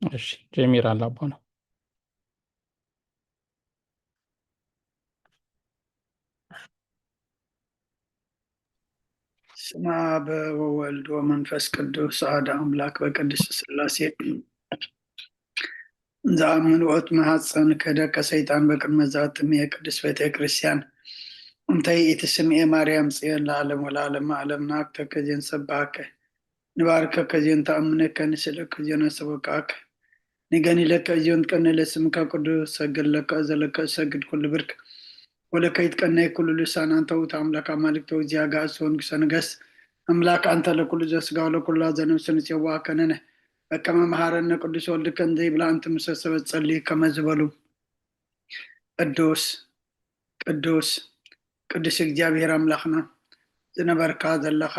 እሺ ጀሚር አላቦ ነው። ስመ አብ ወወልድ ወመንፈስ ቅዱስ አሐዱ አምላክ በቅድስት ሥላሴ ዘአምልኦት መሐፀን ከደቀ ሰይጣን በቅድመ ዛትም የቅድስት ቤተ ክርስቲያን እንተይ ኢትስምኤ ማርያም ጽዮን ለዓለም ወለዓለመ ዓለም ናቅተከ ዜን ሰባከ ንባርከከ ዜን ተአምነከ ንስእለከ ዜን ነሰበካከ ንገኒ ለከ ዜን ትቀነ ለስምከ ቅዱስ ሰግድ ለከ ዘለከ ሰግድ ኩሉ ብርክ ወለከ ይትቀነይ ኩሉ ልሳን አንተ ውእቱ አምላክ አማልክት ወእግዚአ ጋእዝ ወንጉሰ ነገሥት አምላክ አንተ ለኩሉ ዘሥጋ ወለኩሉ ዘነፍስ ንፄዋከ ነነ በከመ መሐረነ ቅዱስ ወልድከ እንዘ ይብላ አንተ ምሰሰበት ጸልይ ከመ ዝበሉ ቅዱስ ቅዱስ ቅዱስ እግዚአብሔር አምላኽና ዝነበርካ ዘለኻ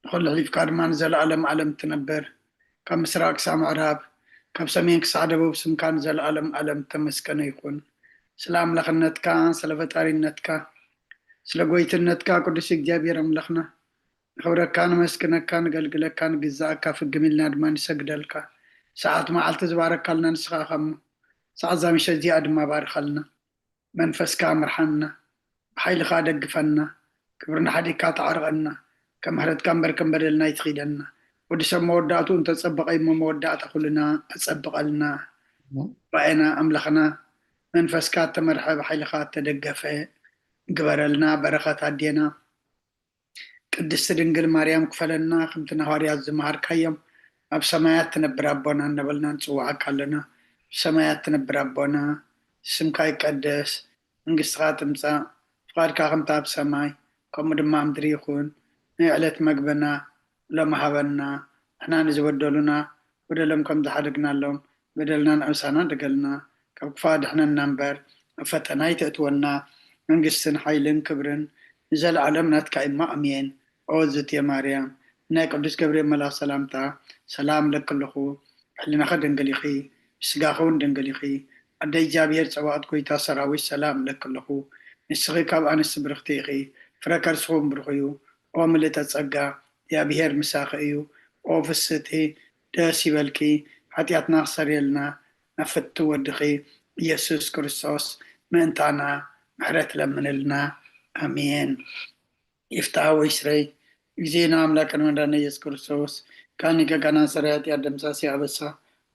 ንኹሉ ሕሊፍካ ድማ ንዘለኣለም ዓለም ትነብር ካብ ምስራቅ ክሳብ ምዕራብ ካብ ሰሜን ክሳብ ደቡብ ስምካ ንዘለኣለም ዓለም ተመስገነ ይኹን። ስለ አምላኽነትካ ስለ ፈጣሪነትካ ስለ ጎይትነትካ ቅዱስ እግዚአብሔር አምላኽና ንኽብረካ ንመስግነካ ንገልግለካ ንግዛእካ ፍግም ኢልና ድማ ንሰግደልካ ሰዓት መዓልቲ ዝባረካልና ንስኻ ኸሞ ሰዓት ዛምሸ እዚኣ ድማ ባርኸልና መንፈስካ ምርሓና ብሓይልካ ደግፈና ክብርና ሓዲግካ ተዓርቐና ከም ምሕረትካ እምበር ከም በደልና ይትኺደና ወዲ ሰብ መወዳእቱ እንተፀበቀ እሞ መወዳእታ ኩልና ኣፀብቐልና ባኤና ኣምላኽና መንፈስካ ተመርሐ ብሓይልካ ተደገፈ ግበረልና በረኸት ኣዴና ቅድስቲ ድንግል ማርያም ክፈለና ከምቲ ሐዋርያት ዝመሃርካዮም ኣብ ሰማያት ትነብር ኣቦና እናበልና ንፅዋዓካ ኣለና። ሰማያት ትነብር ኣቦና ስምካ ይቀደስ መንግስትካ ትምፃእ ፍቃድካ ከምቲ ኣብ ሰማይ ከምኡ ድማ ምድሪ ይኹን ናይ ዕለት መግበና ሎሚ ሃበና ንሕና ንዝበደሉና በደሎም ከም ዝሓደግናሎም በደልና ንዕብሳና ደገልና ካብ ክፉእ ኣድሕነና እምበር ኣብ ፈተና ይተእትወና መንግስትን ሓይልን ክብርን ንዘለዓለም ናትካ ኢማ ኣሜን። ኦ እግዝእትየ ማርያም ናይ ቅዱስ ገብርኤል መልኣክ ሰላምታ ሰላም ለክለኹ ሕሊናኸ ድንግል ኢኺ ስጋኸ እውን ድንግል ኢኺ ኣደይ እግዚኣብሔር ፀባኦት ጎይታ ሰራዊት ሰላም ለክለኹ ንስኺ ካብ ኣንስቲ ብርክቲ ኢኺ ፍረ ከርስኹም ብሩኽ እዩ። ኦ ምልእተ ጸጋ እግዚኣብሔር ምሳኺ እዩ። ኦ ፍስቲ ደስ ይበልኪ ሓጢኣትና ክሰርየልና ናብ ፍቲ ወድኺ ኢየሱስ ክርስቶስ ምእንታና ምሕረት ለምንልና ኣሜን። ይፍታሕ ወይ ስረይ እግዚእና አምላክን መድኃኒነ ኢየሱስ ክርስቶስ ካኒ ከቀና ሰራያት ያደምሳሲ አበሳ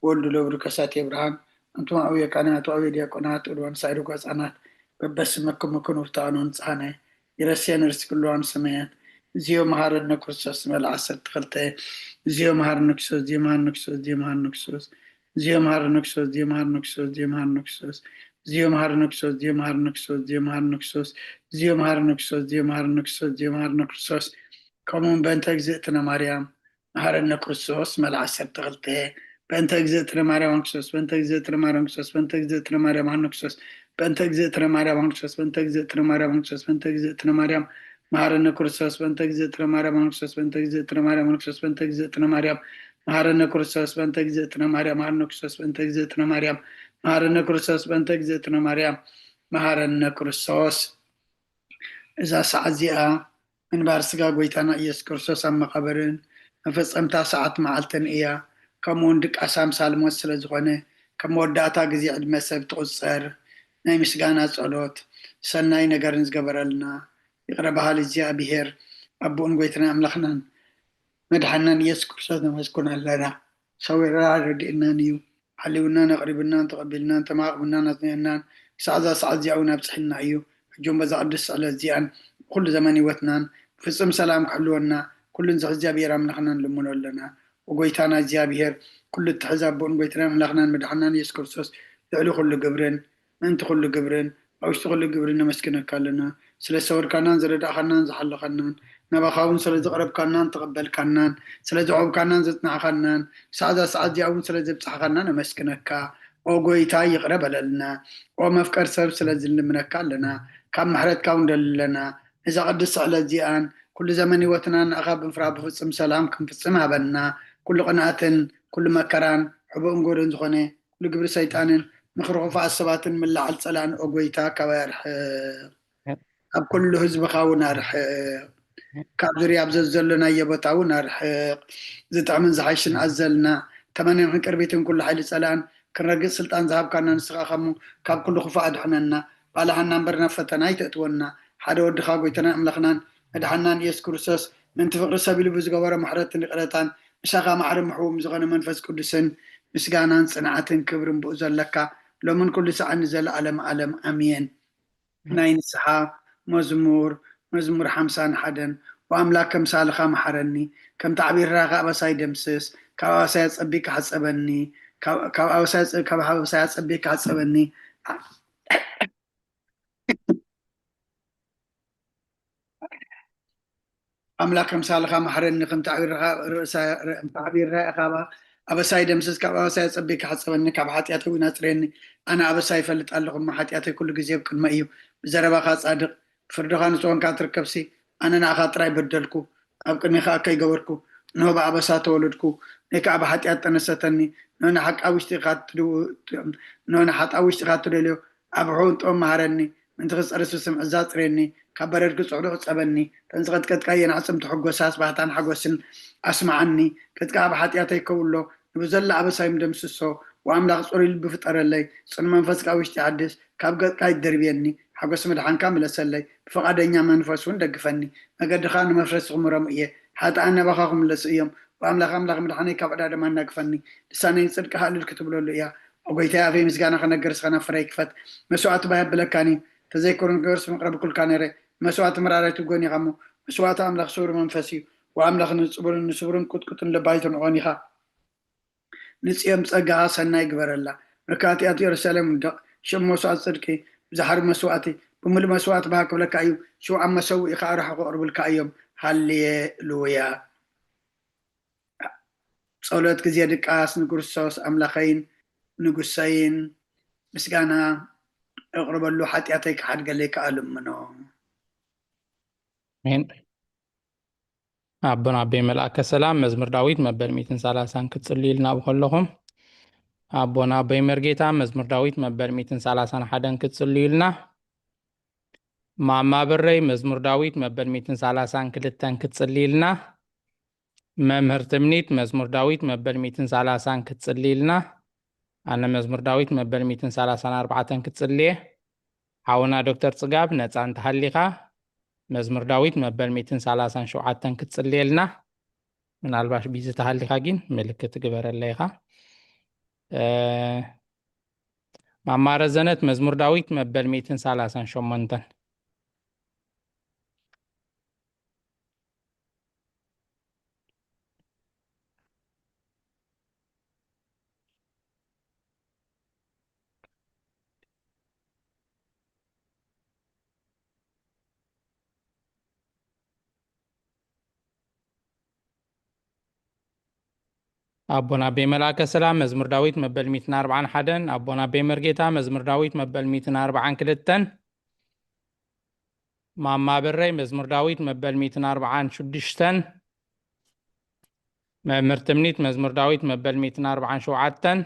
ወልዱ ለብሩ ከሳቴ ብርሃን አንቱም አብየ ካህናት አብየ ዲያቆናት ወድዋን ሳይዱ ህፃናት በበስመክሙ ክኑ ፍታኑ ንጽሐነ ይረስየን ርስ ኩሉዋን ሰማያት እዚዮ መሃረነ ክርስቶስ መልአ 12 እዚዮ መሃረነ ክርስቶስ እዚዮ መሃረነ ክርስቶስ እዚዮ መሃረነ ክርስቶስ እዚዮ መሃረነ ክርስቶስ እዚዮ መሃረነ ክርስቶስ እዚዮ መሃረነ ክርስቶስ እዚዮ መሃረነ ክርስቶስ እዚዮ መሃረነ ክርስቶስ እዚዮ መሃረነ ክርስቶስ እዚዮ መሃረነ ክርስቶስ እዚዮ መሃረነ ክርስቶስ እዚዮ መሃረነ ክርስቶስ ከምኡን በእንተ እግዝእትነ ማርያም መሃረነ ክርስቶስ መልአ 12 በእንተ እግዝእትነ ማርያም ክርስቶስ በእንተ እግዝእትነ ማርያም ክርስቶስ በእንተ እግዝእትነ ማርያም መሃረነ ክርስቶስ በእንተ እግዝእትነ ማርያም ክርስቶስ በእንተ እግዝእትነ ማርያም ክርስቶስ በእንተ እግዝእትነ ማርያም መሃረነ ክርስቶስ በእንተ እግዝእትነ ማርያም ክርስቶስ በእንተ እግዝእትነ ማርያም ክርስቶስ በእንተ እግዝእትነ ማርያም መሃረነ ክርስቶስ በእንተ እግዝእትነ ማርያም መሃረነ ክርስቶስ በእንተ እግዝእትነ ማርያም መሃረነ ክርስቶስ በእንተ እግዝእትነ ማርያም መሃረነ ክርስቶስ። እዛ ሰዓት እዚኣ ምንባር ስጋ ጎይታና ኢየሱስ ክርስቶስ ኣብ መቐበርን መፈፀምታ ሰዓት መዓልትን እያ። ከምኡውን ድቃሳ ሳልሞት ስለ ዝኾነ ከም መወዳእታ ግዜ ዕድመ ሰብ ትቁፀር ናይ ምስጋና ጸሎት ሰናይ ነገርን ዝገበረልና ይቕረ በሃሊ እግዚኣብሔር ኣቦን ጎይትና ኣምላኽናን መድሓናን ኢየሱስ ክርስቶስ ነመስኩን ኣለና። ሰዊራ ረዲእናን እዩ ሓሊውናን ኣቕሪብናን ተቐቢልናን ተማቕብናን ኣፅኒዕናን ክሳዕ እዛ ሰዓት እዚኣ እውን ኣብፅሒልና እዩ። ሕጆም በዛ ቅዱስ ስዕለት እዚኣን ኩሉ ዘመን ህይወትናን ፍጹም ሰላም ክሕልወና ኩሉን ዘ እግዚኣብሔር ኣምላኽናን ልምኖ ኣለና። ወጎይታና እግዚኣብሔር ኩሉ እትሕዝ ኣቦን ጎይትና ኣምላኽናን መድሓናን ኢየሱስ ክርስቶስ ልዕሊ ኩሉ ግብርን ምእንቲ ኩሉ ግብርን ኣብ ውሽጢ ኩሉ ግብርን ነመስግነካ ኣለና። ስለ ዝሰወርካናን ዝረዳእኻናን ዝሓለኻናን ናባኻ እውን ስለ ዝቕረብካናን ተቐበልካናን ስለ ዝዕብካናን ዘፅናዕኻናን ክሳዕ እዛ ሰዓት እዚኣ እውን ስለ ዘብፅሓኻና ነመስግነካ። ኦ ጎይታ ይቕረ በለልና። ኦ መፍቀር ሰብ ስለ ዝልምነካ ኣለና። ካብ ምሕረትካ እውን ደልለና እዛ ቅዱስ ስዕለት እዚኣን ኩሉ ዘመን ህይወትና ንኣኻ ብምፍራህ ብፍፅም ሰላም ክንፍፅም ሃበና። ኩሉ ቅንኣትን ኩሉ መከራን ሕቡእን ጎደን ዝኾነ ኩሉ ግብሪ ሰይጣንን ምክሪ ክፉኣት ሰባትን ምላዓል ፀላእን ኦ ጎይታ ካብ ኣርሕቕ ኣብ ኩሉ ህዝብኻ እውን ኣርሕቕ ካብ ዙርያ ኣብ ዘሎ ናየ ቦታ እውን ኣርሕቕ ዝጥዕምን ዝሓይሽን ኣዘልና تمنى قربيتن كل حيل سلام كنرجع سلطان ذهب كنا نسخخمو كاب كل خفاء أدحننا بالا حنا نبرنا فتنا يتأتونا حدا ود خاقويتنا أملخنا أدحنا يسكرسس من تفقر سبيل بزقورة محرة نقلتان مشاغا معرم محوم زغنا منفس كدسن مسجانا صنعة كبر بؤزل لك لو من كل ساعة نزل علم أمين ناين سحا مزمور حمسان حدن وأملاك كم سالخا محرني كم تعبير راغا بساي دمسس كاب أبساي صبيك حسبني كاب أبساي صبيك حسبني أملاك كم سالخا محرني كم تعبير راغا أبساي دمسس كاب أبساي صبيك حسبني كاب حاتياتي وناصرني أنا أبساي فلت ألغم حاتياتي كل جزيب كل ما إيو بزربا خاص صادق فردخان سوان كاتركبسي أنا ناخاطراي بدلكو أبقني خاكي جوركو نو بقى بسات ولدكو نيك أبا حتى أتنستني نو حق أوشتي خاطرو نو حق أوشتي خاطرو ليو أبعون أم هرني من تغس أرسوسم عزات ريني كبرت قصعدو صبني تنزغت كتكاين عصم تحقو ساس بحتان حقوسن أسمعني كتكا أبا حتى أتيكولو نبزل أبا سايم دمسسو وأملاق صوري اللي بفتر اللي صن منفسك أوشتي عدس كابقات كايد دربيني حقوس مدحان كامل أسلي فقادنيا منفسون دقفني مقد خان مفرس غمرم إيه حتى أنا بخاكم لسيوم وأملاق مدحاني كابدا ما نقفني لساني صدق حال الكتب له إياه وقيتها في مسجانا خنا قرس خنا فريك فت مسوات بهب بلكاني تذكرون قرس مقرب كل كانيري مسوات مرارة تقوني غمو مسوات أملاق صور منفسي وأملاق نصبرن كتكتن لبايتن غانيخا نسيم صقها سناي قبرلا ركاتي أتي يرسلم دق شم مسوات صدقي زحر مسواتي بمل مسوات بهاك لك أيو شو عم سوي خارح قرب الكايوم هاليلويا صولت كزي دقاس نقرصوس أملاخين نقصين مسقانا اقرب له حتياتك حد قال لك ألم منو مين أبونا بملأك السلام مزمر داويد مبل 230 كتصلي لنا بخلهم أبونا بمرجيتا مزمر داويد مبل 231 كتصلي لنا ماما بري مزمر داويد مبل 230 كلتن كتصلي لنا ممهر تمنيت مزمر داويد مبل 230 كتصلي لنا أنا مزمر داويد مبل 234 كتصلي حاونا دكتور صقاب نتان تحليقا مزمر داويد مبل 237 كتصلي لنا من الباش بيزي تحليقا جين ملكة قبر الليقا ماما رزنت مزمر داويد مبل 238 أبونا بملاك السلام مزمر داويد مبل 241 أبونا بمرجيتا مزمر داويد مبل 240 كلتن ماما بري مزمر داويد مبل 240 شدشتن مرتمنيت مزمر داويد مبل 240 شوعتن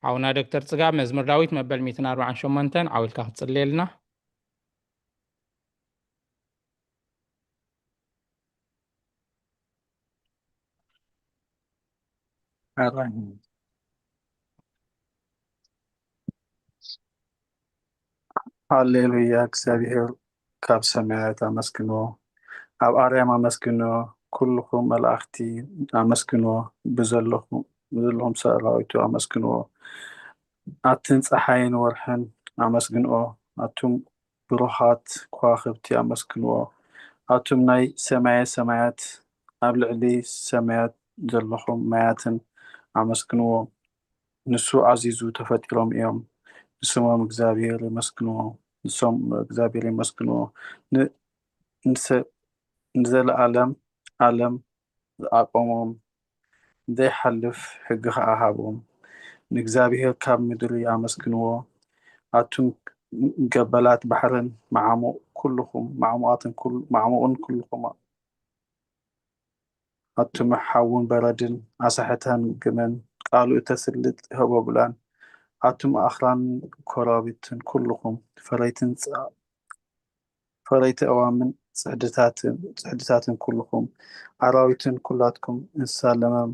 عونا دكتور صقاب مزمر داويد مبل 240 شمنتن عاول كاخد تصلي لنا ሃሌሉያ እግዚአብሔር ካብ ሰማያት አመስግኖ ኣብ ኣርያም አመስግኖ ኩልኩም መላእክቲ አመስግኖ ብዘለኹም ሰራዊቱ አመስግኖ ኣትን ፀሓይን ወርሕን አመስግኖ ኣቱም ብሩኻት ከዋክብቲ አመስግኖ ኣቱም ናይ ሰማያት ኣብ ልዕሊ ሰማያት ዘለኹም ማያትን አመስግንዎ ንሱ ዓዚዙ ተፈጢሮም እዮም ንስሞም እግዚአብሔር ይመስግንዎ ንሶም እግዚአብሔር ይመስግንዎ ንዘለዓለም ዓለም ዝኣቆሞም ዘይሓልፍ ሕጊ ከዓ ሃቦም ንእግዚአብሔር ካብ ምድሪ አመስግንዎ ኣቱም ገበላት ባሕርን معموقን ኩልኩም ኣቱም ሓውን በረድን ኣሳሕተን ግመን ቃሉ ተስልጥ ህቦብላን ኣቱም ኣኽራን ኮራቢትን ኩልኩም ፈረይቲ ኣዋምን ጽሕድታትን ኩልኩም ኣራዊትን ኩላትኩም እንስሳ ለመም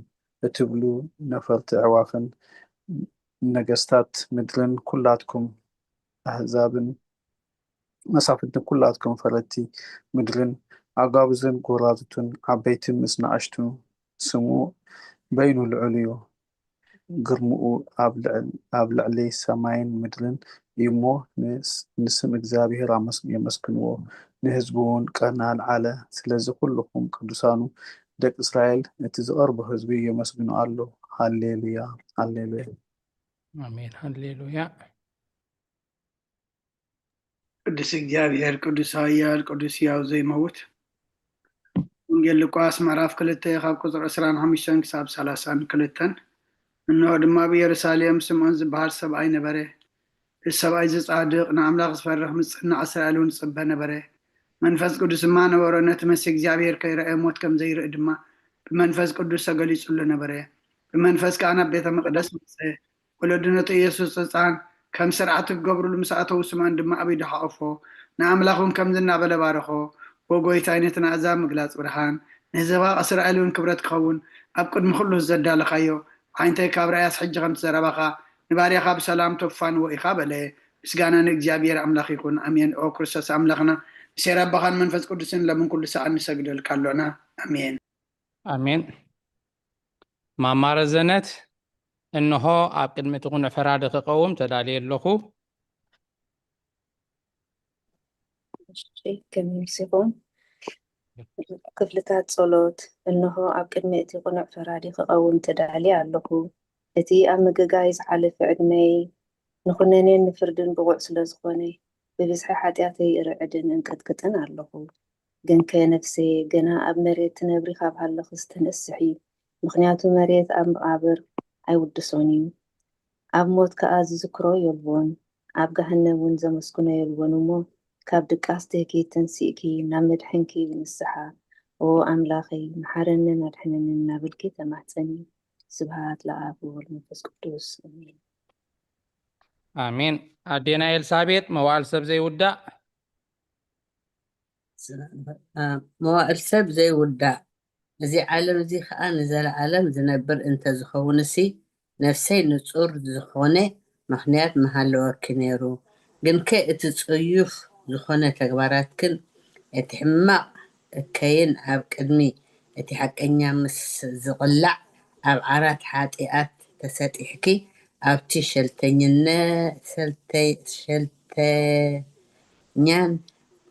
እትብሉ ነፈርቲ ኣዕዋፍን ነገስታት ምድርን ኩላትኩም ኣህዛብን መሳፍንትን ኩላትኩም ፈረቲ ምድርን ኣጋብዝን ጎራዝቱን ዓበይትን ምስ ንኣሽቱ ስሙ በይኑ ልዑል እዩ ግርምኡ ኣብ ልዕሊ ሰማይን ምድርን እዩ እሞ ንስም እግዚኣብሔር የመስግንዎ ንህዝቡ እውን ቀና ልዓለ ስለዚ ኩልኩም ቅዱሳኑ ደቂ እስራኤል እቲ ዝቐርቦ ህዝቢ የመስግኑ ኣሎ ሃሌሉያ ሃሌሉያ አሜን ሃሌሉያ ቅዱስ እግዚአብሔር ቅዱስ ኃያል ቅዱስ ሕያው ዘይመውት ወንጌል ሉቃስ ምዕራፍ 2 ካብ ቁጥሪ 25 ክሳብ 32 እንሆ ድማ ብኢየሩሳሌም ስምዖን ዝበሃል ሰብኣይ ነበረ እዚ ሰብኣይ ዝጻድቕ ንኣምላኽ ዝፈርህ ምጽናዕ እስራኤል እውን ዝጽበ ነበረ መንፈስ ቅዱስ ድማ ነበሮ ነቲ መሲ እግዚኣብሔር ከይረአየ ሞት ከም ዘይርኢ ድማ ብመንፈስ ቅዱስ ተገሊጹሉ ነበረ ብመንፈስ ከዓ ናብ ቤተ መቅደስ መጽ ወለዱ ነቲ ኢየሱስ ህፃን ከም ስርዓት ክገብሩሉ ምስ ኣተው ስምዖን ድማ ኣብ ኢዱ ሓቑፎ ንኣምላኽ እውን ከምዚ እናበለ ባረኾ ወጎይታ ነቲ ንኣሕዛብ ምግላፅ ብርሃን ንህዝባ እስራኤል እውን ክብረት ክኸውን ኣብ ቅድሚ ኩሉ ዘዳለኻዮ ዓይንተይ ካብ ራእያስ ሕጂ ከም ትዘረባኻ ንባርያኻ ብሰላም ተፋንዎ ኢኻ በለ ምስጋና ንእግዚኣብሔር ኣምላኽ ይኹን ኣሜን ኦ ክርስቶስ ኣምላኽና ብሴራ ኣባኻን መንፈስ ቅዱስን ለምን ኩሉ ሰዓት ንሰግደልካ ኣሎና ኣሜን አሜን ማማረዘነት እንሆ ኣብ ቅድሚ እቲ ቁኑዕ ፈራዲ ክቀውም ተዳልየ ኣለኹ ከመይ ሲሆን ክፍልታት ጸሎት እንሆ ኣብ ቅድሚ እቲ ቁኑዕ ፈራዲ ክቀውም ተዳልየ ኣለኹ እቲ ኣብ ምግጋይ ዝሓለፈ ዕድመይ ንኹነኔን ንፍርድን ብቑዕ ስለ ዝኾነ ብብዝሒ ሓጢኣተይ ርዕድን እንቅጥቅጥን ኣለኹ ግን ከነፍሴ ገና ኣብ መሬት ትነብሪ ካብ ሃለኹ ዝተነስሒ ምክንያቱ መሬት ኣብ መቃብር ኣይውድሶን እዩ ኣብ ሞት ከዓ ዝዝክሮ የልዎን ኣብ ገሃነም እውን ዘመስግኖ የልዎን እሞ ካብ ድቃስ ትህኪትን ሲእኪ ናብ መድሕንኪ ንስሓ ኦ ኣምላኸይ መሓረንን ኣድሕነንን እናበልኪ ተማሕፀኒ ስብሃት ለኣብ ወወልድ መንፈስ ቅዱስ ኣሜን አሜን ኣዴና ኤልሳቤጥ መዋዕል ሰብ ዘይውዳእ መዋዕል ሰብ ዘይውዳእ እዚ ዓለም እዚ ከዓ ንዘለዓለም ዝነብር እንተዝኸውን እሲ ነፍሰይ ንጹር ዝኾነ ምክንያት መሃለወኪ ነይሩ ግን ከ እቲ ጽዩፍ ዝኾነ ተግባራትክን እቲ ሕማቕ እከይን ኣብ ቅድሚ እቲ ሓቀኛ ምስ ዝቕላዕ ኣብ ዓራት ሓጢኣት ተሰጢሕኪ ኣብቲ ሸልተኛን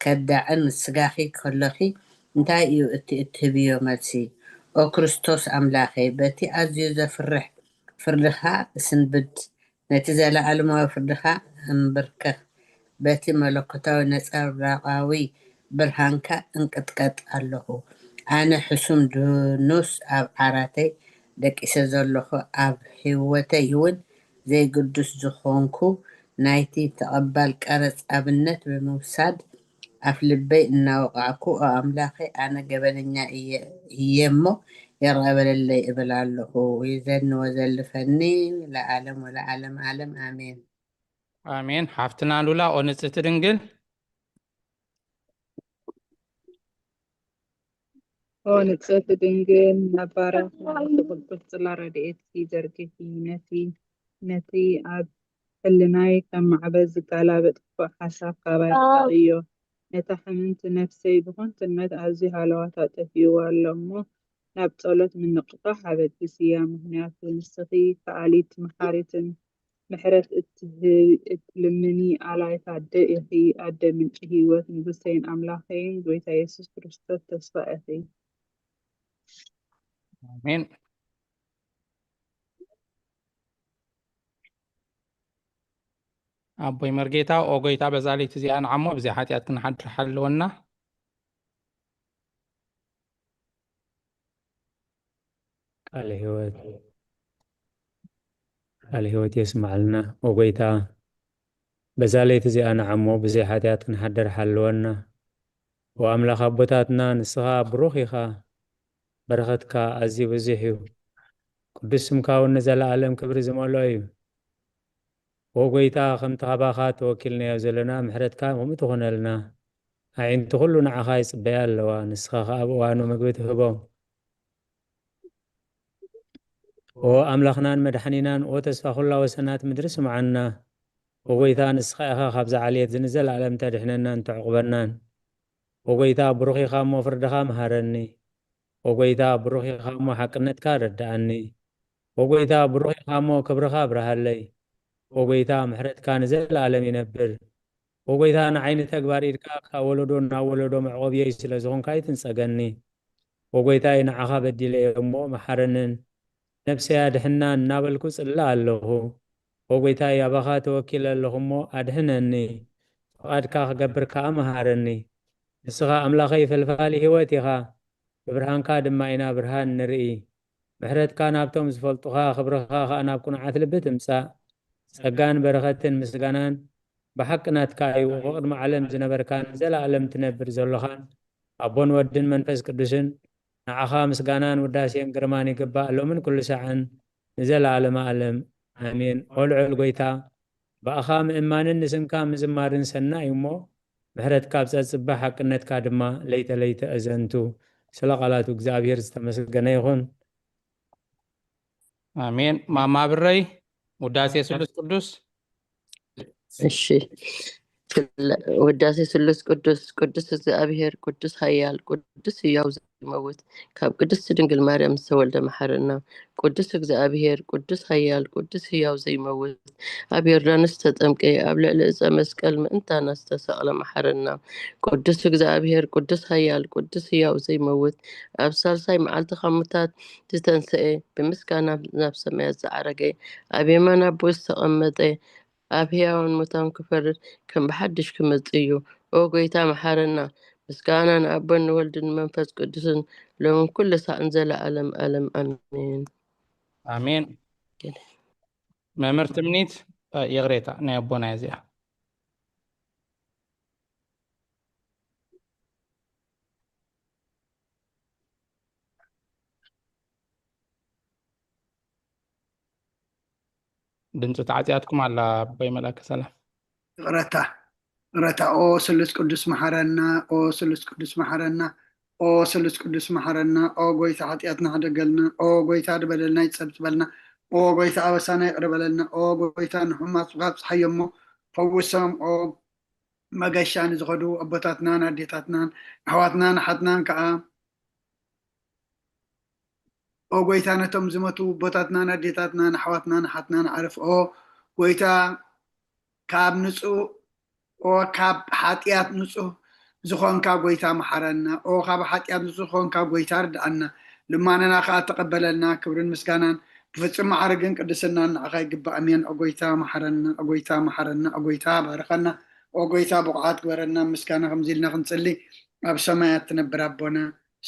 ከዳዕን ስጋኺ ከለኺ እንታይ እዩ እቲ እትህብዮ መልሲ ኦ ክርስቶስ ኣምላኸይ በቲ ኣዝዩ ዘፍርሕ ፍርድኻ እስንብድ ነቲ ዘለዓለማዊ ፍርድኻ እምብርከኽ በቲ መለኮታዊ ነፀብራቃዊ ብርሃንካ እንቅጥቀጥ ኣለኹ ኣነ ሕሱም ድኑስ ኣብ ዓራተይ ደቂሰ ዘለኹ ኣብ ህይወተይ እውን ዘይግዱስ ዝኾንኩ ናይቲ ተቐባል ቀረፅ ኣብነት ብምውሳድ ኣፍ ልበይ እናወቃዕኩ ኦ ኣምላኸይ ኣነ ገበነኛ እየ እሞ ይረበለለይ እብል ኣለኹ ይዘኒ ወዘልፈኒ ለዓለም ወለዓለም ዓለም ኣሜን አሜን ሓፍትና ሉላ ኦ ንጽሕቲ ድንግል ኦ ንጽሕቲ ድንግል ነባረኽ ብቕልጡፍ ጽላ ረድኤትኪ ዘርጊፊ ነቲ ኣብ ሕልናይ ከም ማዕበል ዝጋላበጥ ክፉእ ሓሳብ ካባይ እዩ ነታ ሕምንቲ ነፍሰይ ብኾንትነት ኣዝዩ ሃለዋታ ጠፊእዋ ኣሎ እሞ ናብ ጸሎት ምንቕፋሕ ኣበጊስያ ምክንያቱ ንስኺ ከኣሊት መሓሪትን ምሕረት እትልምኒ ኣላይት ኣደ ኢኺ ኣደ ምንጪ ህይወት ንጉሰይን ኣምላኸይን ጎይታ ኢየሱስ ክርስቶስ ተስፋ ኢኺ አሜን ኣቦይ መርጌታ ኦ ጎይታ በዛሊት እዚኣ ንዓሞ ብዘይ ሓጢኣት ክንሓድር ሓለወና ቃል ህይወት የስማዓልና ወጎይታ በዛለይቲ እዚኣ ንዓሞ ብዘይ ሓጢኣት ክንሓድር ሓለወና ወኣምላኽ ኣቦታትና ንስኻ ብሩኽ ኢኻ በረኸትካ ኣዝዩ ብዙሕ እዩ ቅዱስ ስምካ እውን ንዘለኣለም ክብሪ ዝመልኦ እዩ ወጎይታ ከምቲ ኻባኻ ተወኪልናዮ ዘለና ምሕረትካ ከምኡ ትኾነልና ኣዒንቲ ኩሉ ንዓኻ ይፅበያ ኣለዋ ንስኻ ከዓ ኣብ እዋኑ ምግቢ ትህቦም ኦ ኣምላኽናን መድሓኒናን ኦ ተስፋ ኩላ ወሰናት ምድሪ ስምዓና ወጎይታ ንስኻ ኢኻ ካብዛ ዓልየት ንዘለዓለም ተድሕነናን ተዕቑበናን ወጎይታ ብሩኽ ኢኻ እሞ ፍርድኻ መሃረኒ ወጎይታ ብሩኽ ኢኻ እሞ ሓቅነትካ ረዳእኒ ወጎይታ ብሩኽ ኢኻ እሞ ክብርኻ ብርሃለይ ወጎይታ ምሕረትካ ንዘለዓለም ይነብር ወጎይታ ንዓይኒ ተግባር ኢድካ ካብ ወለዶ ናብ ወለዶ መዕቆብየይ ስለ ዝኾንካ ይትንፀገኒ ወጎይታይ ንዓኻ በዲለየ እሞ መሓረንን ነፍሰይ ኣድሕና እናበልኩ ጽላ ኣለኹ ወጎይታይ ኣባኻ ተወኪለ ኣለኹ እሞ ኣድሕነኒ ፍቓድካ ክገብር ከዓ መሃረኒ ንስኻ ኣምላኸይ ፈልፋሊ ህይወት ኢኻ ብብርሃንካ ድማ ኢና ብርሃን ንርኢ ምሕረትካ ናብቶም ዝፈልጡኻ ክብርኻ ከዓ ናብ ኩንዓት ልቢ ትምጻእ ጸጋን በረኸትን ምስጋናን ብሓቂ ናትካ እዩ ወቅድሚ ዓለም ዝነበርካን ዘለዓለም ትነብር ዘለኻን ኣቦን ወድን መንፈስ ቅዱስን ንዓኻ ምስጋናን ውዳሴን ግርማን ይግባእ ሎምን ኩሉ ሰዓን ንዘለዓለመ ዓለም ኣሜን ኦልዑል ጎይታ በኣኻ ምእማንን ንስምካ ምዝማርን ሰናይ እሞ ምሕረትካ ብፀፅባሕ ሓቅነትካ ድማ ለይተ እዘንቱ ስለ ቃላቱ እግዚአብሔር ዝተመስገነ ይኹን አሜን። ማማ ብረይ ውዳሴ ስሉስ ቅዱስ እሺ ውዳሴ ስሉስ ቅዱስ ቅዱስ እግዚአብሔር ቅዱስ ኃያል ቅዱስ ሕያው ዘይመውት ካብ ቅድስት ድንግል ማርያም ዝተወልደ መሐረና ቅዱስ እግዚአብሔር ቅዱስ ኃያል ቅዱስ ሕያው ዘይመውት ኣብ ዮርዳኖስ ተጠምቀ ኣብ ልዕሊ ዕፀ መስቀል ምእንታና ዝተሰቕለ መሐረና ቅዱስ እግዚአብሔር ቅዱስ ኃያል ቅዱስ ሕያው ዘይመውት ኣብ ሳልሳይ መዓልቲ ከሙታት ዝተንስአ ብምስጋና ናብ ሰማያት ዝዓረገ ኣብ የማን ኣቦ ዝተቐመጠ ኣብ ሕያውን ሙታን ክፈርድ ከም ብሓድሽ ክመጽእ እዩ ኦ ጎይታ መሐረና ምስጋና ንኣቦን ንወልድን መንፈስ ቅዱስን ሎምን ኩሉ ሰዓን ዘለዓለም ዓለም ኣሜን አሜን። መምህር ትምኒት የግሬታ ናይ ኣቦና እዚኣ ድምፂ ተዓፅያትኩም ኣላ ኣቦይ መላከ ሰላም ረታ ኦ ስሉስ ቅዱስ መሐረና ኦ ስሉስ ቅዱስ መሐረና ኦ ስሉስ ቅዱስ መሐረና ኦ ጎይታ ሓጢአትና ሓደገልና ኦ ጎይታ ድበደልና ይፀብፅበልና ኦ ጎይታ ኣበሳና ይቅርበለልና ኦ ጎይታ ንሕማት ካብፅሓዮሞ ፈውሶም ኦ መገሻ ንዝኸዱ ኣቦታትናን ኣዴታትናን ኣሕዋትናን ሓትናን ከዓ ኦ ጎይታ ነቶም ዝመቱ ቦታትናን ኣዴታትናን ኣሕዋትናን ሓትናን ዓርፍ ኦ ጎይታ ካብ ንጹህ ኦ ካብ ሓጢአት ንጹህ ዝኾንካ ጎይታ መሐረና ኦ ካብ ሓጢአት ንጹህ ዝኾንካ ጎይታ ርድአና ልማንና ከዓ ተቀበለልና ክብርን ምስጋናን ብፍጹም ማዕርግን ቅድስናን ንዓኻ ይግባእ ኣሜን ኦ ጎይታ መሐረና ኦ ጎይታ መሐረና ኦ ጎይታ ባርኸና ኦ ጎይታ ብቑዓት ግበረና ምስጋና ከምዚ ኢልና ክንጽሊ ኣብ ሰማያት ትነብር ኣቦና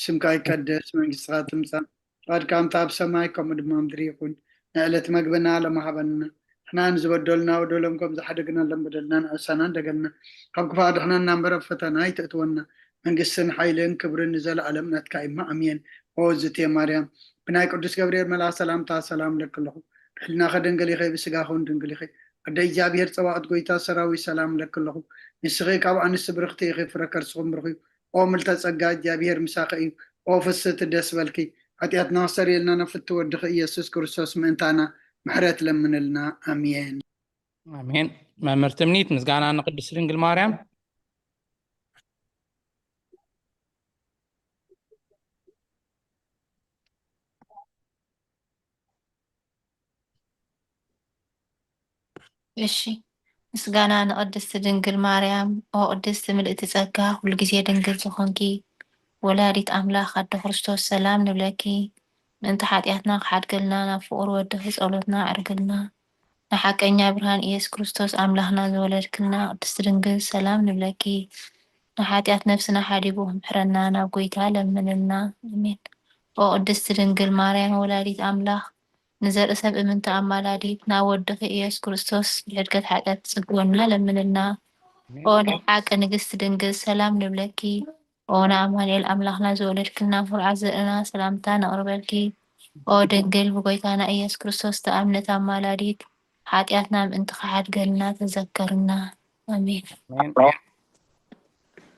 ስምካ ይቀደስ መንግስትካ ትምጻእ ፈቃድካ ኣብ ሰማይ ከምኡ ድማ ምድሪ ይኹን ንዕለት መግብና ለማሃበና حنا نزبدلنا ودولهم كم زحدقنا لم بدلنا نعسانا دقلنا كم كفا دخنا نمبر فتنا يتأتونا من قسن حيلين كبرن نزل علمنا تكايما أمين وزتي مريم بناي قدس جبريل ملا سلام تا سلام لك الله حلنا خدن قلي خي بسقاخون دن قلي خي أدي جابير سواء قويتا سراوي سلام لك الله نسغي كاو عن السبرختي خي فركر سغم برخي أو ملتسقا جابير مساقي أو فست الدس بالكي عطيات ناصر يلنا نفتو ودخي يسوس كرسوس منتانا محرات لمن لنا امين امين مምህር ትምኒት ምስጋና ንቅድስት ድንግል ማርያም እሺ ምስጋና ንቅድስት ድንግል ማርያም ኦ ቅድስት ምልእቲ ጸጋ ሁሉ ጊዜ ድንግል ዝኾንኪ ወላዲት ኣምላኽ ኣዶ ክርስቶስ ሰላም ንብለኪ ምእንቲ ሓጢአትና ክሓድገልና ናብ ፍቁር ወድኺ ጸሎትና ኣዕርግልና ንሓቀኛ ብርሃን ኢየሱስ ክርስቶስ ኣምላኽና ዘወለድክልና ቅድስት ድንግል ሰላም ንብለኪ ንሓጢአት ነፍስና ሓዲጉ ምሕረና ናብ ጎይታ ለምንልና ኣሜን ኦ ቅድስት ድንግል ማርያም ወላዲት ኣምላኽ ንዘርኢ ሰብ እምንቲ ኣማላዲት ናብ ወድኺ ኢየሱስ ክርስቶስ ብሕድገት ሓጢአት ጽግወና ለምንልና ኦ ንሓቂ ንግስት ድንግል ሰላም ንብለኪ ኦ ንኣማኑኤል ኣምላኽና ዘወለድክልና ፍርዓት ዘርእና ሰላምታ ነቕርበልኪ ኦ ድንግል ብጎይታና ኢየሱስ ክርስቶስ ተኣምነት ኣማላዲት ሓጢአትና ምእንቲ ክሓድገልና ተዘከርና ኣሜን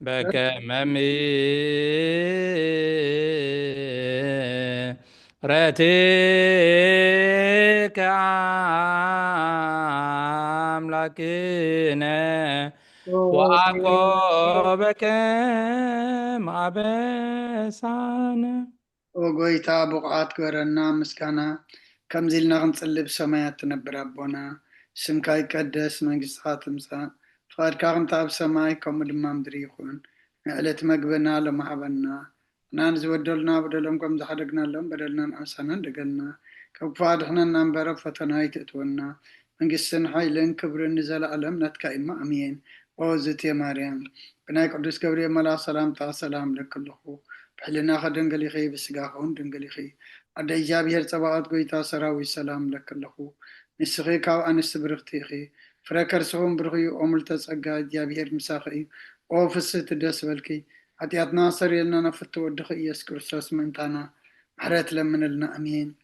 بكم رتك أملاكنا وعقوبكم عبسانا ወጎይታ ቡቕዓት ግበረና ምስጋና ከምዚ ኢልና ክንጽልይ ብሰማያት ትነብር ኣቦና ስምካ ይቀደስ መንግስትኻ ትምጻእ ፍቓድካ ከምቲ ኣብ ሰማይ ከምኡ ድማ ምድሪ ይኹን ንዕለት መግብና ለማሃበና ናን ዝበደሉና በደሎም ከም ዝሓደግናሎም በደልና ንኣሳና እንደገልና ካብ ክፉ ኣድሕነና እምበር ኣብ ፈተና ይትእትወና መንግስትን ሓይልን ክብርን ንዘለኣለም ናትካ ኢማ ኣሜን ኦ እግዝእትየ ማርያም ብናይ ቅዱስ ገብርኤል መልኣክ ሰላምታ ሰላም ለክልኹ بحلنا خدن قليخي بسقاخون دن قليخي عدا إجابي هرتباقات قويتا سراوي سلام لك اللخو نسخي كاو أنس برغتيخي فركر سخون برغي أمل تسقا إجابي هرمساخي أو فسط دس بالكي عطيات ناصر يلنا نفتو ودخي يسكر سوس منتانا محرات لمن لنا أمين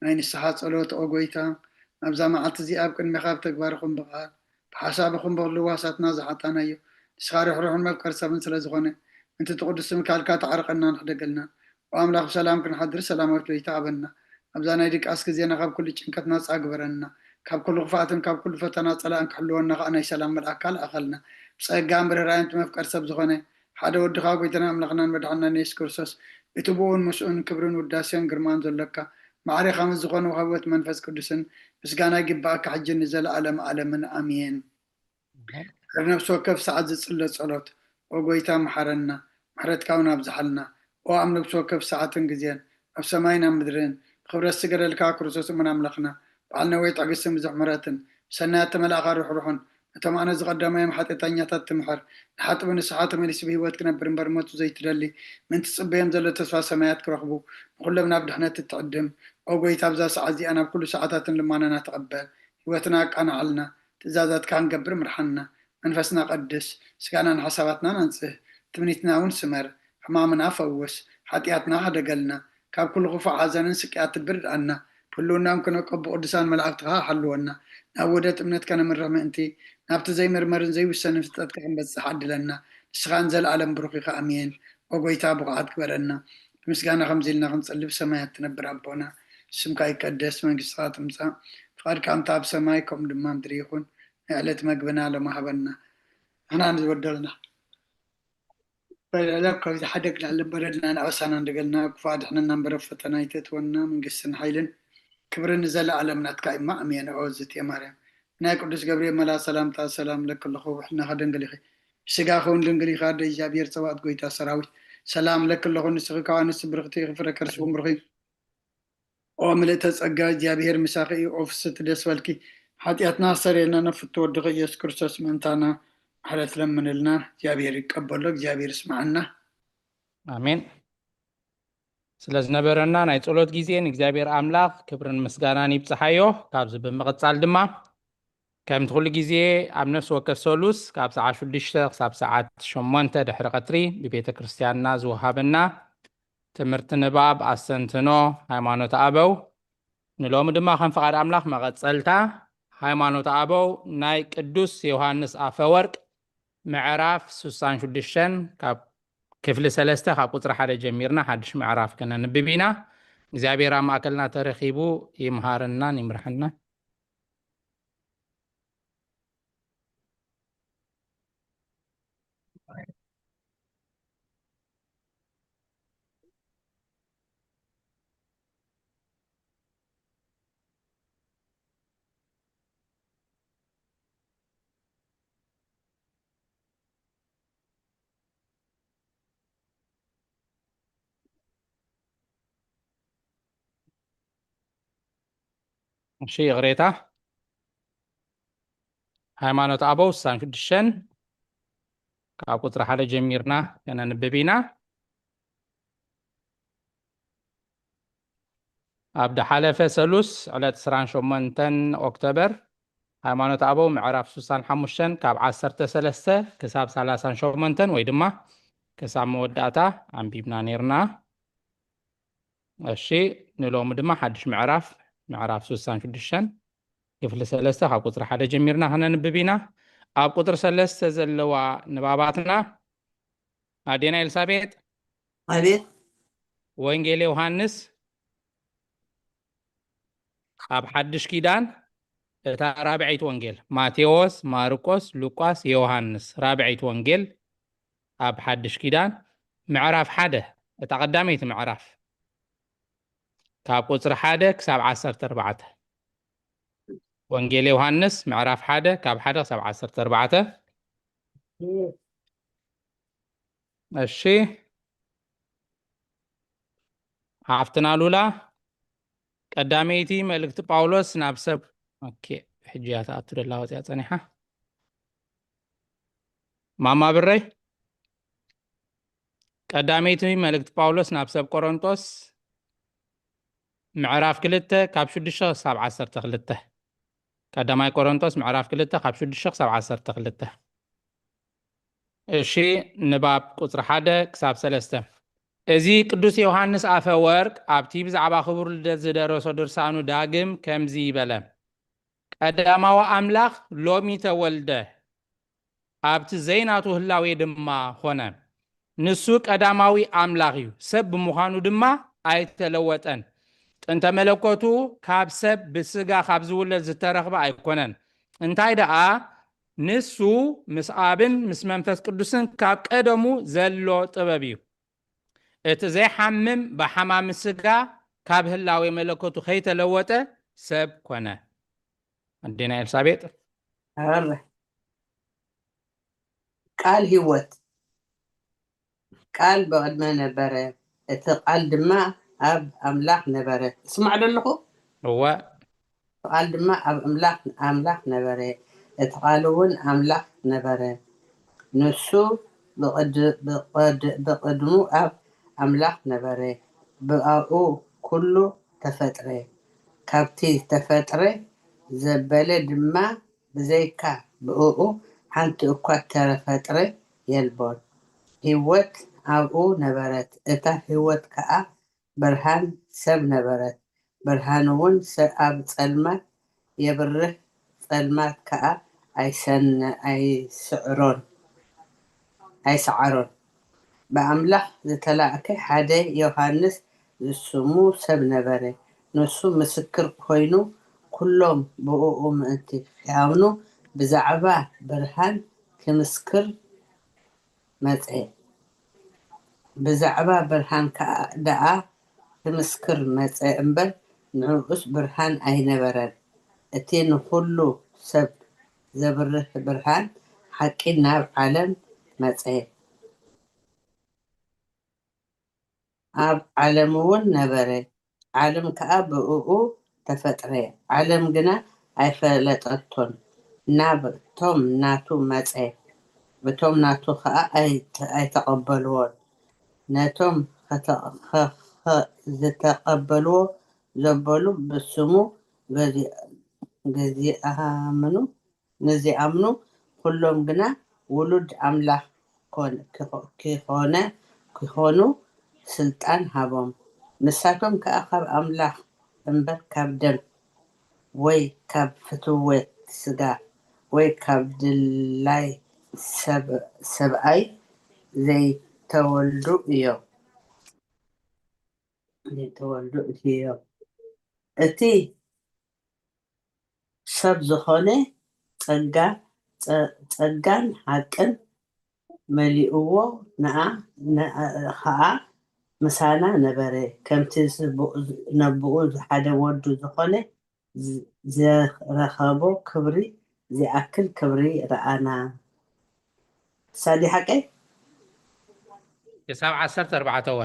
ناين السحات صلوت أو قويتا نبزا ما عطزي أبكن مخاب تكباركم بغال بحسابكم بغلواسات نازحاتانا يو سخاري حروحون مبكر سابن سلازغوني انت تقدس مكالكا تعرقنا نحدقلنا واملاك سلام كنحضر سلامات ويتعبنا ابزانا يديك اسك زينا كاب كل چنكتنا صاغبرنا كاب كل غفاتن كاب كل فتنا صلان كحلونا انا سلام الاكل اخلنا صيغام برراينت مفكر سب زغنه حدا ودخا قيتنا املخنا مدحنا نيس كرسوس يتبون مسؤون كبرن وداسين غرمان زلكا معري خمس زغنه وهوت منفس قدسن مسغانا يجباك حجن زل عالم امين نفسه كف سعد صلوت وقويتا محرنا محرت كاونا بزحلنا وعمل بسوكف ساعتن جزيان أف سماينا مدرين خبر السجر الكاكروسوس من أملخنا بعلنا ويت عقسم زحمراتن سنات ملاقا روحون تمانا زغدما يم حتى تانيا تتمحر حتى من الساعات من يسبي وقتنا برمبرموت زي تدلي من تصبيهم زل تسفى سمايات كرخبو كل من أبدحنا تتقدم وقويتا بزا ساعتي أنا بكل ساعات لما أنا نتقبل وقتنا كان علنا تزادات كان قبر مرحنا منفسنا قدس سكانا حساباتنا ننسه تمنيتنا ونسمر حمامنا فوس حتياتنا هدقلنا كاب كل غفع عزان سكيات برد عنا كلنا يمكن نقب قدسان ملعبتها حلونا ناودت امنت كان من رمانتي نابت زي مرمرن زي وسنة فتات كان بس حد لنا سخان زل عالم بروخيخ أمين وقويتا بقعات كبرنا مسكانا خمزيلنا خنصلي بسمايات تنبر عبونا سمكا يقدس من قصات مسا فقال كام تاب سمايكم دمام دريخون علت مقبنا لما هبنا أنا نزودلنا فلك إذا حدك لعلم بردنا نعوسنا ندقلنا كفاد إحنا نمبر فتنا يتتونا من قسن حيلن كبر نزل على مناتك إما أمين عوزت يا مريم ناك قدس جبريل ملا سلام تا سلام لك الله إحنا خدن قليخي سجاخون دنقلي خاد إيجابير سواد قويتا سراوي سلام لك الله نسخك وانس برغتي فركر سوم برغي وعملت أسقى إيجابير مساقي أوفست دسوالكي حتيات ناصر إننا نفتو ودغي يسكر سوس منتانا حرث لمن لنا جابير يقبل لك جابير اسمعنا آمين ስለዝነበረና ናይ ጸሎት ጊዜን እግዚአብሔር ኣምላኽ ክብርን ምስጋናን ይብጽሓዮ ካብዚ ብምቕጻል ድማ ከምቲ ኩሉ ግዜ ኣብ ነፍሲ ወከፍ ሰሉስ ካብ ሰዓት 6 ክሳብ ሰዓት 8 ድሕሪ ቀትሪ ብቤተ ክርስቲያንና ዝወሃበና ትምህርቲ ንባብ ኣስተንትኖ ሃይማኖት ኣበው ንሎሚ ድማ ከም ፍቓድ ኣምላኽ መቐጸልታ ሃይማኖት ኣበው ናይ ቅዱስ ዮሃንስ ኣፈወርቅ ምዕራፍ 66 ካብ ክፍሊ 3 ካብ ቁፅሪ 1 ጀሚርና ሓድሽ ምዕራፍ ከነንብብ ኢና እግዚኣብሔር ኣብ ማእከልና ተረኺቡ ይምሃረናን ይምርሐና እሺ ቅሬታ ሃይማኖት ኣበው 66 ካብ ቁፅሪ 1 ጀሚርና ከነንብብ ኢና ኣብ ደሓለፈ ሰሉስ ዕለት 28 ኦክቶበር ሃይማኖት ኣበው ምዕራፍ 65 ካብ 13 ክሳብ 38 ወይ ድማ ክሳብ መወዳእታ ኣንቢብና ነርና እሺ ንሎሚ ድማ ሓድሽ ምዕራፍ 66 ክፍሊ 3 ካብ ቁፅሪ 1 ጀሚርና ከነንብብ ኢና ኣብ ቁፅሪ 3 ዘለዋ ንባባትና أدينا إلسابيت أبيت وإنجيل يوحنس أب حدش كيدان تا رابعيت وانجيل ماتيوس ماركوس لوقاس يوحنس رابعيت وانجيل أب حدش كيدان معرف حدا تقدميت معرف كاب قصر حدا كساب 14 وانجيل يوحنس معرف حدا كاب حدا كساب 14 الشي عفتنا لولا قداميتي ملكت باولوس نابسب اوكي حجيات اتر الله وتي صنيحه ماما بري قداميتي ملكت باولوس نابسب قرنطوس معراف كلته كاب 6 7 12 قداماي قرنطوس معراف كلته كاب 6 7 12 الشي نباب قصر حدا كساب 3 እዚ ቅዱስ ዮሐንስ አፈወርቅ ኣብቲ ብዛዕባ ክቡር ልደት ዝደረሶ ድርሳኑ ዳግም ከምዚ ይበለ ቀዳማዊ አምላኽ ሎሚ ተወልደ ኣብቲ ዘይናቱ ህላዌ ድማ ሆነ ንሱ ቀዳማዊ አምላኽ እዩ ሰብ ብምዃኑ ድማ ኣይተለወጠን ጥንተ መለኮቱ ካብ ሰብ ብስጋ ካብ ዝውለድ ዝተረኽበ ኣይኮነን እንታይ ደኣ ንሱ ምስ ኣብን ምስ መንፈስ ቅዱስን ካብ ቀደሙ ዘሎ ጥበብ እዩ እቲ ዘይሓምም ብሓማም ስጋ ካብ ህላዌ መለኮቱ ከይተለወጠ ሰብ ኮነ አዲና ኤልሳቤጥ አረ ቃል ህይወት ቃል በቅድመ ነበረ እቲ ቃል ድማ ኣብ ኣምላኽ ነበረ እስማዕ ደለኹ እወ ቃል ድማ ኣብ ኣምላኽ ነበረ እቲ ቃል እውን ኣምላኽ ነበረ ንሱ ብቅድሙ ኣብ ኣምላኽ ነበረ ብኣብኡ ኩሉ ተፈጥረ ካብቲ ተፈጥረ ዘበለ ድማ ብዘይካ ብኡ ሓንቲ እኳ ተፈጥረ የልቦን ህይወት ኣብኡ ነበረት እታ ህይወት ከዓ ብርሃን ሰብ ነበረት ብርሃን እውን ኣብ ፀልማት የብርህ ፀልማት ከዓ ኣይስዓሮን በአምላኽ ዝተላእከ ሓደ ዮሐንስ ዝስሙ ሰብ ነበረ ንሱ ምስክር ኮይኑ ኩሎም ብኡ ምእንቲ ያምኑ ብዛዕባ ብርሃን ክምስክር መጽ ብዛዕባ ብርሃን ደኣ ክምስክር መጽ እምበር ንዑስ ብርሃን ኣይነበረን እቲ ንኩሉ ሰብ ዘብርህ ብርሃን ሓቂ ናብ ዓለም መጽ ኣብ ዓለም እውን ነበረ ዓለም ከዓ ብኡ ተፈጥረ ዓለም ግና ኣይፈለጠቶን ናብቶም ናቱ መጽ በቶም ናቱ ከዓ ኣይተቀበልዎን ነቶም ዝተቀበልዎ ዘበሉ ብስሙ ነዚኣምኑ ኩሎም ግና ውሉድ ኣምላኽ ክኾኑ ስልጣን ሃቦም ንሳቶም ከዓ ካብ ኣምላኽ እምበር ካብ ደም ወይ ካብ ፍትወት ስጋ ወይ ካብ ድላይ ሰብኣይ ዘይተወልዱ እዮም እቲ ሰብ ዝኾነ ጸጋን ሓቅን መሊእዎ ከዓ ምሳና ነበረ ከምቲ ነብኡ ሓደ ወዱ ዝኾነ ዘረኸቦ ክብሪ ዝኣክል ክብሪ ረኣና ሳዲ ሓቀይ የሳብ 14 ወ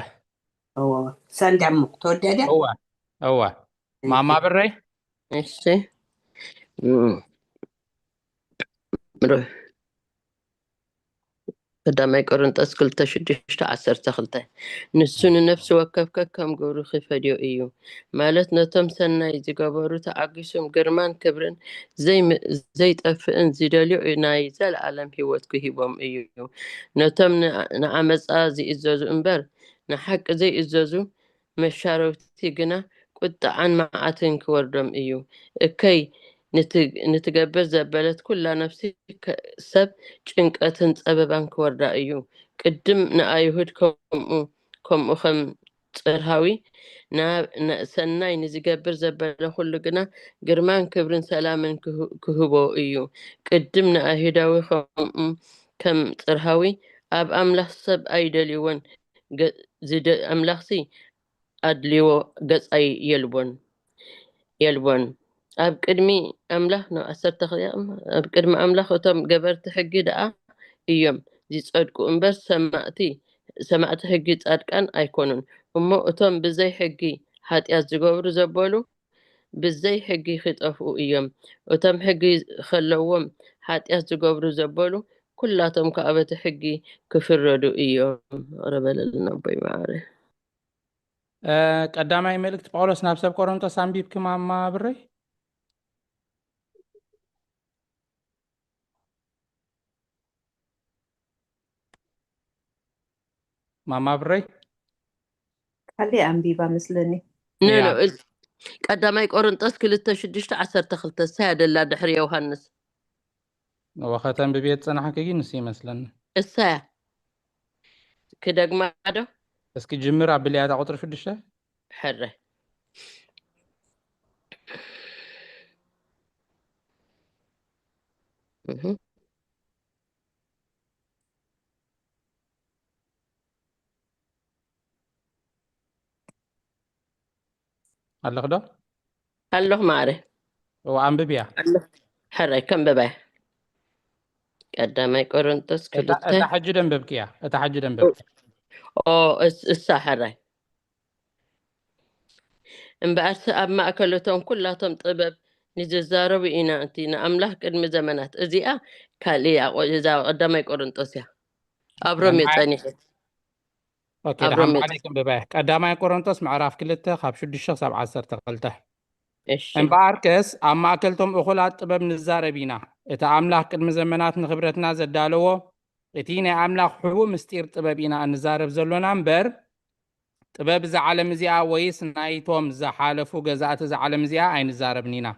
ሳዲ ዓሙቕ ተወዲያ ዲያ እወ ማማ ብረይ እሺ ቀዳማይ ቆሮንጦስ 2:6-12 ንሱ ንነፍሲ ወከፍከ ከም ገብሩ ክፈድዮ እዩ ማለት ነቶም ሰናይ ዝገበሩ ተዓጊሶም ግርማን ክብርን ዘይጠፍእን ዝደልዩ ናይ ዘለዓለም ሂወት ክሂቦም እዩ ነቶም ንዓመፃ ዝእዘዙ እምበር ንሓቂ ዘይእዘዙ መሻረውቲ ግና ቁጣዓን መዓትን ክወርዶም እዩ እከይ ንትገብር ዘበለት ኩላ ነፍሲ ሰብ ጭንቀትን ፀበባን ክወርዳ እዩ ቅድም ንኣይሁድ ከምኡ ከም ፅርሃዊ ሰናይ ንዝገብር ዘበለ ኩሉ ግና ግርማን ክብርን ሰላምን ክህቦ እዩ። ቅድም ንኣይሁዳዊ ከም ፅርሃዊ ኣብ ኣምላኽ ሰብ ኣይደልይዎን ኣምላኽሲ ኣድልይዎ ገጻይ የልቦን ኣብ ቅድሚ ኣምላኽ ነው 12 ኣብ ቅድሚ ኣምላኽ እቶም ገበርቲ ሕጊ ደኣ እዮም ዝጸድቁ እምበር ሰማዕቲ ሕጊ ጻድቃን ኣይኮኑን እሞ እቶም ብዘይ ሕጊ ሓጢኣት ዝገብሩ ዘበሉ ብዘይ ሕጊ ክጠፍኡ እዮም እቶም ሕጊ ከለዎም ሓጢኣት ዝገብሩ ዘበሉ ኩላቶም ከኣበቲ ሕጊ ክፍረዱ እዮም ረበለልና ቦይ ማዕረ ቀዳማይ መልእክት ጳውሎስ ናብ ሰብ ቆሮንቶስ አንቢብክ ማማ ብረይ ማማ ብረይ ካሊ አንቢባ መስለኒ ቀዳማይ ቆሮንቶስ 2:6-12 ሳያደላ ድሕሪ ዮሐንስ ወኸተን ብቤት ጽናሕክ ግን ይመስለኒ እሳያ كدقما هذا بس كي جمر عبلي هذا قطر في الدشة حرة الله خدا الله ما أعرف هو عم ببيع حرة كم ببيع قدامي كورنتوس كلته أتحجدن ببكيا أتحجدن ببكيا الساحرة انبعث أب ما أكلتهم كلهم طبب نجزارو بإنا أنتينا أملاك قدم زمانات إذا كاليا وإذا قدامي كورنتوس يا أبرم يتاني أوكي رحم عليكم ببيع قدامي كورنتوس معرف كلته خاب شو الشخص 10 تقلته امباركس أما أكلتم أخلات طبب نزاربينا إتا أملاك قدم زمانات نخبرتنا زدالو إتينا أملاك حبو مستير طببينا نزارب زلونا امبر طبب ز عالم زيا ويس نايتوم ز حالفو غزات ز عالم زيا اين زاربنينا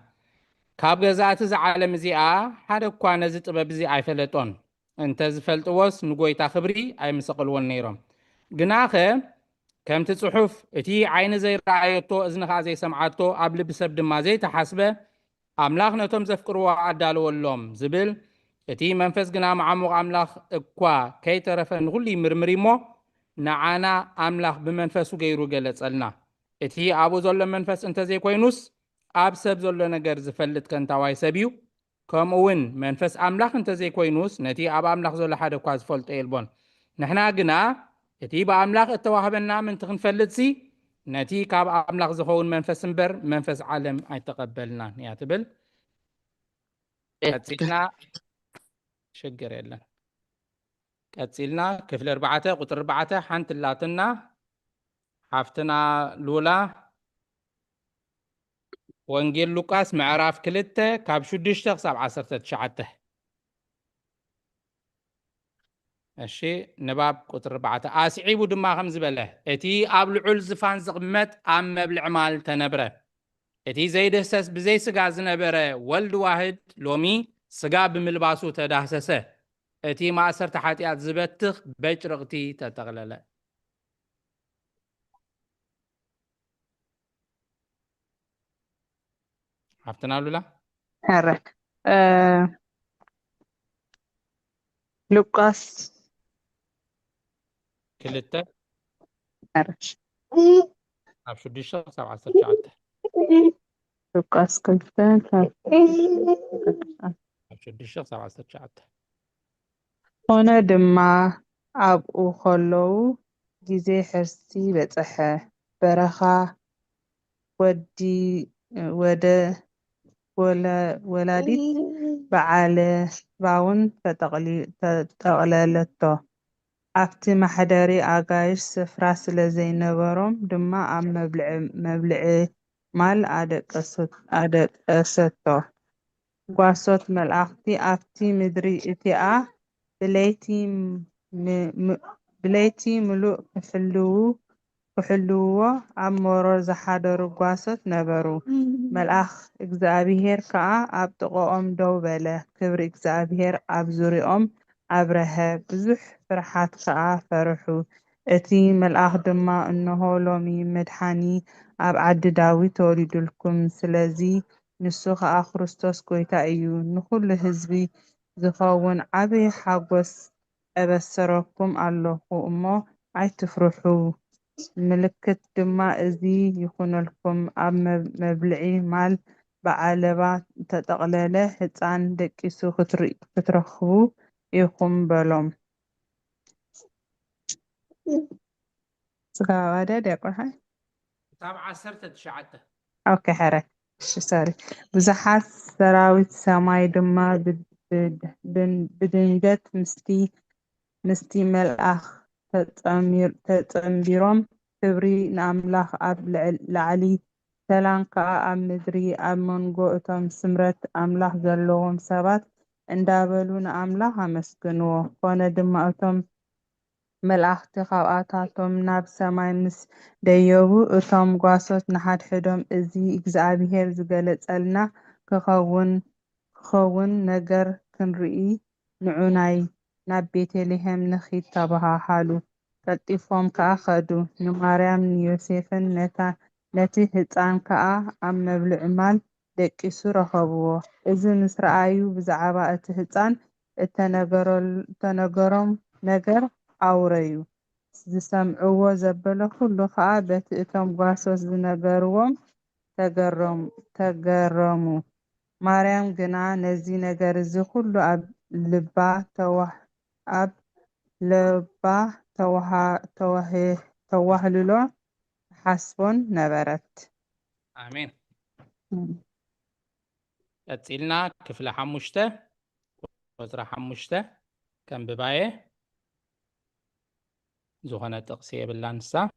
كاب غزات ز عالم زيا حدا كوان ز طبب زي ايفلطون انت زفلطوس نغويتا خبري اي مسقلون نيرم غناخه كم تصحف اتي عين زي رايتو اذنخا زي سمعتو ابل بسب دما زي تحسبه املاخ نتوم زفكروا عدالو لهم زبل اتي منفس غنا معمق املاخ اكوا كي ترفن غلي مرمريمو نعانا أملاخ بمنفسو غيرو قلتسلنا اتهي أبو زول منفس انت زي كوينوس أب سب زول نقر زفلت كنتاواي سبيو كم اوين منفس أملاخ انت زي كوينوس نتي أب أملاخ زول حدا كواز فولت ايلبون نحنا قنا اتهي بأملاخ اتواهبنا من تخنفلت سي نتي كاب أملاخ زخون منفس مبر منفس عالم اي تقبلنا نياتبل كتسينا شقر يلا كتسيلنا كفل 4 قطر 4 حنت اللاتنا حفتنا لولا وانجيل لوكاس معراف كلته كاب شدش تخص 10 تشعته ماشي نباب قطر 4 اسعيبو دما خمس بله اتي اب لعل زفان زقمت ام مبلع مال تنبره اتي زي دسس بزي سغا زنبره ولد واحد لومي سغا بملباسو تداهسسه اتي ما أثر تحاتيات زبتخ بجرغتي تتغلل حفتنا لولا حرك لوكاس كلته حرش شو دي الشخص 10 شعته لوكاس كلته شو دي الشخص 10 شعته ሆነ ድማ ኣብኡ ከለዉ ግዜ ሕርሲ በፅሐ በረኻ ወላዲት በዓለ ባውን ተጠቕለለቶ ኣብቲ ማሕደሪ ኣጋይሽ ስፍራ ስለ ዘይነበሮም ድማ ኣብ መብልዒ ማል ኣደቀሰቶ ጓሶት መላእኽቲ ኣብቲ ምድሪ እቲኣ ብለይቲ ምሉእ ክሕልውዎ ኣብ መሮር ዝሓደሩ ጓሶት ነበሩ መልኣኽ እግዚኣብሔር ከዓ ኣብ ጥቕኦም ደው በለ ክብሪ እግዚኣብሔር ኣብ ዙርያኦም ኣብረኸ ብዙሕ ፍርሓት ከዓ ፈርሑ። እቲ መልአኽ ድማ እንሆ ሎሚ መድሓኒ ኣብ ዓዲ ዳዊት ተወሊዱልኩም፣ ስለዚ ንሱ ከዓ ክርስቶስ ጎይታ እዩ። ንኩሉ ህዝቢ ዝኸውን ዓብይ ሓጎስ እበስረኩም ኣለኹ እሞ ኣይትፍርሑ። ምልክት ድማ እዚ ይኹነልኩም፣ ኣብ መብልዒ ማል ብዓለባ ተጠቕለለ ህፃን ደቂሱ ክትረኽቡ ኢኹም በሎም። ስጋዋደ ዲያቆን كتاب 19 ኦኬ ሕረ ሶሪ። ብዙሓት ሰራዊት ሰማይ ድማ ብድንገት ምስቲ መልአኽ ተጸምቢሮም ክብሪ ንኣምላኽ ኣብ ላዕሊ ሰላም ከዓ ኣብ ምድሪ ኣብ መንጎ እቶም ስምረት ኣምላኽ ዘለዎም ሰባት እንዳበሉ ንኣምላኽ ኣመስግንዎ። ኮነ ድማ እቶም መላእኽቲ ካብኣታቶም ናብ ሰማይ ምስ ደየቡ እቶም ጓሶት ንሓድሕዶም እዚ እግዚኣብሔር ዝገለጸልና ክኸውን ነገር ክንርኢ ንዑናይ ናብ ቤተልሔም ንኺድ ተባሃሉ። ቀልጢፎም ከዓ ኸዱ። ንማርያም ንዮሴፍን ነቲ ህፃን ከዓ ኣብ መብልዒ ማል ደቂሱ ረኸብዎ። እዚ ምስ ረኣዩ ብዛዕባ እቲ ህፃን እተነገሮም ነገር ኣውረዩ። ዝሰምዕዎ ዘበለ ኩሉ ከዓ በቲ እቶም ጓሶት ዝነገርዎም ተገረሙ። ማርያም ግና ነዚ ነገር እዚ ኩሉ ኣብ ልባ ተዋህልሎ ሓስቦን ነበረት። آمين. قتلنا كفل حمشته وزرع حمشته كم بباية زخنة تقصية باللانسا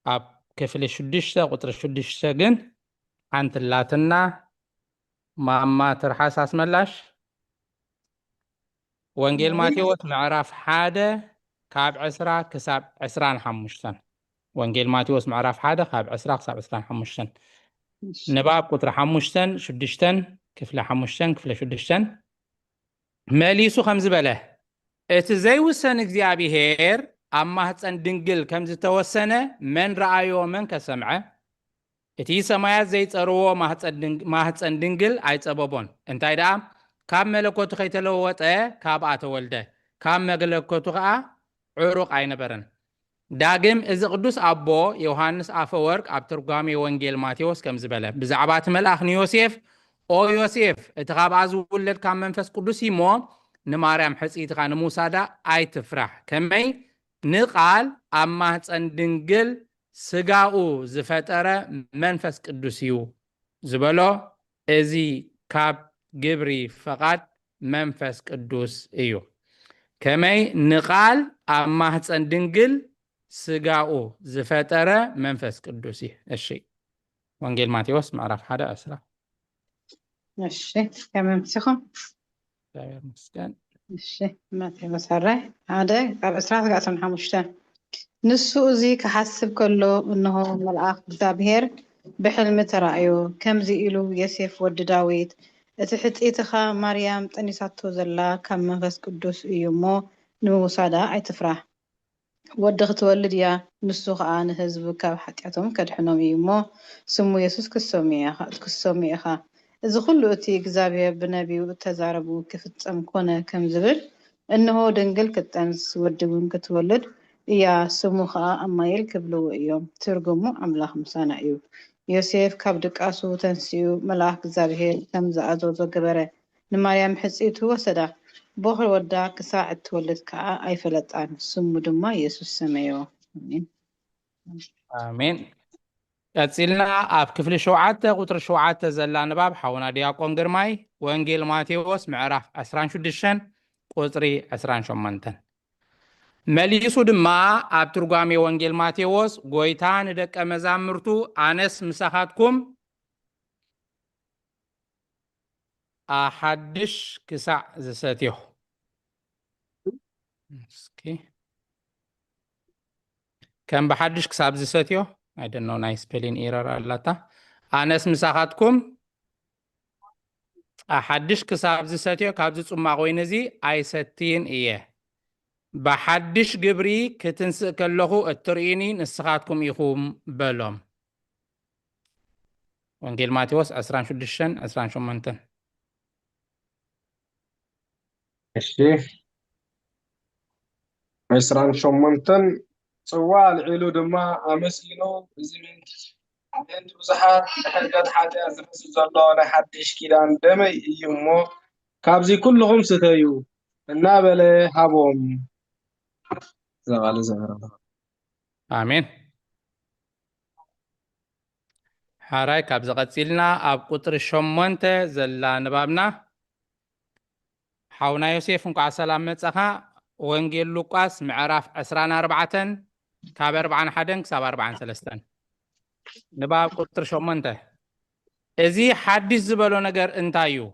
أب كفل شدشته قطر شدشته جن عن تلاتنا ما ترحاس اسملاش وانجيل ماتيوس معرف حادة كاب عسرة كساب عسران حمشتن. وانجيل ماتيوس معرف حادة كاب عسرة كساب عسران حمشتن. نباب قطر حمشتن شدشتن كفل حمشتن كفل شدشتن ماليسو خمز بله اتزاي وسن እግዚአብሔር أما هتسن دنجل كمز توسنة من رأيه من كسمعه اتي سمايات زي تروه ما هتسن دنجل أي تسببون انت إذا كم ملكوت خيتلوت كاب أتولده كم ملكوت عروق أي نبرن داقم إذا قدوس أبو يوحنس أفورك أبترقامي وانجيل ماتيوس كم زبالة بزعبات ملأخ يوسف أو يوسف اتغاب عزو ولد كام منفس قدوس يمو نماريم حسيت غان موسى دا أي تفرح كمي نقال أما هتسن دنجل سقاو زفترة منفس قدوس يو زبالو إزي كاب جبري فقط منفس قدوس إيو كمي نقال أما هتسن دنجل سقاو زفترة منفس قدوسي الشيء وانجيل ماتيوس معرف حدا أسرع الشيء كمان مسخم مسكن الشيء ماتيوس هراي هذا قاب أسرع قاسم حمشتان نسو زي كحسب كله إنه ملأخ እግዚአብሔር بحلم ترأيو كم زيلو يوسف ود داويد اتحت إتخا مريم تنساتو زلا كم منفس قدوس إيومو نموسادا أي تفرح ودغ تولد يا نسو خان حزب كاب حتياتهم كدحنوم يمو سمو يسوس كسوميخا إذا كله أتي እግዚአብሔር بنبيو تزاربو كفتم كونه كم زبل إنه دنجل كتنس ودغون كتولد يا سمو خا أما يلكبلو يوم ترجمو أملاح مسانا يو يوسف كاب دقاسو تنسيو ملاح እግዚአብሔር كم زعزو جبره نماريم حسيتو وسدا بوخر ودا كساعد تولد كا أي فلتان سمو دما يسوس سميو آمين آمين قتلنا أب كفل شوعات قطر شوعات زلان باب حونا دياقون قرماي وانجيل ماتيوس معرف أسران شدشن قطري أسران شمانتن مليسو دما أب ترقامي وانجيل ماتيوس قويتان دك أمزامرتو آنس مساحاتكم أحدش كسع زساتيو اوكي كم بحدش كساب زساتيو I don't know nice spelling error አላታ أنس مساحاتكم أحدش كساب زساتيو كابز ጽማቅ ወይን እዚ ኣይሰቲን እየ بحدش جبري كتنسق كلهو التريني نسخاتكم يخوم بلوم وانجيل ماتيوس أسران شدشن أسران شمنتن الشيخ عسران شمنتن سوال علو دما أمسينو زمنت أنت بزحات حاجات حتى أزفس زلوا أنا حدش كيدان دمي يمو كابزي كلهم ستيو النابل هابوم زغال زغال آمين حراي كابز قتلنا أب قطر الشمنت زلا نبابنا حاونا يوسف نقع سلام متسخا وانجيل لوقاس معراف أسران 4 كاب 4 حدن كساب 4 3 نباب قطر شمنته ازي حدش زبلو نجر انتايو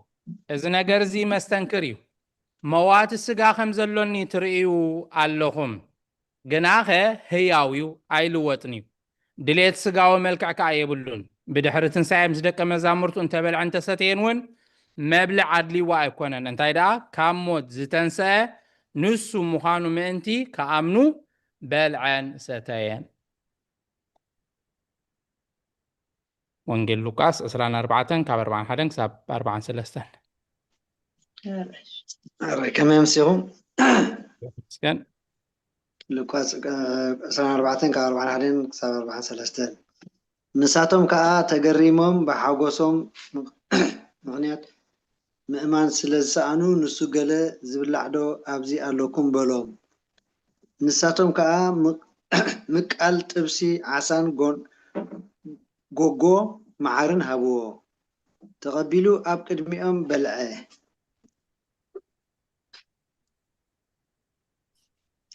از نجر زي مستنكريو موات السقا خمزلوني ترئيو اللهم جناخه هياويو ايلووتنيو دليت سقاو ملكع كايبلون بدحرتن سايم زدق مزامرتو انت بلع انت ستينون مبلع عدلي وايكونن انتاي دا كاموت زتنسى نسو مخانو مانتي كامنو بلعن ستين وانجيل لوقاس أسران 4 كاب 4 حدن كساب 4 3 كم يمسيهم سكن لوكاس أسران 4 كاب 4 حدن كساب 4 3 نساتهم كا تجريمهم بحاجوسهم مغنيات مأمان سلسانو نسو جلا زبلعدو أبزي ألوكم بلوم نساتهم كا مقال تبسي عسان جوجو معارن هبو تقبلوا أب قدميهم بلعه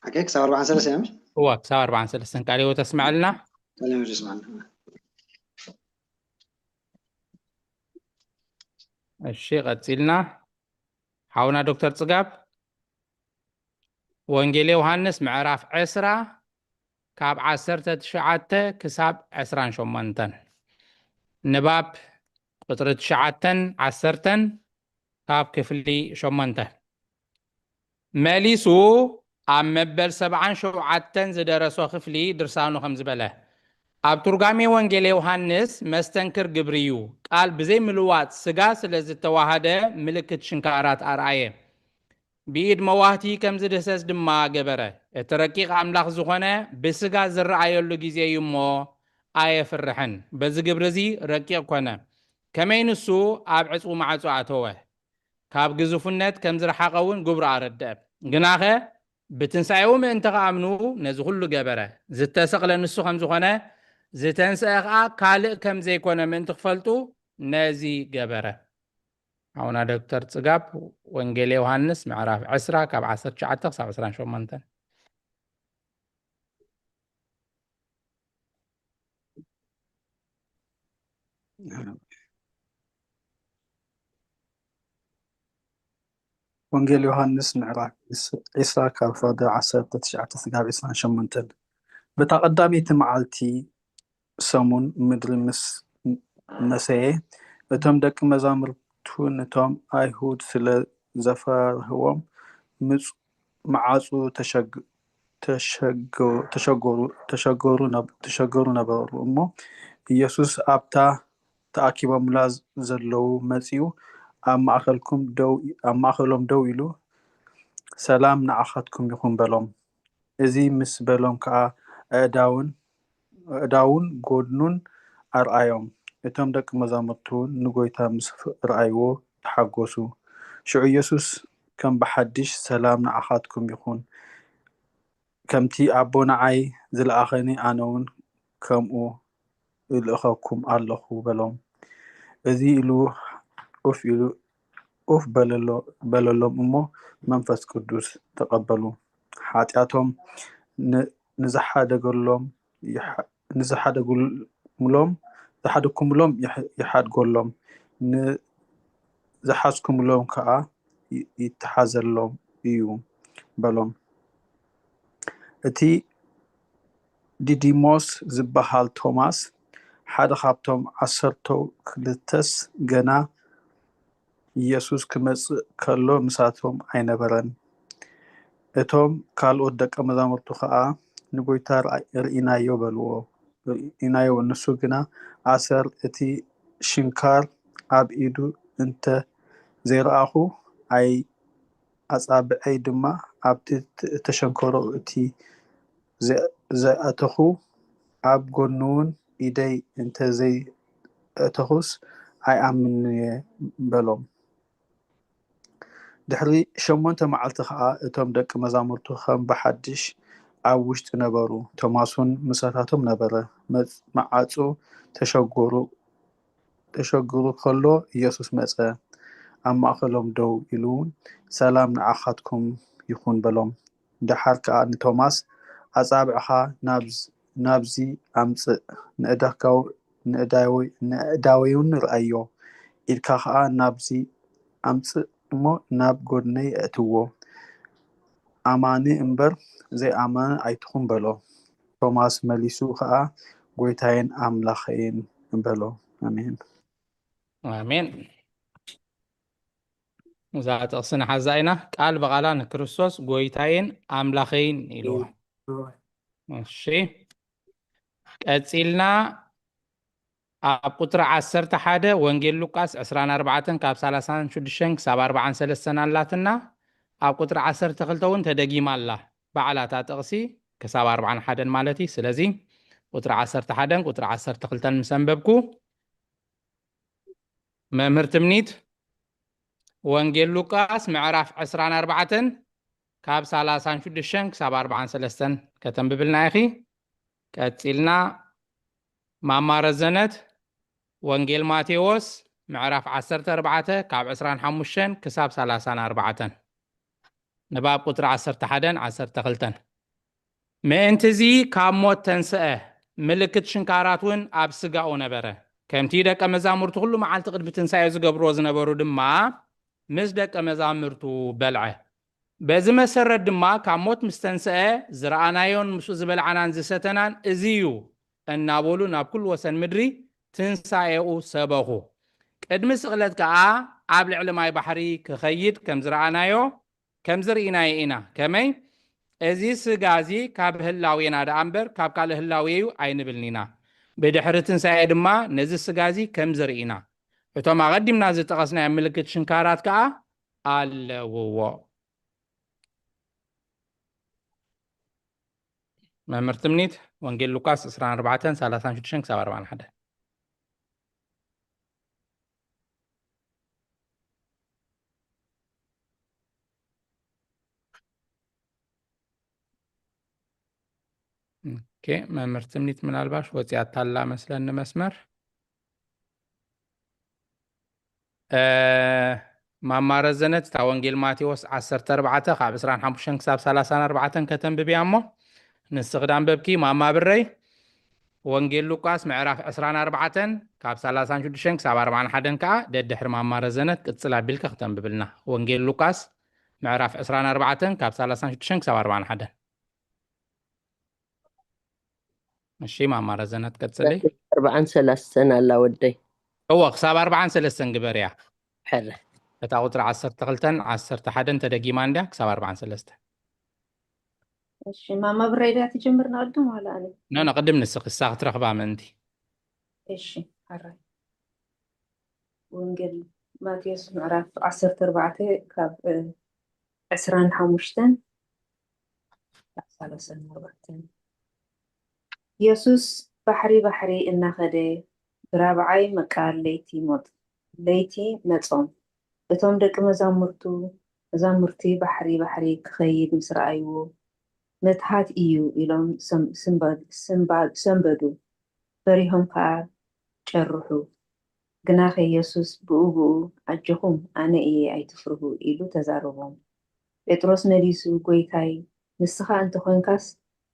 حكيك سوار 4 3 يا مش هو كساب 4 3 قالي وتسمع لنا كلام تسمع لنا الشيء قتلنا حاونا دكتور صقاب وانجيل يوحنس معراف 10 كاب 10 تشعته كساب 10 شمنتن نباب قطر تشعتن 10 كاب كفلي شمنته ماليسو عم مبل 7 شعتن زدرسو خفلي درسانو 5 بله اب ترجمي وانجيل يوحنس مستنكر جبريو قال بزي ملوات سغا سلازي توحده ملكت شنكارات ارعيه بيد مواتي كم زدسس دما جبره الترقيق املاح زخونه بسغا زرعيلو غيزي يمو اي فرحن بز جبرزي رقيق كونه كمينسو اب عصو معصو اتوه كاب جزفنت كم زرحقون جبر اردب جناخه بتنسايوم انت امنو نز كله جبره زتسقل نسو خم زخونه زتنساقا كالق كم زي كونه من تخفلتو نازي جبره هنا دكتور صقاب وانجيل يوحنس معراف 10 كاب 10 شعتك 10 شمنتن وانجيل يوحنس معراف عيسى كاب فاضي 10 9 كاب 10 شمنتن بتقدمي تمعالتي سمون مدر مس نسيه اتم دك مزامرتون توم ايهود سلا زفار هوم معاصو تشغروا نبرو امو ኢየሱስ ኣብታ ተኣኪቦምላ ዘለዉ መጺኡ ኣብ ማእኸሎም ደው ኢሉ ሰላም ንዓኻትኩም ይኹን በሎም። እዚ ምስ በሎም ከዓ ኣእዳውን ጎድኑን ኣርኣዮም። እቶም ደቂ መዛሙርቱ ንጎይታ ምስ ረኣይዎ ተሓጎሱ። ሽዑ ኢየሱስ ከም ብሓድሽ ሰላም ንዓኻትኩም ይኹን ከምቲ ኣቦ ንዓይ ዝለኣኸኒ ኣነ እውን ከምኡ ይልእኸኩም ኣለኹ በሎም። እዚ ኢሉ ኡፍ በለሎም እሞ መንፈስ ቅዱስ ተቐበሉ። ሓጢኣቶም ንዝሓደኩምሎም ይሓድጎሎም፣ ንዝሓዝኩምሎም ከዓ ይተሓዘሎም እዩ በሎም። እቲ ዲዲሞስ ዝበሃል ቶማስ ሓደ ካብቶም 12ስ ገና ኢየሱስ ክመጽእ ከሎ ምሳቶም ኣይነበረን። እቶም ካልኦት ደቀ መዛሙርቱ ከዓ ንጎይታ ርኢናዮ በልዎ። ርኢናዮ ንሱ ግና ኣሰር እቲ ሽንካር ኣብ ኢዱ እንተ ዘይረኣኹ ኣይ ኣጻብዐይ ድማ ኣብቲ ተሸንከሮ እቲ ዘኣተኹ ኣብ ጎኑ እውን ኢደይ እንተ ዘይኣተኹስ ኣይኣምን እየ በሎም። ድሕሪ 8 መዓልቲ ከዓ እቶም ደቂ መዛሙርቱ ከም ብሓድሽ ኣብ ውሽጢ ነበሩ። ቶማስ እውን ምሳታቶም ነበረ። መዓፁ ተሸግሩ ከሎ ኢየሱስ መፀ፣ ኣብ ማእኸሎም ደው ኢሉ እውን ሰላም ንዓኻትኩም ይኹን በሎም። ድሓር ከዓ ንቶማስ ኣጻብዕኻ ናብዚ ኣምፅእ፣ ንእዳወይውን ርአዮ፣ ኢድካ ከዓ ናብዚ ኣምፅእ እሞ ናብ ጎድነይ ኣእትዎ፣ ኣማኒ እምበር ዘይኣመነ ኣይትኹን በሎ። ቶማስ መሊሱ ከዓ ጎይታዬን ኣምላኸይን በሎ። ኣሜን ኣሜን። እዛ ጥቕሲ ንሓዛ ኢና። ቃል በቓላ ንክርስቶስ ጎይታዬን ኣምላኸይን ኢልዎ። እሺ ቀፂልና ኣብ ቁጥሪ 11 ወንጌል ሉቃስ 24 ካብ 36 ክሳብ 43 ኣላትና ኣብ ቁጥሪ 12 እውን ተደጊማ ኣላ በዓላታ ጥቕሲ ክሳብ 41 ማለት እዩ። ስለዚ ቁጥሪ 11 ቁጥሪ 12 ምስ ኣንበብኩ መምህር ትምኒት ወንጌል ሉቃስ ምዕራፍ 24 ካብ 36 ክሳብ 43 ከተንብብልና ኢኺ። ቀፂልና ማማረ ዘነት ወንጌል ማቴዎስ ምዕራፍ 14 ካብ 25 ክሳብ 34 ንባብ ቁጥሪ 11 12 ምእንትዚ ካብ ሞት ተንስአ ምልክት ሽንካራት እውን ኣብ ስጋኡ ነበረ። ከምቲ ደቀ መዛሙርቱ ኩሉ መዓልቲ ቅድሚ ትንሳኤ ዝገብርዎ ዝነበሩ ድማ ምስ ደቀ መዛሙርቱ በልዐ። በዚ መሰረት ድማ ካብ ሞት ምስ ተንስአ ዝረኣናዮን ምስኡ ዝበልዓናን ዝሰተናን እዚ እዩ እናበሉ ናብ ኩሉ ወሰን ምድሪ ትንሳኤኡ ሰበኹ። ቅድሚ ስቕለት ከዓ ኣብ ልዕሊ ማይ ባሕሪ ክኸይድ ከም ዝረኣናዮ ከም ዝርኢናዮ ኢና። ከመይ እዚ ስጋ እዚ ካብ ህላዌና ደኣ እምበር ካብ ካልእ ህላዌ እዩ ኣይንብልን ኢና። ብድሕሪ ትንሳኤ ድማ ነዚ ስጋ እዚ ከም ዝርኢና እቶም ኣቐዲምና ዝጠቐስናዮ ምልክት ሽንካራት ከዓ ኣለውዎ። መምህር ትምኒት ወንጌል ሉቃስ 24 36 ክሳብ 41 መምህር ትምኒት ምናልባሽ ወፂኣታላ መስለኒ መስመር ማማረ ዘነት እታ ወንጌል ማቴዎስ 14 ካብ 25 ክሳብ 34 ከተንብብያ እሞ ንስኽ ዳንበብኪ ማማ ብረይ ወንጌል ሉቃስ ምዕራፍ 24 ካብ 36 ክሳብ 41 ከዓ ደድሕሪ ማማረ ዘነት ቅፅል ኣቢልካ ከተንብብልና። ወንጌል ሉቃስ ምዕራፍ 24 ካብ 36 ክሳብ 41 እሺ ማማረ ዘነት ቀፅለይ 43 ኣላ ወደይ እዎ ክሳብ 43 ግበር እያ ሕረ እታ ቁጥሪ 12 11 ተደጊማ እንድያ ክሳብ 43 እሺ ማማ ብሬዳ ትጀምርና ቅድም ዋላ ኣነ ኖ ቅድም ንስኽ እሳ ክትረኽባ ምእንቲ እሺ ሓራይ ወንጌል ማቴዎስ ምዕራፍ 14 ካብ 25 34 ኢየሱስ ባሕሪ እናኸደ ብራብዓይ መቃል ለይቲ መጾም እቶም ደቂ መዛሙርቲ ባሕሪ ክኸይድ ምስ ረኣይዎ መትሃት እዩ ኢሎም ሰንበዱ ፈሪሆም ከዓ ጨርሑ። ግና ከኢየሱስ ብኡ ኣጀኹም ኣነ እየ ኣይትፍርሁ ኢሉ ተዛረቦም። ጴጥሮስ መሊሱ ጎይታይ ንስኻ እንተኮንካስ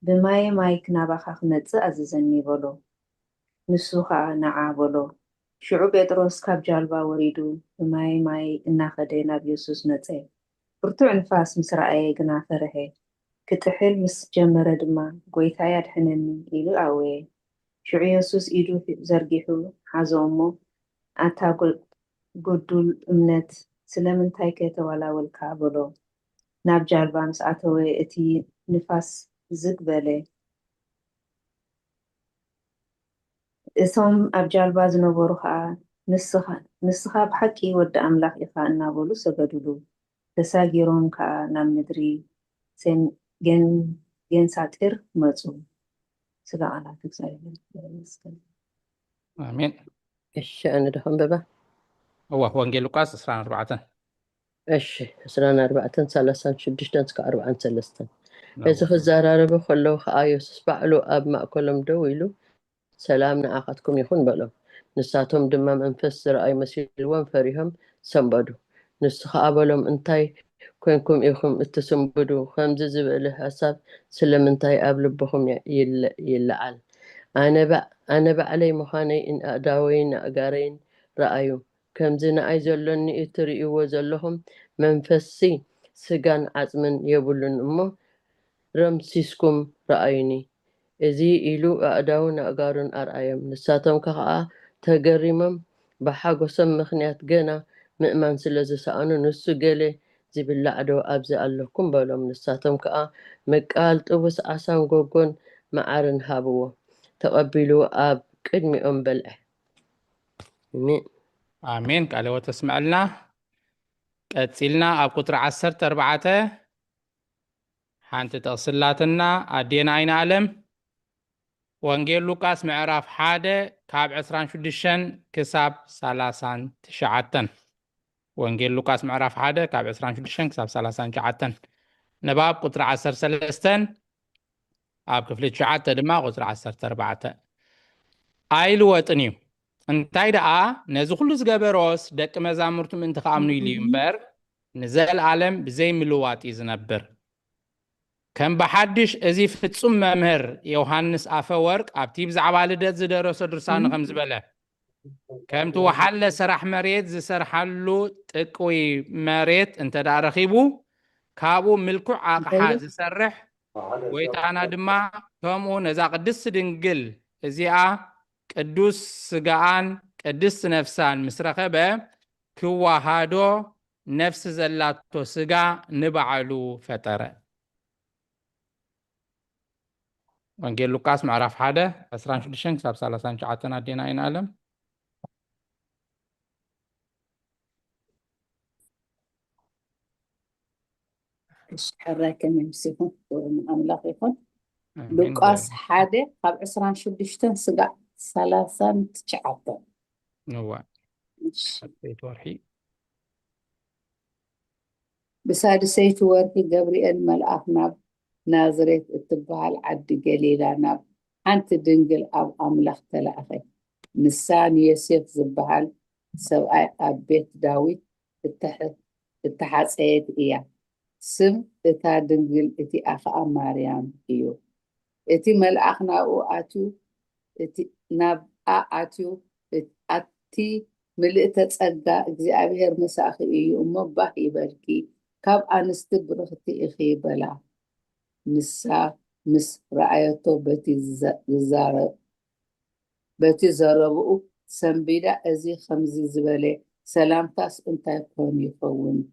ብማይ ክናባኻ ክመፅእ ኣዘዘኒ በሎ። ንሱ ከዓ ነዓ በሎ። ሽዑ ጴጥሮስ ካብ ጃልባ ወሪዱ ብማይ እናኸደ ናብ ኢየሱስ መፀ። ብርቱዕ ንፋስ ምስ ረኣየ ግና ፈርሐ። ክትሕል ምስ ጀመረ ድማ ጎይታይ ኣድሕነኒ ኢሉ ኣወየ። ሽዑ ኢየሱስ ኢዱ ዘርጊሑ ሓዞ እሞ ኣታ ጎዱል እምነት ስለምንታይ ከተዋላወልካ በሎ። ናብ ጃልባ ምስ ኣተወ እቲ ንፋስ ዝግ በለ እቶም ኣብ ጃልባ ዝነበሩ ከዓ ንስኻ ብሓቂ ወዲ ኣምላኽ ኢኻ እናበሉ ሰገዱሉ ተሳጊሮም ከዓ ናብ ምድሪ ጌንሳጢር መፁ ስለ ቃላት እግዚአብሔር ይመስገን አሜን እሺ ኣነ ድኹም በባ ወንጌል ሉቃስ 14 እሺ 14 36 እስከ 43 እዚ ክዘራረቡ ከለዉ ከዓ ኢየሱስ ባዕሉ ኣብ ማእከሎም ደው ኢሉ ሰላም ንኣኻትኩም ይኹን በሎም ንሳቶም ድማ መንፈስ ዝረኣዩ መሲልዎም ፈሪሆም ሰንበዱ ንሱ ከዓ በሎም እንታይ ኮንኩም ኢኹም እትስንብዱ ከምዚ ዝበለ ሓሳብ ስለምንታይ ኣብ ልብኹም ይለዓል ኣነ ባዕለይ ምዃነይ ኣእዳወይን ኣእጋረይን ረኣዩ ከምዚ ንኣይ ዘሎኒ እትርእይዎ ዘለኹም መንፈሲ ስጋን ዓፅምን የብሉን እሞ ረምሲስኩም ረኣዩኒ እዚ ኢሉ ኣእዳውን ኣእጋሩን ኣርኣዮም ንሳቶም ከዓ ተገሪሞም ብሓጎሶም ምክንያት ገና ምእማን ስለ ዝሰኣኑ ንሱ ገለ ዝብላዕ ዶ ኣብዚ ኣለኩም በሎም ንሳቶም ከዓ መቃል ጥቡስ ዓሳን ጎጎን መዓርን ሃብዎ ተቐቢሉ ኣብ ቅድሚኦም በልዐ አሜን ቃለ ሕይወት ተስምዐልና ቀፂልና ኣብ ቁጥሪ 14 ሓንቲ ተቕስላትና ኣዴና ኣይነ ዓለም ወንጌል ሉቃስ ምዕራፍ 1 ካብ 26 ክሳብ 39 ወንጌል ሉቃስ ምዕራፍ 1 ካብ 26 ክሳብ 39 ንባብ ቁጥሪ 13 ኣብ ክፍሊ 9 ድማ ቁጥሪ 14 ኣይልወጥን እዩ እንታይ ደኣ ነዚ ኩሉ ዝገበሮስ ደቂ መዛሙርቱ ምእንቲ ከኣምኑ ኢሉ እምበር ንዘለኣለም ብዘይ ምልዋጥ እዩ ዝነብር ከም ብሓድሽ እዚ ፍጹም መምህር ዮሃንስ ኣፈወርቅ ኣብቲ ብዛዕባ ልደት ዝደረሶ ድርሳኑ ከም ዝበለ ከምቲ ወሓለ ስራሕ መሬት ዝሰርሓሉ ጥቅዊ መሬት እንተዳ ረኺቡ ካብኡ ምልኩዕ ኣቕሓ ዝሰርሕ ወይታና ድማ ከምኡ ነዛ ቅድስቲ ድንግል እዚኣ ቅዱስ ስጋኣን ቅድስቲ ነፍሳን ምስ ረኸበ ክዋሃዶ ነፍሲ ዘላቶ ስጋ ንባዕሉ ፈጠረ ወንጌል ሉቃስ ምዕራፍ 1 26 ክሳብ 39 ኣዴና ኣይነ ዓለም حراك يمسكون من أملاك يكون لوقاس 1 ካብ 26 سقع 39 نوع بيت ورحي بسادسيت ورحي جبريل ملأك ناب نازريت اتبال عد جليلا ناب أنت دنجل أب أملاك تلاقي نسان يسيف زبال سواء أبيت داوود اتحاسيت إياه سم اتا دنجل اتي أخا مريم إيو اتي ملأك نابو أتو اتي ناب أتو اتي ملئت تصدى እግዚአብሔር مساخ إيو مباه يبالكي كاب أنست برختي إخي بلا نسا مس رأيتو بتي زاربو سنبيدا أزي خمزي زبالي سلامتاس انتا يكون يفون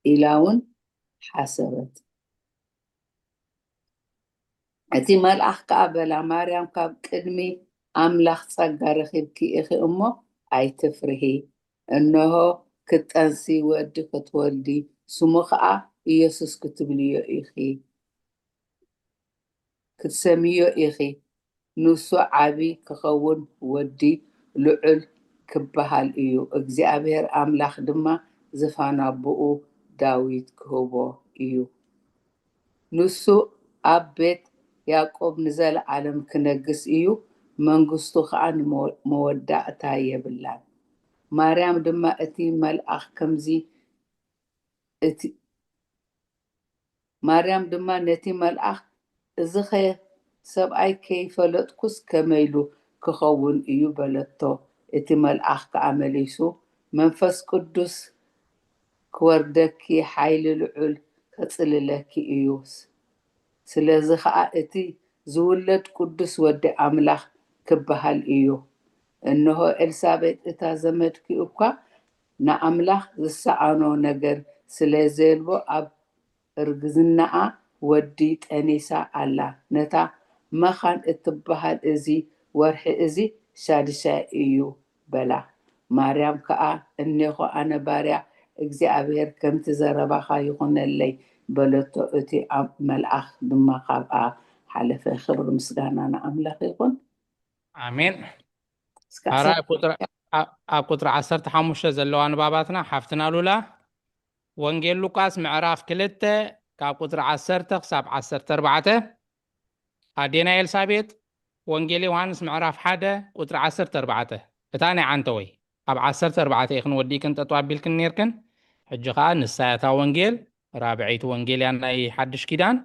إلاون حسبت أتي ملأخ كابلا مريم كاب قدمي أملاخ ጸጋ ረኺብኪ ኢኺ እሞ ኣይትፍርሂ እነሆ ክትጠንሲ ወዲ ክትወልዲ ስሙ ከዓ ኢየሱስ ክትብልዮ ኢኺ ክትሰምዮ ኢኺ ንሱ ዓቢ ክኸውን ወዲ ልዑል ክበሃል እዩ እግዚአብሔር ኣምላኽ ድማ ዝፋናብኡ ዳዊት ክህቦ እዩ ንሱ ኣብ ቤት ያዕቆብ ንዘለዓለም ክነግስ እዩ መንግስቱ ከዓ መወዳእታ የብላን ማርያም ድማ እቲ መልአኽ ከምዚ እቲ ማርያም ድማ ነቲ መልአኽ እዚ ሰብኣይ ከይፈለጥኩስ ከመይሉ ክኸውን እዩ በለቶ እቲ መልአኽ ከዓ መሊሱ መንፈስ ቅዱስ ክወርደኪ ሓይሊ ልዑል ከጽልለኪ እዩ ስለዚ ከዓ እቲ ዝውለድ ቅዱስ ወዲ ኣምላኽ ክበሃል እዩ እነሆ ኤልሳቤጥ እታ ዘመድኪ እኳ ንኣምላኽ ዝሰኣኖ ነገር ስለዘልቦ ኣብ እርግዝናኣ ወዲ ጠኒሳ ኣላ ነታ መኻን እትበሃል እዚ ወርሒ እዚ ሻድሻይ እዩ በላ ማርያም ከዓ እኔኾ ኣነ ባርያ እግዚኣብሔር ከምቲ ዘረባኻ ይኹነለይ በለቶ እቲ መልኣኽ ድማ ካብኣ ሓለፈ ክብሪ ምስጋና ንኣምላኽ ይኹን ኣሜን ኣራይ ኣብ ቁጥሪ 15 ዘለዋ ንባባትና ሓፍትና ሉላ ወንጌል ሉቃስ ምዕራፍ 2 ካብ ቁጥሪ 10 ክሳብ 14 ኣዴና ኤልሳቤጥ ወንጌል ዮሃንስ ምዕራፍ 1 ቁጥሪ 14 እታ ናይ ዓንተ ወይ ኣብ 14 ኢኽን ወዲክን ተጧቢልክን ነርክን ሕጂ ከዓ ንሳያታ ወንጌል ራብዒት ወንጌል ያ ናይ ሓድሽ ኪዳን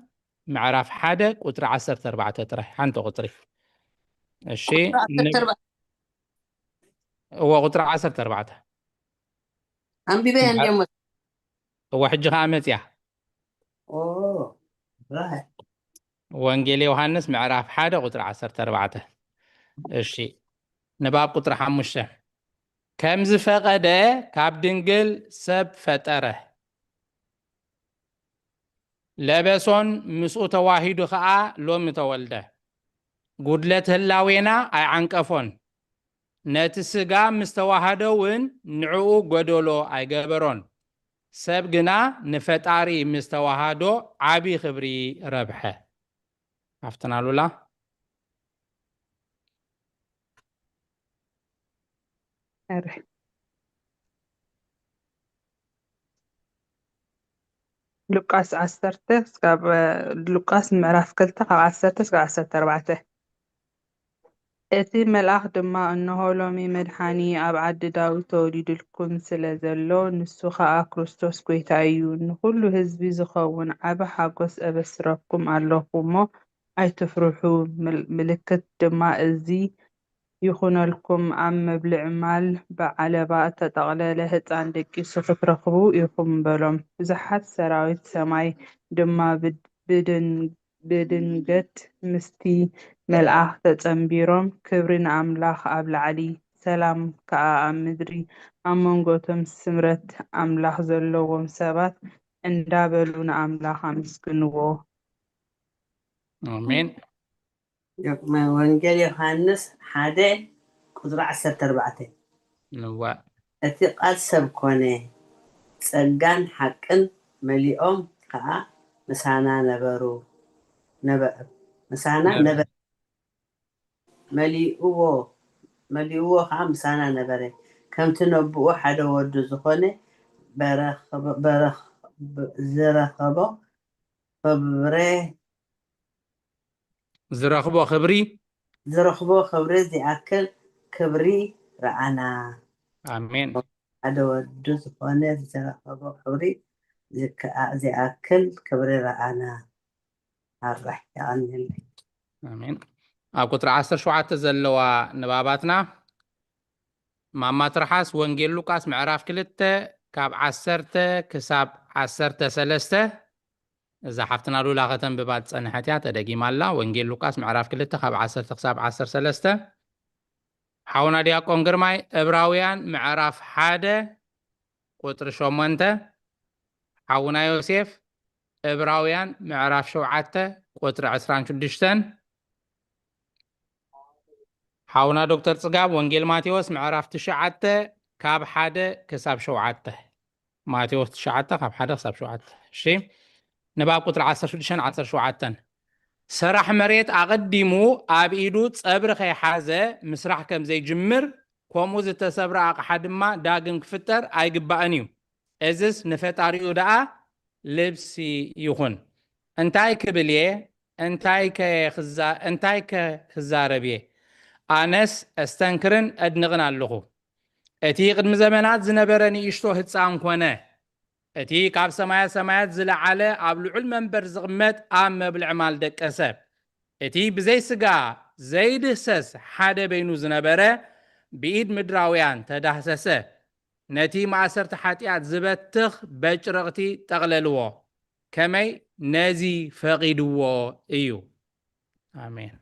ምዕራፍ 1 ቁጥሪ 14 ጥራይ ሓንቲ ቁጥሪ እሺ هو ቁጥሪ 14 ኣንቢበ እንዲሞ هو ሕጂ ከዓ መፅያ ወንጌል ዮሃንስ ምዕራፍ 1 ቁጥሪ 14 እሺ ንባብ ቁጥሪ 5 ከም ዝፈቀደ ካብ ድንግል ሰብ ፈጠረ ለበሶን ምስኡ ተዋሂዱ ከዓ ሎሚ ተወልደ ጉድለት ህላዌና ኣይዓንቀፎን ነቲ ስጋ ምስ ተዋሃደውን ንዕኡ ጎደሎ ኣይገበሮን ሰብ ግና ንፈጣሪ ምስ ተዋሃዶ ዓቢ ክብሪ ረብሐ ኣፍትና ሉላ ሉቃስ 10 እስካብ ሉቃስ ምዕራፍ 2 ካብ 10 እስካብ 14 እቲ መልኣኽ ድማ እንሆ ሎሚ መድሓኒ ኣብ ዓዲ ዳዊት ተወሊዱልኩም ስለ ዘሎ ንሱ ከዓ ክርስቶስ ጎይታ እዩ ንኩሉ ህዝቢ ዝኸውን ዓበ ሓጎስ ኣበስረኩም ኣለኹ እሞ ኣይትፍርሑ ምልክት ድማ እዚ ይኹነልኩም ኣብ መብልዕ ማል ብዓለባ ተጠቕለለ ህፃን ደቂሱ ክትረኽቡ ኢኹም በሎም ብዙሓት ሰራዊት ሰማይ ድማ ብድንገት ምስቲ መልኣኽ ተፀምቢሮም ክብሪ ንኣምላኽ ኣብ ላዕሊ ሰላም ከዓ ኣብ ምድሪ ኣብ መንጎቶም ስምረት ኣምላኽ ዘለዎም ሰባት እንዳበሉ ንኣምላኽ ኣመስግንዎ ኣሜን ወንጌል ዮሃንስ 1 ቁጥሪ 14 ንዋ እቲ ቃል ሰብ ኮነ ፀጋን ሓቅን መሊኦም ከዓ ምሳና ነበሩ ምሳና ነበረ መሊእዎ ከዓ ምሳና ነበረ ከምቲ ነብኡ ሓደ ወዱ ዝኾነ ዝረኽቦ ክብሪ ዝኣክል ክብሪ ረኣና ኣሜን ሓደ ወዱ ዝኾነ ዝረኽቦ ክብሪ ዝኣክል ክብሪ ረኣና ኣራሕ ይቐኒል ኣሜን ኣብ ቁጥሪ 17 ዘለዋ ንባባትና ማማ ትርሓስ ወንጌል ሉቃስ ምዕራፍ 2 ካብ 10 ክሳብ 13 እዛ ሓፍትና ሉላ ከተንብባ ፀንሐት እያ ተደጊማላ ወንጌል ሉቃስ ምዕራፍ 2 ካብ 10 ክሳብ 13 ሓውና ዲያቆን ግርማይ ዕብራውያን ምዕራፍ 1 ቁጥሪ 8 ሓውና ዮሴፍ ዕብራውያን ምዕራፍ 7 ቁጥሪ 26 ሓውና ዶክተር ጽጋብ ወንጌል ማቴዎስ ምዕራፍ 9 ካብ 1 ክሳብ 7 ማቴዎስ 9 ካብ 1 ክሳብ 7 እሺ ንባብ ቁጥሪ 16 17 ሰራሕ መሬት ኣቐዲሙ ኣብ ኢዱ ፀብሪ ከይሓዘ ምስራሕ ከም ዘይጅምር ከምኡ ዝተሰብረ ኣቕሓ ድማ ዳግም ክፍጠር ኣይግባእን እዩ እዝስ ንፈጣሪኡ ደኣ ልብሲ ይኹን እንታይ ክብል እየ እንታይ ክዛረብ እየ ኣነስ ኣስተንክርን ኣድንቕን ኣለኹ እቲ ቅድሚ ዘመናት ዝነበረ ንእሽቶ ህፃን ኮነ እቲ ካብ ሰማያት ሰማያት ዝለዓለ ኣብ ልዑል መንበር ዝቕመጥ ኣብ መብልዕ ማል ደቀ ሰብ እቲ ብዘይ ስጋ ዘይድህሰስ ሓደ በይኑ ዝነበረ ብኢድ ምድራውያን ተዳህሰሰ ነቲ ማእሰርቲ ሓጢኣት ዝበትኽ በጭረቕቲ ጠቕለልዎ ከመይ ነዚ ፈቒድዎ እዩ ኣሜን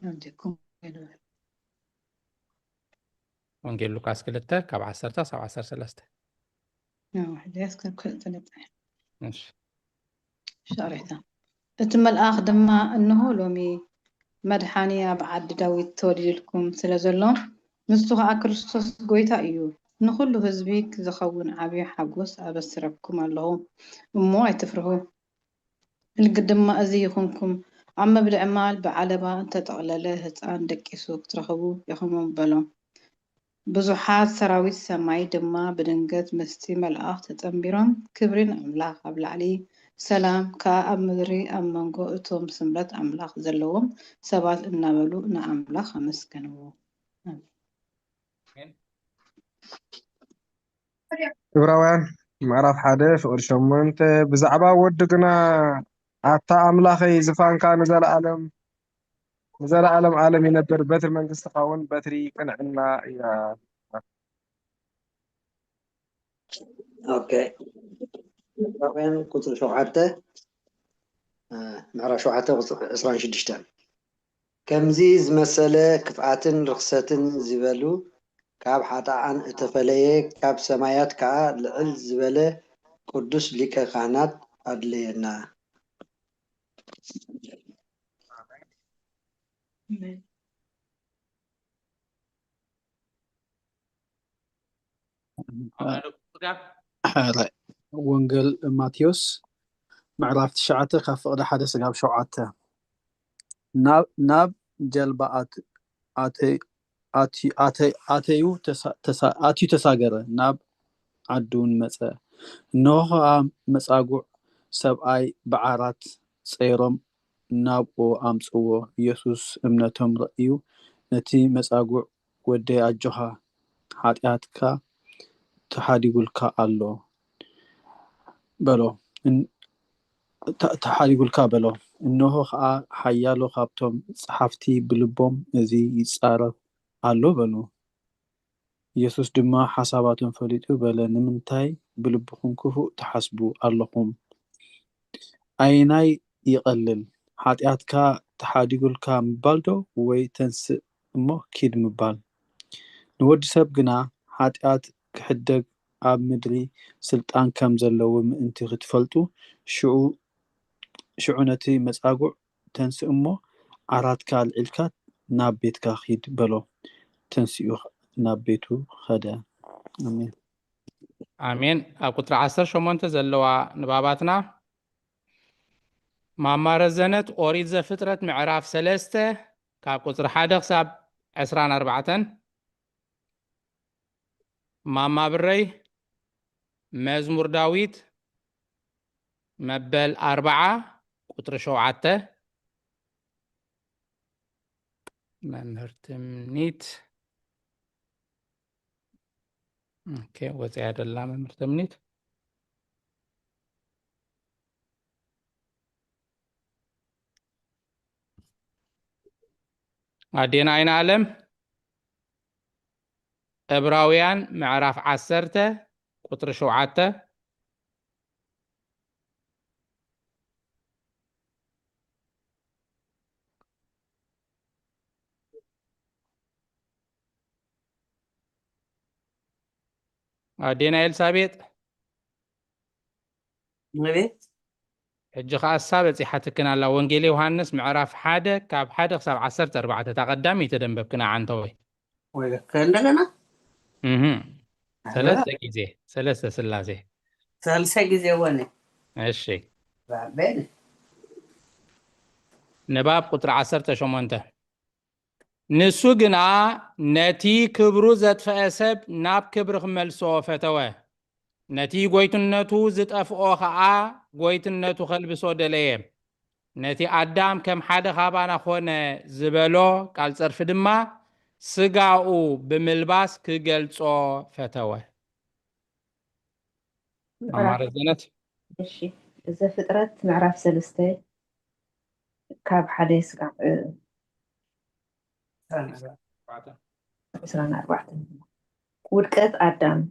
عندكم ወንጌል ሉቃስ 2 ካብ 10 ሳብ 13 واحد يذكر كل ثلاثة እሺ شارحنا التملأخ دما إنه لومي مدحانية بعد داويد تولي لكم سلازلهم نستوها كريستوس قويتا إيو نخلو هزبيك زخون عبي حقوس أبسركم اللهم مو يتفرهو القدم ما أزيخونكم عم بالعمال بعلبة أنت تقلله عندك يسوق ترخبو يخمون بلون ብዙሓት ሰራዊት ሰማይ ድማ ብድንገት ምስቲ መልአኽ ተፀንቢሮም ክብሪን ኣምላኽ ኣብ ላዕሊ ሰላም ከዓ ኣብ ምድሪ ኣብ መንጎ እቶም ስምረት ኣምላኽ ዘለዎም ሰባት እናበሉ ንኣምላኽ ኣመስገንዎ ዕብራውያን ምዕራፍ 1 ፍቅሪ 8 ብዛዕባ ወዲ ግና ኣታ ኣምላኸይ ዝፋንካ ንዘለዓለም ዓለም ይነብር በትሪ መንግስትኻ እውን በትሪ ቅንዕና እያ اوكي وين كنت شوعته معرف شوعته 26 كمزي زمسله كفعاتن رخصتن زبلو كاب حطعن اتفليه كاب سمايات كا لعل زبله قدوس ليك كهنات ادلينا ወንጌል ማቴዎስ ምዕራፍ 9 ካብ ፍቅዲ 1 ስጋብ 7 ናብ ጀልባ ኣተዩ ተሳገረ ናብ ዓዱን መፀ እነሆ መጻጉዕ ሰብኣይ ብዓራት ፀይሮም ናብኡ ኣምፅዎ ኢየሱስ እምነቶም ረእዩ ነቲ መጻጉዕ ወደይ ኣጆኻ ሓጢኣትካ ተሓዲጉልካ ኣሎ በሎ እነሆ ከዓ ሓያሎ ካብቶም ጸሓፍቲ ብልቦም እዚ ይጻረፍ ኣሎ በሉ ኢየሱስ ድማ ሓሳባቶም ፈሊጡ በለ ንምንታይ ብልብኩም ክፉእ ተሓስቡ ኣለኹም ኣይናይ ይቐልል ሓጢኣትካ ተሓዲጉልካ ምባል ዶ ወይ ተንስእ እሞ ኪድ ምባል ንወዲ ሰብ ግና ሓጢኣት ክሕደግ ኣብ ምድሪ ስልጣን ከም ዘለዎ ምእንቲ ክትፈልጡ ሽዑ ነቲ መጻጉዕ ተንስእ እሞ ዓራትካ ልዒልካ ናብ ቤትካ ኺድ በሎ ተንስኡ ናብ ቤቱ ኸደ ኣሜን ኣሜን ኣብ ቁጥሪ 18 ዘለዋ ንባባትና ማማረዘነት ኦሪት ዘፍጥረት ምዕራፍ 3 ካብ ቁጥሪ 1 ክሳብ 24 ማማ ብረይ መዝሙር ዳዊት መበል 4 ቁጥሪ 7 መምህርት ምኒት ኦኬ ወጽያ አይደላ መምህርት ምኒት አዴና አይና ዓለም ዕብራውያን ምዕራፍ 10 ቁጥሪ 7 አዴና ኤልሳቤጥ نبيت ሕጂ ኸ ኣሳብ በፂሓትክን ኣላ ወንጌል ዮሃንስ ምዕራፍ 1 ካብ 1 ክሳብ 14 ተቐዳሚ ተደንበብክና ዓንተወይ ወይ ከለና ሰለስተ ስላሴ ثالث ጊዜ ወነ እሺ ባበን ንባብ ቁጥሪ 18 ንሱ ግና ነቲ ክብሩ ዘጥፈአ ሰብ ናብ ክብሪ ክመልሶ ፈተወ ነቲ ጎይትነቱ ዝጠፍኦ ከዓ ጎይትነቱ ከልብሶ ደለየ ነቲ ኣዳም ከም ሓደ ኻባና ኮነ ዝበሎ ቃል ፀርፊ ድማ ስጋኡ ብምልባስ ክገልጾ ፈተወ ማማረዘነት እሺ ዘፍጥረት ምዕራፍ 3 ካብ 1 እስካብ 24 ውድቀት ኣዳም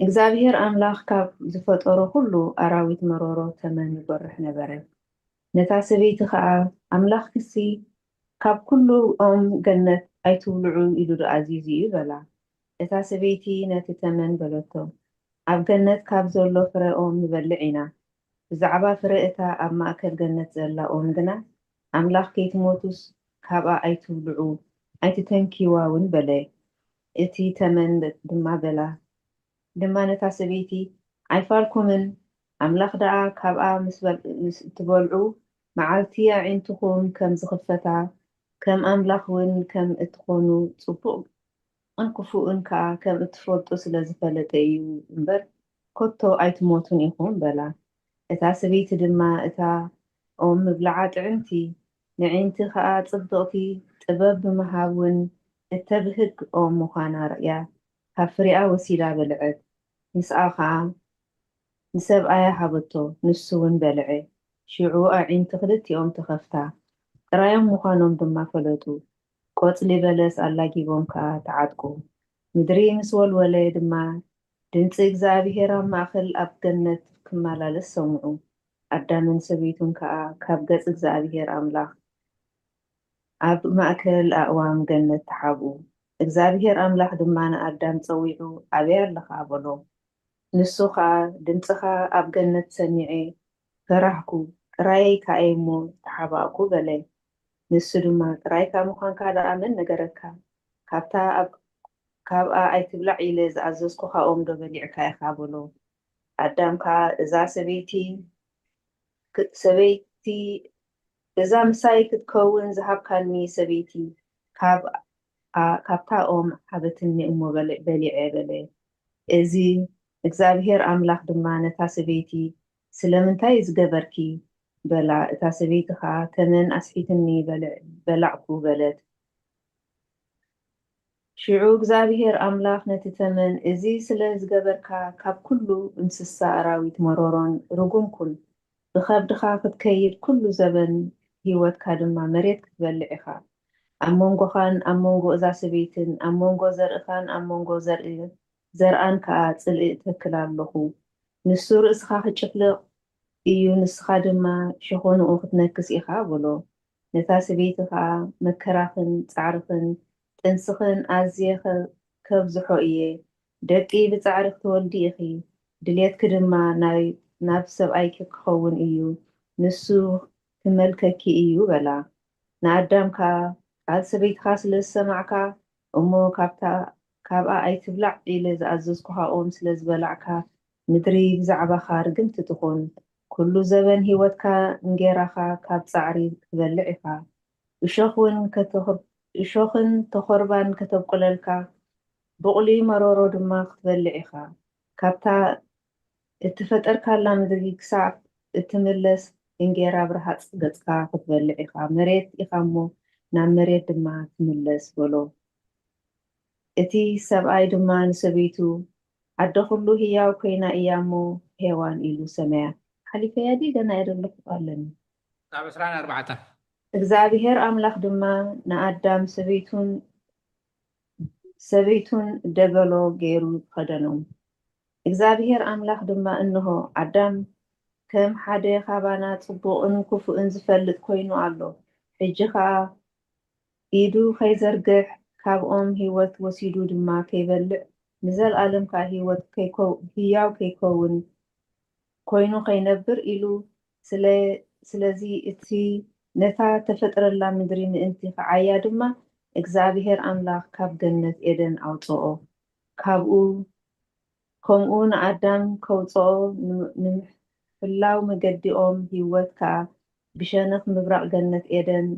እግዚአብሔር ኣምላኽ ካብ ዝፈጠሮ ሁሉ ኣራዊት መሮሮ ተመን ይበርሕ ነበረ ነታ ሰበይቲ ከዓ ኣምላኽ ክሲ ካብ ኩሉ ኦም ገነት ኣይትብልዑ ኢሉ ኣዚዙ እዩ በላ። እታ ሰበይቲ ነቲ ተመን በለቶ ኣብ ገነት ካብ ዘሎ ፍረ ኦም ንበልዕ ኢና። ብዛዕባ ፍረ እታ ኣብ ማእከል ገነት ዘላ ኦም ግና ኣምላኽ ከይትሞቱስ ካብኣ ኣይትብልዑ ኣይትተንኪዋ እውን በለ። እቲ ተመን ድማ በላ ድማ ነታ ሰበይቲ ኣይፋልኩምን ኣምላኽ ደኣ ካብኣ ምስ ትበልዑ መዓልቲ ኣዒንትኹም ከም ዝኽፈታ ከም ኣምላኽ እውን ከም እትኾኑ ጽቡቕ እንክፉኡን ከዓ ከም እትፈልጡ ስለ ዝፈለጠ እዩ እምበር ኮቶ ኣይትሞቱን ኢኹም በላ። እታ ሰበይቲ ድማ እታ ኦም ምብላዓ ጥዕምቲ ንዒንቲ ከዓ ጽብቕቲ ጥበብ ብምሃብ እውን እተብህግ ኦም ምዃና ርእያ ካብ ፍሪኣ ወሲዳ በልዐት። ንስኣ ከዓ ንሰብኣያ ሃበቶ ንሱ እውን በልዐ። ሽዑ ኣዒንቲ ክልቲኦም ተኸፍታ ጥራዮም ምዃኖም ድማ ፈለጡ። ቆጽሊ በለስ ኣላጊቦም ከዓ ተዓጥቁ። ምድሪ ምስ ወልወለ ድማ ድምፂ እግዚኣብሔር ኣብ ማእኸል ኣብ ገነት ክመላለስ ሰምዑ። ኣዳምን ሰበይቱን ከዓ ካብ ገጽ እግዚኣብሔር ኣምላኽ ኣብ ማእከል ኣእዋም ገነት ተሓብኡ። እግዚኣብሔር ኣምላኽ ድማ ንኣዳም ፀዊዑ ኣበይ ኣለኻ በሎ። ንሱ ከዓ ድምፅኻ ኣብ ገነት ሰሚዐ ፈራሕኩ ጥራይ ካየ እሞ ተሓባእኩ በለ። ንሱ ድማ ጥራይካ ምዃንካ ደኣ መን ነገረካ? ካብኣ ኣይትብላዕ ኢለ ዝኣዘዝኩኻ ኦም ዶ በሊዕካ ኢኻ በሎ። ኣዳም ከዓ እዛ ምሳይ ክትከውን ዝሃብካኒ ሰበይቲ ካብታ ኦም ሃበትኒ እሞ በሊዐ በለ። እዚ እግዚኣብሔር ኣምላኽ ድማ ነታ ሰበይቲ ስለምንታይ ዝገበርኪ በላ። እታ ሰበይቲ ከዓ ተመን ኣስሒትኒ በላዕኩ በለት። ሽዑ እግዚኣብሔር ኣምላኽ ነቲ ተመን እዚ ስለ ዝገበርካ ካብ ኩሉ እንስሳ ኣራዊት መሮሮን ርጉምኩን ብከብድኻ ክትከይድ ኩሉ ዘበን ሂወትካ ድማ መሬት ክትበልዕ ኢኻ። ኣብ መንጎኻን ኣብ መንጎ እዛ ሰበይትን ኣብ መንጎ ዘርእኻን ኣብ መንጎ ዘርአን ከዓ ጽልኢ ተክል ኣለኹ። ንሱ ርእስኻ ክጭፍልቕ እዩ ንስኻ ድማ ሸኾንኡ ክትነክስ ኢኻ ብሎ። ነታ ሰበይቲ ከዓ መከራኽን ፃዕርኽን ጥንስኽን ኣዝየ ከብዝሖ እየ። ደቂ ብፃዕሪ ክትወልዲ ኢኺ ድሌትክ ድማ ናብ ሰብኣይክ ክኸውን እዩ ንሱ ክመልከኪ እዩ በላ። ንኣዳም ከዓ ቃል ሰበይትካ ስለ ዝሰማዕካ እሞ ካብኣ ኣይትብላዕ ኢለ ዝኣዘዝኩኻ ኦም ስለ ዝበላዕካ ምድሪ ብዛዕባኻ ርግምቲ ትኹን። ኩሉ ዘበን ሂወትካ እንጌራኻ ካብ ፃዕሪ ክትበልዕ ኢኻ። እሾኽን ተኾርባን ከተብቁለልካ ብቑሊ መሮሮ ድማ ክትበልዕ ኢኻ። ካብታ እትፈጠርካላ ምድሪ ክሳዕ እትምለስ እንጌራ ብርሃፅ ገጽካ ክትበልዕ ኢኻ። መሬት ኢኻ እሞ ናብ መሬት ድማ ትምለስ በሎ። እቲ ሰብኣይ ድማ ንሰበይቱ ኣደ ኩሉ ህያው ኮይና እያ እሞ ሄዋን ኢሉ ሰመያ ሓሊፈያ ዲ ገና የደለኩ ኣለኒ ናብ 24 እግዚአብሔር ኣምላኽ ድማ ንኣዳም ሰበይቱን ደገሎ ገይሩ ከደኖም። እግዚአብሔር ኣምላኽ ድማ እንሆ ኣዳም ከም ሓደ ካባና ጽቡቕን ክፉእን ዝፈልጥ ኮይኑ ኣሎ። ሕጂ ከዓ ኢዱ ከይዘርግሕ ካብኦም ሂወት ወሲዱ ድማ ከይበልዕ ንዘለኣለም ከዓ ህያው ከይከውን ኮይኑ ከይነብር ኢሉ ስለዚ እቲ ነታ ተፈጥረላ ምድሪ ምእንቲ ክዓያ ድማ እግዚአብሔር ኣምላኽ ካብ ገነት ኤደን ኣውፅኦ። ከምኡ ንኣዳም ከውፅኦ ንምሕላው መገዲኦም ሂወት ከዓ ብሸነኽ ምብራቅ ገነት ኤደን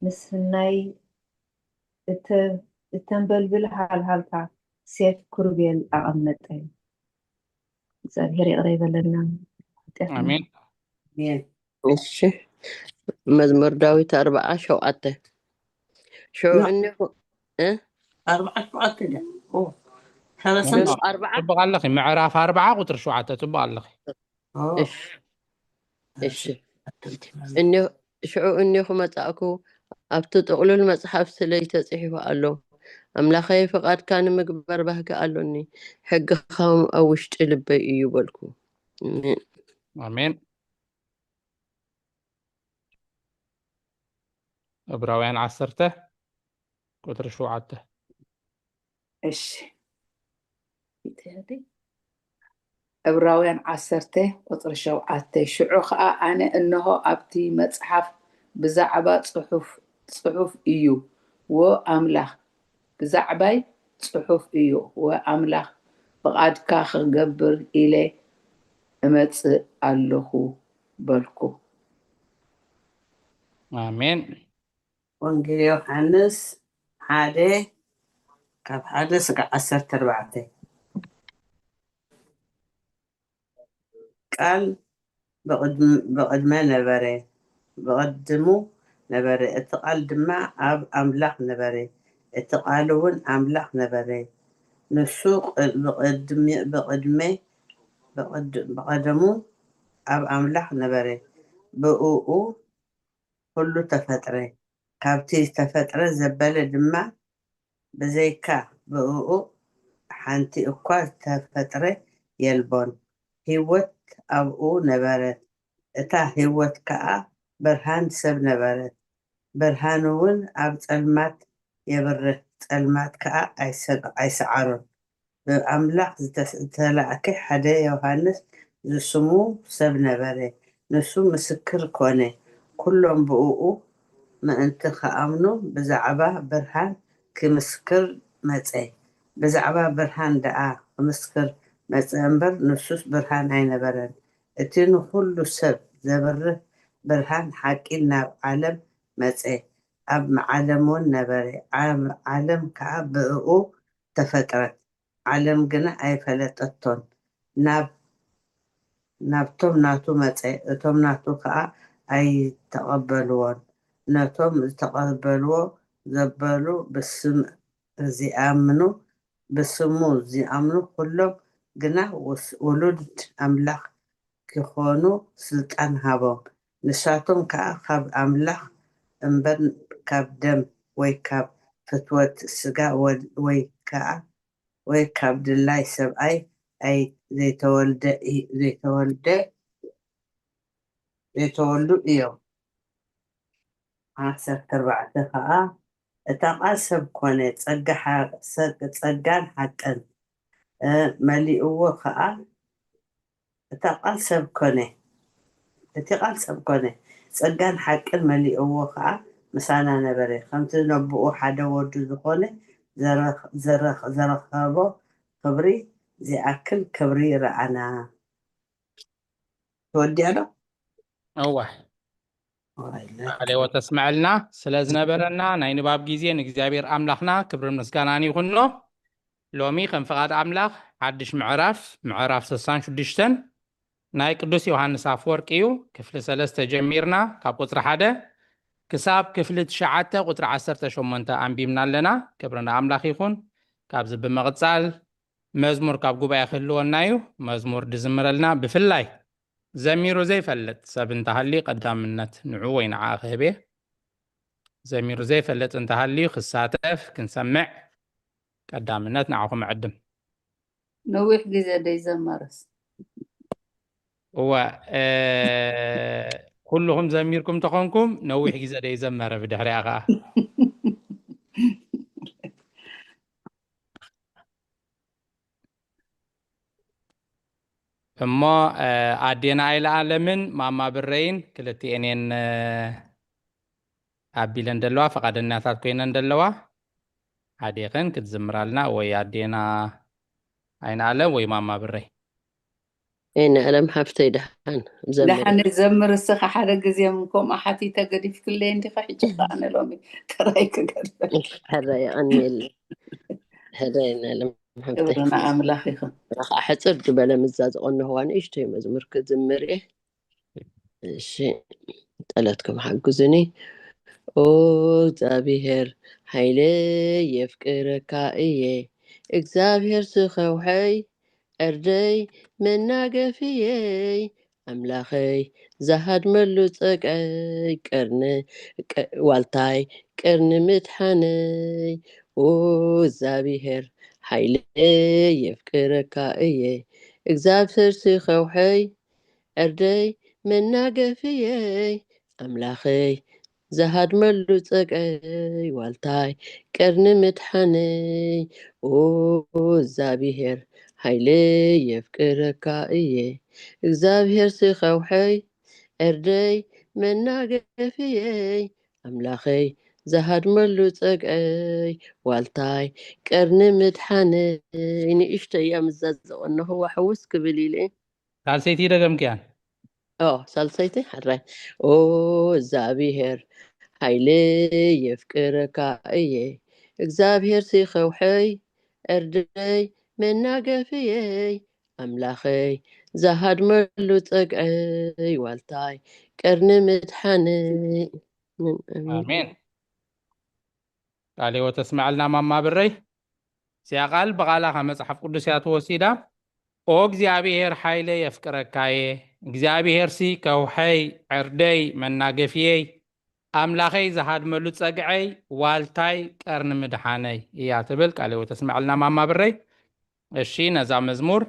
ምስናይ እተንበልብል ሃልሃልታ ሴፍ ኩርቤል ኣቐመጠ። እግዚአብሔር ይቅር ይበለና። አሜን። እሺ መዝሙር ዳዊት 47 شو انه 47 ده تبقى لك معراف 4 قطر شو عتا تبقى لك ايش انه شو انه متاكو ابت تقولوا المصحف سلي تصحيح قالو املاخي فقد كان مغبر بهك قالوني حق خام او وشط لبي يبلكو امين. ዕብራውያን 10 ቁጥሪ 7 እሺ ዕብራውያን 10 ቁጥሪ 7 ሽዑ ከዓ ኣነ እንሆ ኣብቲ መጽሓፍ ብዛዕባ ጽሑፍ እዩ ወኣምላኽ ብዛዕባይ ጽሑፍ እዩ ወኣምላኽ ብቓድካ ክገብር ኢለ እመጽእ ኣለኹ በልኩ። ኣሜን። ወንጌል ዮሐንስ 1:1-14 ቃል ብቅድመ ነበረ ብቅድሙ ነበረ እቲ ቃል ድማ ኣብ ኣምላኽ ነበረ እቲ ቃል እውን ኣምላኽ ነበረ ንሱ ብቀደሙ ኣብ ኣምላኽ ነበረ ብእኡ ኩሉ ተፈጥረ ካብቲ ዝተፈጥረ ዘበለ ድማ ብዘይካ ብእኡ ሓንቲ እኳ ዝተፈጥረ የልቦን ህይወት ኣብኡ ነበረት እታ ህይወት ከዓ ብርሃን ሰብ ነበረት ብርሃን እውን ኣብ ጸልማት የብርህ ጸልማት ከዓ ኣይሰዓሮን ብኣምላኽ ዝተላእከ ሓደ ዮሃንስ ዝስሙ ሰብ ነበረ ንሱ ምስክር ኮነ ኩሎም ብእኡ ምእንቲ ከኣምኑ ብዛዕባ ብርሃን ክምስክር መፀ ብዛዕባ ብርሃን ደኣ ክምስክር መፀ እምበር ንሱስ ብርሃን ኣይነበረን እቲ ንኩሉ ሰብ ዘብርህ ብርሃን ሓቂ ናብ ዓለም መፀ ኣብ ዓለም እውን ነበረ ዓለም ከዓ ብእኡ ተፈጥረት ዓለም ግና ኣይፈለጠቶን ናብቶም ናቱ መፀ እቶም ናቱ ከዓ ኣይተቐበልዎን ነቶም ዝተቐበልዎ ዘበሉ ብስሙ ዝኣምኑ ኩሎም ግና ውሉድ ኣምላኽ ክኾኑ ስልጣን ሃቦም ንሳቶም ከዓ ካብ ኣምላኽ እምበር ካብ ደም ወይ ካብ ፍትወት ስጋ ወይ ካብ ድላይ ሰብኣይ ዘይተወልዱ እዮም 14 ከዓ እታ ቃል ሰብ ኮነ ጸጋን ሓቅን መሊእዎ ከዓ እታ ቃል ሰብ ኮነ እቲ ቃል ሰብ ኮነ ጸጋን ሓቅን መሊእዎ ከዓ ምሳና ነበረ ከምቲ ነብኡ ሓደ ወዱ ዝኾነ ዘረኸቦ ክብሪ ዝኣክል ክብሪ ረኣና ተወዲያ ዶ እዋሕ عليه تسمع لنا سلازنبرنا ناي نباب جيزين እግዚአብሔር አምላኽና ክብር ምስጋናን ይሁንሎ ሎሚ ከም ፍቃድ አምላኽ ሓድሽ ምዕራፍ 66 ናይ ቅዱስ ዮሐንስ አፈወርቅ እዩ ክፍሊ 3 ጀሚርና ካብ ቁጥሪ 1 ክሳብ ክፍሊ 9 ቁጥሪ 18 አንቢብና ኣለና ክብርና አምላኽ ይሁን ካብዚ ብምቕጻል መዝሙር ካብ ጉባኤ ክህልወና እዩ መዝሙር ድዝምረልና ብፍላይ ዘሚሩ ዘይፈልጥ ሰብ እንተሃሊ ቀዳምነት ንዑ ወይ ንዓ ክህቤ ዘሚሩ ዘይፈልጥ እንተሃሊ ክሳተፍ ክንሰምዕ ቀዳምነት ንዓኹም ዕድም ነዊሕ ግዜ ደይዘመርስ ኩልኩም ዘሚርኩም ተኾንኩም ነዊሕ ግዜ ደይዘመረ ብድሕሪያ ከዓ እሞ ኣዴና ኣይለዓለምን ማማ ብረይን ክልቲአኔን ኣቢለን ደለዋ ፈቃደኛታት ኮይነን ደለዋ ኣዴኽን ክትዝምራልና ወይ ኣዴና ኣይንዓለም ወይ ማማ ብረይ ኣይንዓለም ሓፍተይ ደሓን ዘምር እስኻ ሓደ ግዜ ከምኡ ሓቲተ ገዲፍክለይ እንዲኻ ሕጂ ከኣነ ሎሚ ተራይ ክገድፈል ሕራይ ኣንሜል ሕራይ ኣይንዓለም ክብርና ኣምላኽ ይኹን ረኻ ሕፅር ዝበለ ምዛዝ ቆንህዋ ንእሽተይ መዝሙር ክዝምር እየ እሺ ጠለትኩም ሓግዙኒ ኦ እግዚአብሔር ሃይለይ የፍቅረካ እየ እግዚአብሔር ስኸውሐይ እርደይ መናገፍየይ ኣምላኸይ ዝሃድመሉ ፀቀይ ቀርኒ ዋልታይ ቀርኒ ምድሓነይ ኦ እግዚአብሔር ሃይለይ የፍቅረካ እየ እግዚአብሔር ስኸውሐይ እርደይ መናገፍየይ ኣምላኸይ ዝሃድመሉ ፀቅዐይ ዋልታይ ቀርኒ ምድሓነይ ኦ እግዚአብሔር ሃይለይ የፍቅረካ እየ እግዚአብሔር ስኸውሐይ ዕርደይ መናገፍየይ ኣምላኸይ ዝሃድመሉ ፀቅዐይ ዋልታይ ቀርኒ ምድሓነይ ንእሽተ እያ ምዛዘቆ ነኽዋ ሕውስ ክብል ኢለ ሳልሰይቲ ደገምክያን ሳልሰይቲ ሓራይ ኦ እግዚአብሔር ሃይለይ የፍቅረካ እየ እግዚአብሔር ሲኸውሐይ ዕርደይ መናገፍየይ ኣምላኸይ ዝሃድመሉ ፀቅዐይ ዋልታይ ቀርኒ ምድሓነይ አሜን ቃል ሕይወት ተስማዕልና ማማ ብረይ እዚኣ ቃል በቃላ ካብ መፅሓፍ ቅዱስ እያ ተወሲዳ ኦ እግዚአብሔር ሃይለ የፍቅረካየ እግዚአብሔር ሲ ከውሐይ ዕርደይ መናገፍየይ ኣምላኸይ ዝሃድመሉ ፀግዐይ ዋልታይ ቀርኒ ምድሓነይ እያ ትብል ቃል ሕይወት ተስማዕልና ማማ ብረይ እሺ ነዛ መዝሙር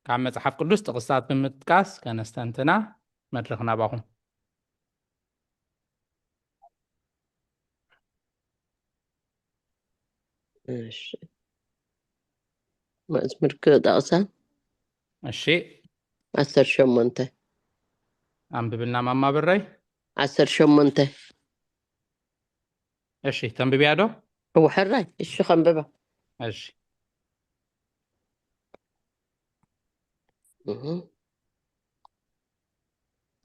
ካብ መፅሓፍ ቅዱስ ጥቅስታት ብምጥቃስ ከነስተንትና መድረክና ባኹም መዝሙር ክጠቕሳ እሺ 18 አንብብልና ማማ ብረይ 18 እሺ ተንብቢያ ዶ ሕራይ እሺ ከንብባ እሺ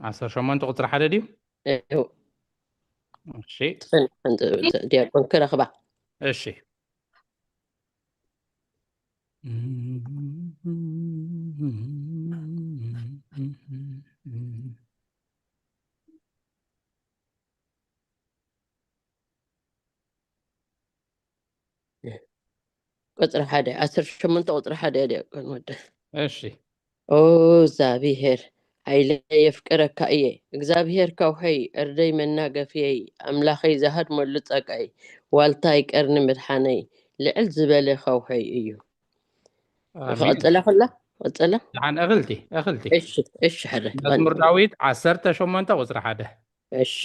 18 ቁጥሪ 1 ድዩ እሺ ዲያቆን ክረኽባ እሺ ቁጥሪ 1 18 ቁጥሪ 1 ዲያቆን ወደ እሺ ኦ እግዚአብሔር ሃይለይ የፍቅረካ እየ እግዚአብሔር ከውሐይ ዕርደይ መናገፍየይ ኣምላኸይ ዝሃድመሉ ፀቅዐይ ዋልታይ ቀርኒ ምድሓነይ ልዕል ዝበለ ከውሐይ እዩ ክቕፅላ ኩላ ቅፅላ ድሓን እኽልቲ እሺ ሕረ መዝሙር ዳዊት 18 ቁፅሪ 1 እሺ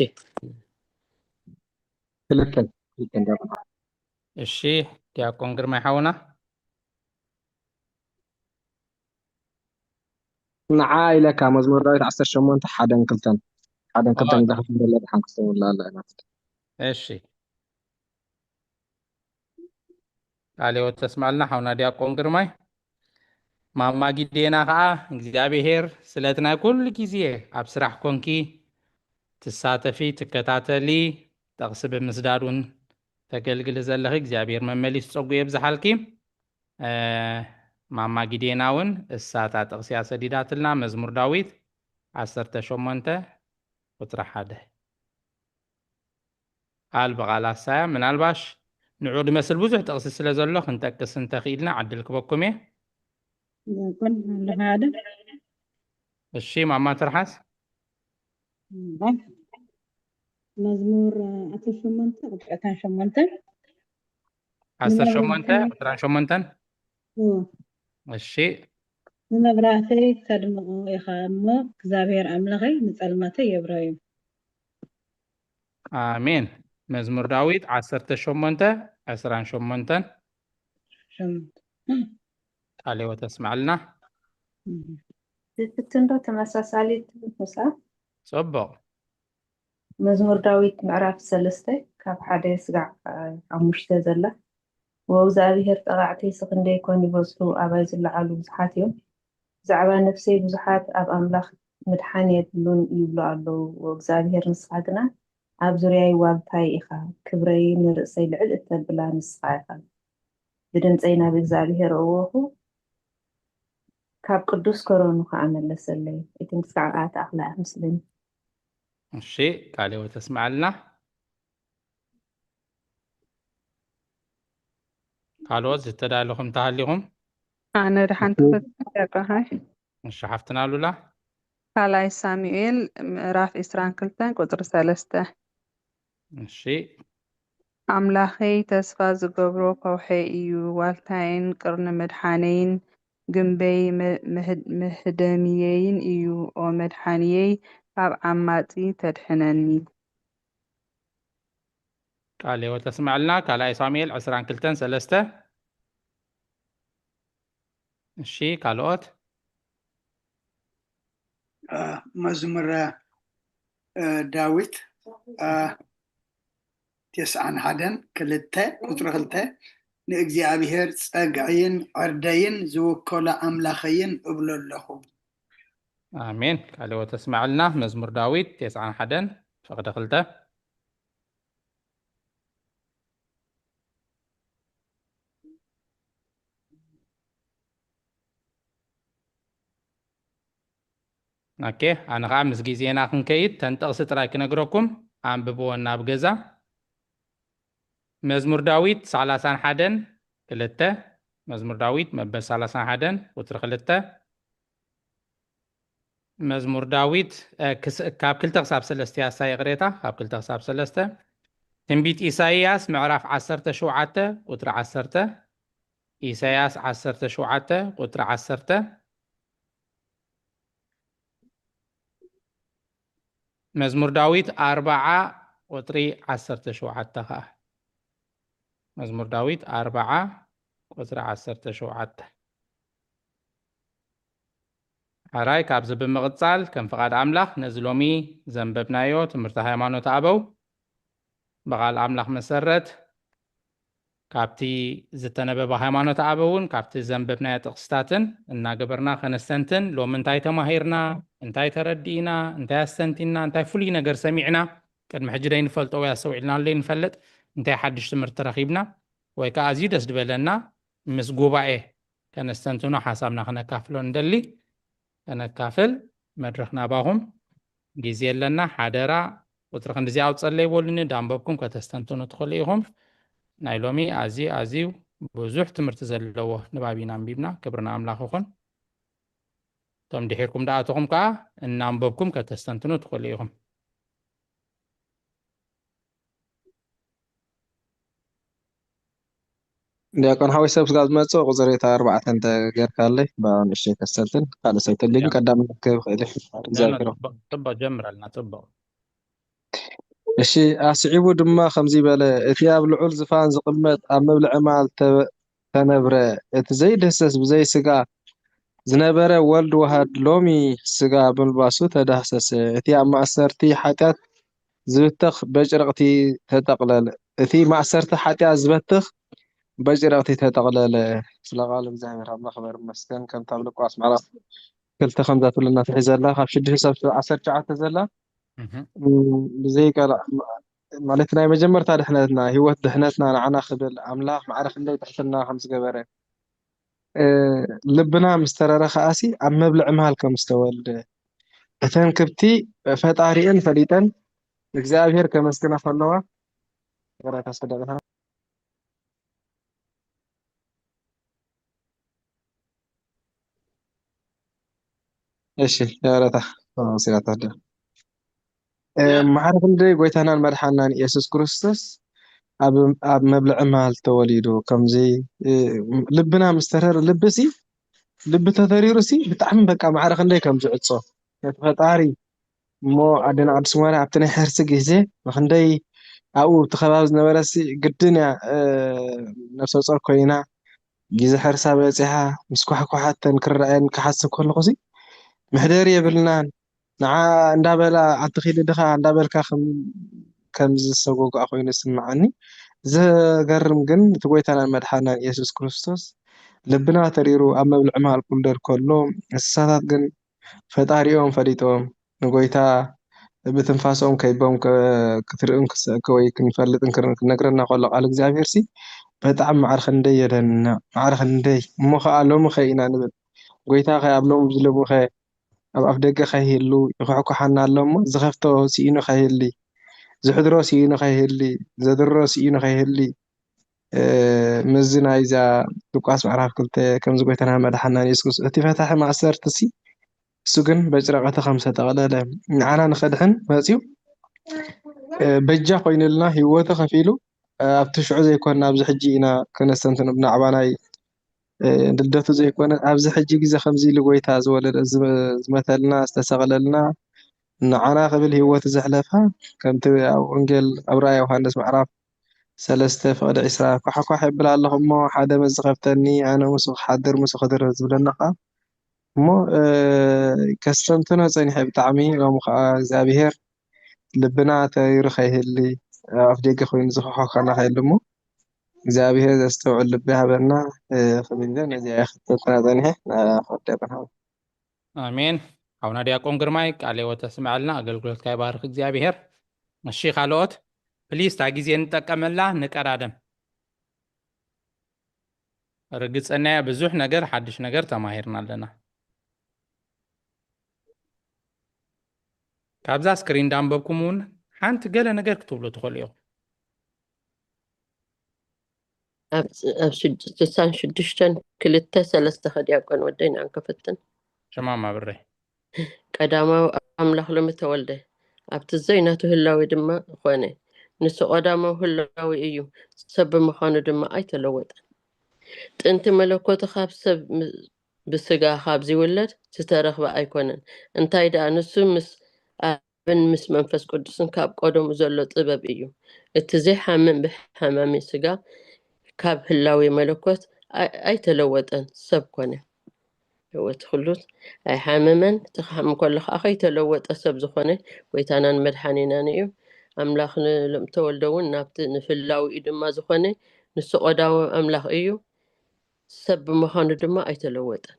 እሺ ዲያቆን ግርማይ ሓውና ንዓ ኢለካ መዝሙር ዳዊት 18 1 2 1 2 ኢለካ እንደለ ሓንክስተው አለ እሺ ቃል ሕይወት ተስማዕልና ሓውና ዲያቆን ግርማይ ማማ ጊዴና ከዓ እግዚአብሔር ስለት ናይ ኩሉ ግዜ ኣብ ስራሕ ኮንኪ ትሳተፊ ትከታተሊ ጠቕሲ ብምስዳድ እውን ተገልግሊ ዘለኺ እግዚአብሔር መመሊስ ፀጉ የብዝሓልኪ ማማ ጊዴና እውን እሳታ ጠቕሲያ ሰዲዳትልና መዝሙር ዳዊት 18 ቁጥሪ 1 ቃል በቃል ኣሳያ ምናልባሽ ንዑ ድመስል ብዙሕ ጠቕሲ ስለ ዘሎ ክንጠቅስ እንተኽኢልና ዓድል ክበኩም እየ እሺ ማማ ትርሓስ መዝሙር 18 ቁጥሪ 8 18 ቁጥሪ 8 እሺ ንመብራህተይ ተድምቑ ኢኻ እሞ እግዚአብሔር ኣምላኸይ ንፀልመተይ የብረዩ አሜን መዝሙር ዳዊት 18 28 ቃል ሕይወት ተስማዕልና ዝፍትንዶ ተመሳሳሊት ምሳ ፅቡቕ መዝሙር ዳዊት ምዕራፍ 3 ካብ 1 ስጋዕ 5 ዘላ ወእግዚአብሔር ጠቃዕተይ ስክንደይ ኮን ይበዝሑ ኣባይ ዝለዓሉ ብዙሓት እዮም ብዛዕባ ነፍሰይ ብዙሓት ኣብ ኣምላኽ ምድሓን የድሉን ይብሉ ኣለዉ ወእግዚአብሔር ንስኻ ግና ኣብ ዙርያይ ዋልታይ ኢኻ ክብረይ ንርእሰይ ልዕል እተብላ ንስኻ ኢኻ ብድምፀይ ናብ እግዚአብሔር እወኹ ካብ ቅዱስ ከሮኑ ከዓ መለሰለይ እቲ ምስካዕ ተኣኽላ ምስልን እሺ ቃል ሕይወት ተስማዕልና ካልኦት ዝተዳለኹም ተሃሊኹም ኣነ ድሓንቲ ፈትያቀሃይ እሺ ሓፍትናሉላ ካልኣይ ሳሙኤል ምዕራፍ 22 ቁጥሪ 3 እሺ ኣምላኸይ ተስፋ ዝገብሮ ከውሐይ እዩ ዋልታይን ቅርኒ መድሓነይን ግንበይ ምህደምየይን እዩ ኦ መድሓንየይ ካብ ዓማፂ ተድሕነኒ ቃል ሕይወት ተስማዕልና ካልኣይ ሳሙኤል 22:3 እሺ ካልኦት መዝሙረ ዳዊት 91:2 ቁጥሪ 2 ንእግዚአብሔር ጸግዕይን ዕርደይን ዝውከሎ ኣምላኸይን እብሎ ኣለኹ። ኣሜን። ቃል ሕይወት ተስማዕልና መዝሙር ዳዊት 91 ፈቅደ 2 ኦኬ ኣነ ከዓ ምስ ግዜና ክንከይድ ተንጠቕሲ ጥራይ ክነግረኩም ኣንብብዎ ናብ ገዛ መዝሙር ዳዊት 31:2 መዝሙር ዳዊት መበል 31 ቁጥሪ 2 መዝሙር ዳዊት ካብ 2 ክሳብ 3 ያሳይ ቅሬታ ካብ 2 ክሳብ 3 ትንቢት ኢሳይያስ ምዕራፍ 17 ቁጥሪ 10 ኢሳይያስ 17 ቁጥሪ 10 መዝሙር ዳዊት 40 ቁጥሪ 17 ከዓ መዝሙር ዳዊት 40 ቁጥሪ 17 ሓራይ ካብዚ ብምቕጻል ከም ፍቓድ ኣምላኽ ነዚ ሎሚ ዘንበብናዮ ትምህርቲ ሃይማኖት ኣበው ብቓል ኣምላኽ መሰረት ካብቲ ዝተነበበ ሃይማኖት ኣበውን ካብቲ ዘንበብናዮ ጥቕስታትን እናገበርና ከነስተንትን ሎሚ እንታይ ተማሂርና እንታይ ተረዲእና እንታይ ኣስተንቲና እንታይ ፍሉይ ነገር ሰሚዕና ቅድሚ ሕጂ ደይንፈልጦ ወይ ኣሰውዒልና ለይንፈልጥ እንታይ ሓድሽ ትምህርቲ ረኺብና ወይ ከዓ ኣዝዩ ደስ ዝበለና ምስ ጉባኤ ከነስተንትኖ ሓሳብና ክነካፍሎ እንደሊ ከነካፍል መድረኽ ናባኹም ግዜ ኣለና ሓደራ ቁጥሪ ክንዲዚ ኣውፀለ ይበሉኒ ዳንበብኩም ከተስተንትኑ ትኽእሉ ኢኹም ናይ ሎሚ ኣዝዩ ብዙሕ ትምህርቲ ዘለዎ ንባቢና አንቢብና ክብርና ኣምላኽ ይኹን እቶም ድሒርኩም ዳኣተኹም ከዓ እናንበብኩም ከተስተንትኑ ትኽእሉ ኢኹም ዲያቆን ሓዊ ሰብ ስጋ ዝመፅእ ቁፅሬታ 4 እንተጌርካለይ ንእሽተይ ከስተንትን ካልእ ሰብ ተልይን ቀዳም ክብ ክእል ፅቡቅ ጀምር ኣለና ፅቡቅ እሺ ኣስዒቡ ድማ ከምዚ በለ እቲ ኣብ ልዑል ዝፋን ዝቕመጥ ኣብ መብልዒ መዓል ተነብረ እቲ ዘይደሰስ ብዘይ ስጋ ዝነበረ ወልድ ዋሃድ ሎሚ ስጋ ብምልባሱ ተዳህሰሰ እቲ ኣብ ማእሰርቲ ሓጢኣት ዝብትኽ በጭረቕቲ ተጠቕለለ እቲ ማእሰርቲ ሓጢኣት ዝበትኽ በጭረቕቲ ተጠቕለለ ስለ ቃል እግዚኣብሔር ኣምላኽ ክበር ይመስገን ከምቲ ኣብ ሉቃስ ምዕራፍ 2 ከም ዘትብለና ትሒዘላ ካብ 6 ሳብ 19 ዘላ ብዘይ ቃል ማለት ናይ መጀመርታ ድሕነትና ሂወት ድሕነትና ንዓና ክብል ኣምላኽ ማዕረ ክንደይ ትሕትና ከም ዝገበረ ልብና ምስ ተረረኸኣሲ ኣብ መብልዒ መሃል ከም ዝተወልደ እተን ክብቲ ፈጣሪአን ፈሊጠን እግዚኣብሔር ከመስግና ከለዋ ቅሬታ ስደቅና እሺ ያረታ ሲራታ ማዕረ ክንደይ ጎይታናን መድሓናን ኢየሱስ ክርስቶስ ኣብ መብልዒ መሃል ተወሊዱ ከምዚ ልብና ምስ ተረረ ልብሲ ልቢ ተተሪሩሲ ብጣዕሚ በቃ ማዕረ ክንደይ ከም ዝዕፆ ነቲ ፈጣሪ እሞ ኣዴና ቅዱስ ማርያም ኣብቲ ናይ ሕርሲ ግዜ ክንደይ ኣብኡ እቲ ከባቢ ዝነበረሲ ግድን እያ ነፍሰ ፆር ኮይና ግዜ ሕርሳ በፂሓ ምስ ኳሕኳሓተን ክረአየን ክሓስብ ከለኹሲ ምሕደር የብልናን ንዓ እንዳበላ ኣትኺድ ድኻ እንዳበልካ ከም ዝሰጎጎኣ ኮይኑ ይስምዓኒ ዘገርም ግን እቲ ጎይታናን መድሓናን ኢየሱስ ክርስቶስ ልብና ተሪሩ ኣብ መብልዒ መሃል ክውልደር ከሎ እንስሳታት ግን ፈጣሪኦም ፈሊጦም ንጎይታ ብትንፋሶም ከይቦም ክትርእን ወይ ክንፈልጥን ክነግረና ከሎ ቃል እግዚኣብሔር ሲ በጣዕሚ ማዕረ ክንደይ የደንና ማዕረ ክንደይ እሞ ከዓ ሎሚ ኸ ኢና ንብል ጎይታ ኸ ኣብ ሎሚ ዝሎሚ ኸ ኣብ ኣፍ ደገ ኸይህሉ ይኩሕኩሓና ኣሎ እሞ ዝኸፍቶ ሲኢኑ ኸይህሊ ዝሕድሮ ሲኢኑ ኸይህሊ ዘድሮ ሲኢኑ ኸይህሊ ምዝ ናይዛ ሉቃስ ምዕራፍ 2 ከምዚ ጎይታና መድሓናን ኢየሱስ ክርስቶስ እቲ ፈታሒ ማእሰርቲ ሲ እሱ ግን በጭረቐቲ ከም ዝተጠቕለለ ንዓና ንኸድሕን መፂኡ በጃ ኮይኑልና ሂወቱ ከፊሉ ኣብቲ ሽዑ ዘይኮነ ኣብዚ ሕጂ ኢና ከነስተንትኑ ብናዕባ ናይ ልደቱ ዘይኮነ ኣብዚ ሕጂ ግዜ ከምዚ ኢሉ ጎይታ ዝወለደ ዝመተልና ዝተሰቕለልና ንዓና ክብል ሂወቱ ዘሕለፋ ከምቲ ኣብ ወንጌል ኣብ ራእይ ዮሃንስ ምዕራፍ سلسته فقد عسرا كحكو حب الله ما حدا مزغفتني أنا مسخ حدر مسخ در زبلنا مو كستمتنا زين حب طعمي لو زابير لبنا تيرخي اللي أفديك خوين زخو خنا هيلمو زابير استوعب لبها بنا فبندنا زي أخذتنا زين خدتنا آمين حونا دياقون قرمايك عليه وتسمع لنا أقل كاي بارك እግዚአብሔር እሺ ካልኦት ፕሊዝ ታጊዜ እንጠቀመላ ንቀራደም ርግጽና ብዙሕ ነገር ሓድሽ ነገር ተማሂርና ኣለና ካብዛ ስክሪን ዳንበብኩም እውን ሓንቲ ገለ ነገር ክትብሉ ትኽእሉ ኢኹም ኣብ 66 ክልተ ሰለስተ ኸዲያቆን ወደይ ንኣንከፈትን ሸማማ ብሬ ቀዳማዊ ኣምላኽ ሎሚ ተወልደ ኣብቲ ዘይናቱ ህላዊ ድማ ኾነ ንሱ ቀዳማዊ ህላዊ እዩ ሰብ ብምዃኑ ድማ ኣይተለወጠን ጥንቲ መለኮቱ ካብ ሰብ ብስጋ ካብ ዝውለድ ዝተረኽበ ኣይኮነን እንታይ ደኣ ንሱ ምስ ኣብን ምስ መንፈስ ቅዱስን ካብ ቀደሙ ዘሎ ጥበብ እዩ እቲ ዘይሓምም ብሓማሚ ስጋ ካብ ህላዊ መለኮት ኣይተለወጠን ሰብ ኮነ ህይወት ኩሉት ኣይሓመመን ትኻም ከለኻ ኣይተለወጠ ሰብ ዝኾነ ወይታናን መድሓኒናን እዩ ኣምላኽ ሎም ተወልደውን ናብቲ ንፍላዊ ድማ ዝኾነ ንሱ ቀዳዊ ኣምላኽ እዩ ሰብ ብምዃኑ ድማ ኣይተለወጠን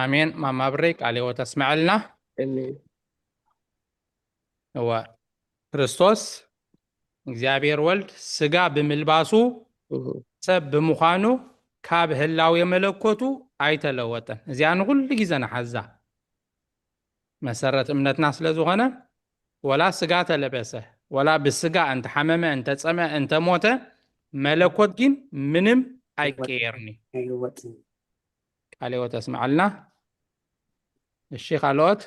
ኣሜን ማማ ብሬ ቃል ሕይወት ተስማዕልና ኣሜን هو ክርስቶስ እግዚአብሔር ወልድ ስጋ ብምልባሱ ሰብ ብምዃኑ ካብ ህላዊ መለኮቱ ኣይተለወጠን እዚኣ ንኩሉ ግዜ ንሓዛ መሰረት እምነትና ስለ ዝኾነ ወላ ስጋ ተለበሰ ወላ ብስጋ እንተ ሓመመ እንተ ፀመ እንተ ሞተ መለኮት ግን ምንም ኣይቀየርኒ ቃል ሕይወት ተስማዕልና እሺ ካልኦት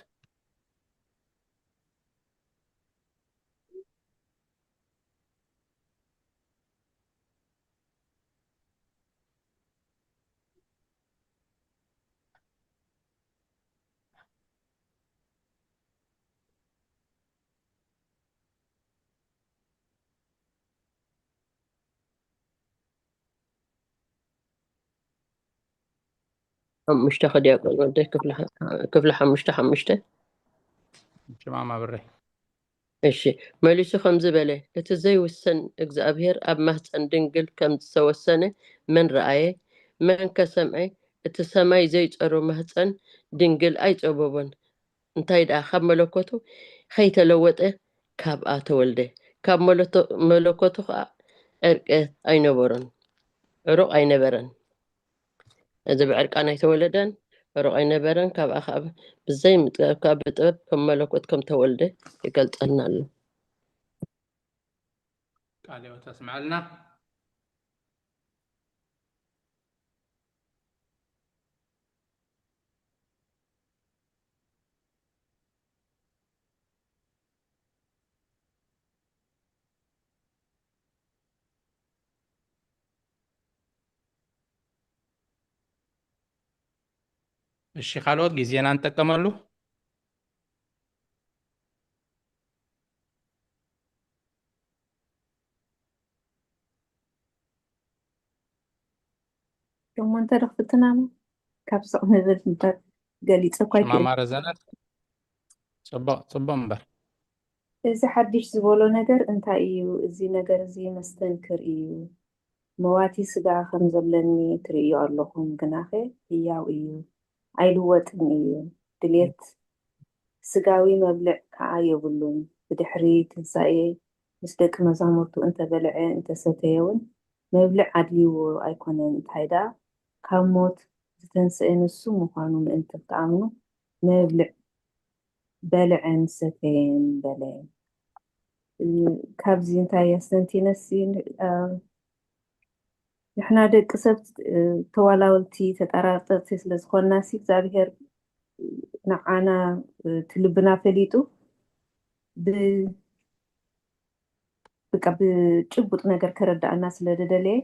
مشتا خديقون ودي كفل حمشتا شماما بري እሺ መልሱ ከም ዝበለ እቲ ዘይውሰን እግዚአብሔር ኣብ ማህፀን ድንግል ከም ዝተወሰነ መን ረአየ መን ከሰምዐ እቲ ሰማይ ዘይፀሩ ማህፀን ድንግል ኣይፀበቦን እንታይ ደኣ ካብ መለኮቱ ከይተለወጠ ካብኣ ተወልደ ካብ መለኮቱ ከዓ ዕርቀት ኣይነበረን ሩቕ ኣይነበረን እዚ ብዕርቃን ኣይተወለደን ሩቕ ኣይነበረን ካብኣ ከዓ ብዘይ ምጥበብ ካብ ብጥበብ ከም መለኮት ከም ተወልደ ይገልፀልና ኣሎ ቃል ሕይወት ተስማዕልና እሺ ካልኦት ጊዜና እንጠቀመሉ ሎሞንተ ረኽብትናማ ካብ ስቕ ንብል እምበር ገሊፀ እኳ ኣይክእል ሽማማ ረዘነት ፅቡቅ እምበር እዚ ሓድሽ ዝበሎ ነገር እንታይ እዩ እዚ ነገር እዚ መስተንክር እዩ መዋቲ ስጋ ከም ዘለኒ ትርእዩ ኣለኹም ግናኸ ህያው እዩ ኣይልወጥን እዩ ድሌት ስጋዊ መብልዕ ከዓ የብሉን ብድሕሪ ትንሳኤ ምስ ደቂ መዛሙርቱ እንተበልዐ እንተሰተየ እውን መብልዕ ኣድልይዎ ኣይኮነን እንታይ ዳ ካብ ሞት ዝተንስአ ንሱ ምዃኑ ምእንቲ ክትኣምኑ መብልዕ በልዐን ሰተየን በለ ካብዚ እንታይ የስተንቲነሲ ንሕና ደቂ ሰብ ተዋላውልቲ ተጠራጠርቲ ስለ ዝኾንናሲ እግዚኣብሔር ንዓና ትልብና ፈሊጡ ብጭቡጥ ነገር ከረዳእና ስለ ደደለየ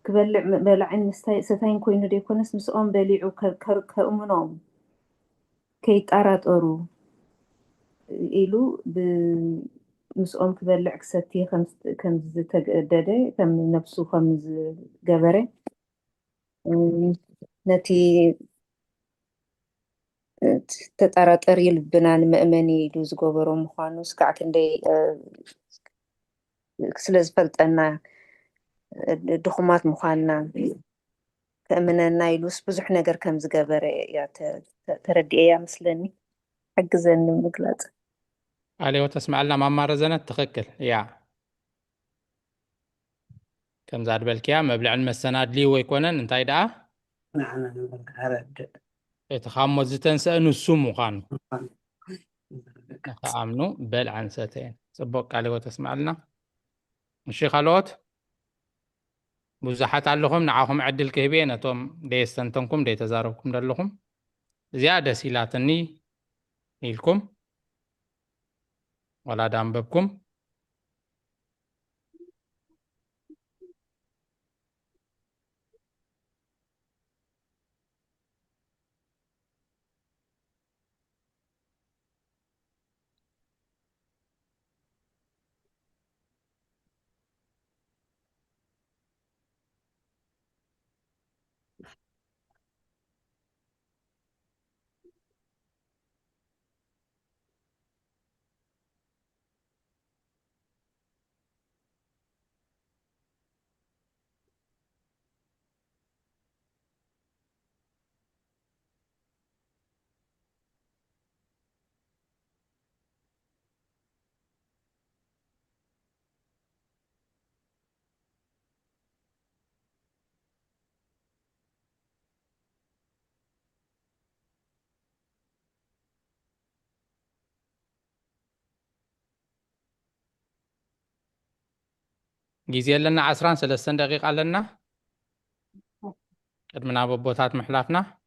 ክበልዕ በላዕን ሰታይን ኮይኑ ደይኮነስ ምስኦም በሊዑ ከእምኖም ከይጠራጠሩ ኢሉ مسؤوم كبلع كستي كم تقدده كم نفسه كم جبره نتي تطرطر يلبنا المأمني دوز جبرو مخانوس كعكندي سلز فلتنا دخمات مخانا كأمنا يلوس بزح نجر كم زجبره يا تردي يا مسلني حجزني مقلات علي وتسمع لنا ما رزنت تخكل يا كم زاد بالكيا مبلع المسناد لي ويكونن انتاي دا نحن هرد يتخامو زتن سأنو السمو خانو نخامنو بل عن ستين صبوك علي وتسمع لنا الشيخ الوت بزحات علىهم نعاهم عدل كهبين اتوم دي استنتنكم دي تزاربكم دلهم زيادة سيلاتني لكم ولا دامبكم جيزي لنا 13 دقيقة لنا قدمنا ببوتات محلافنا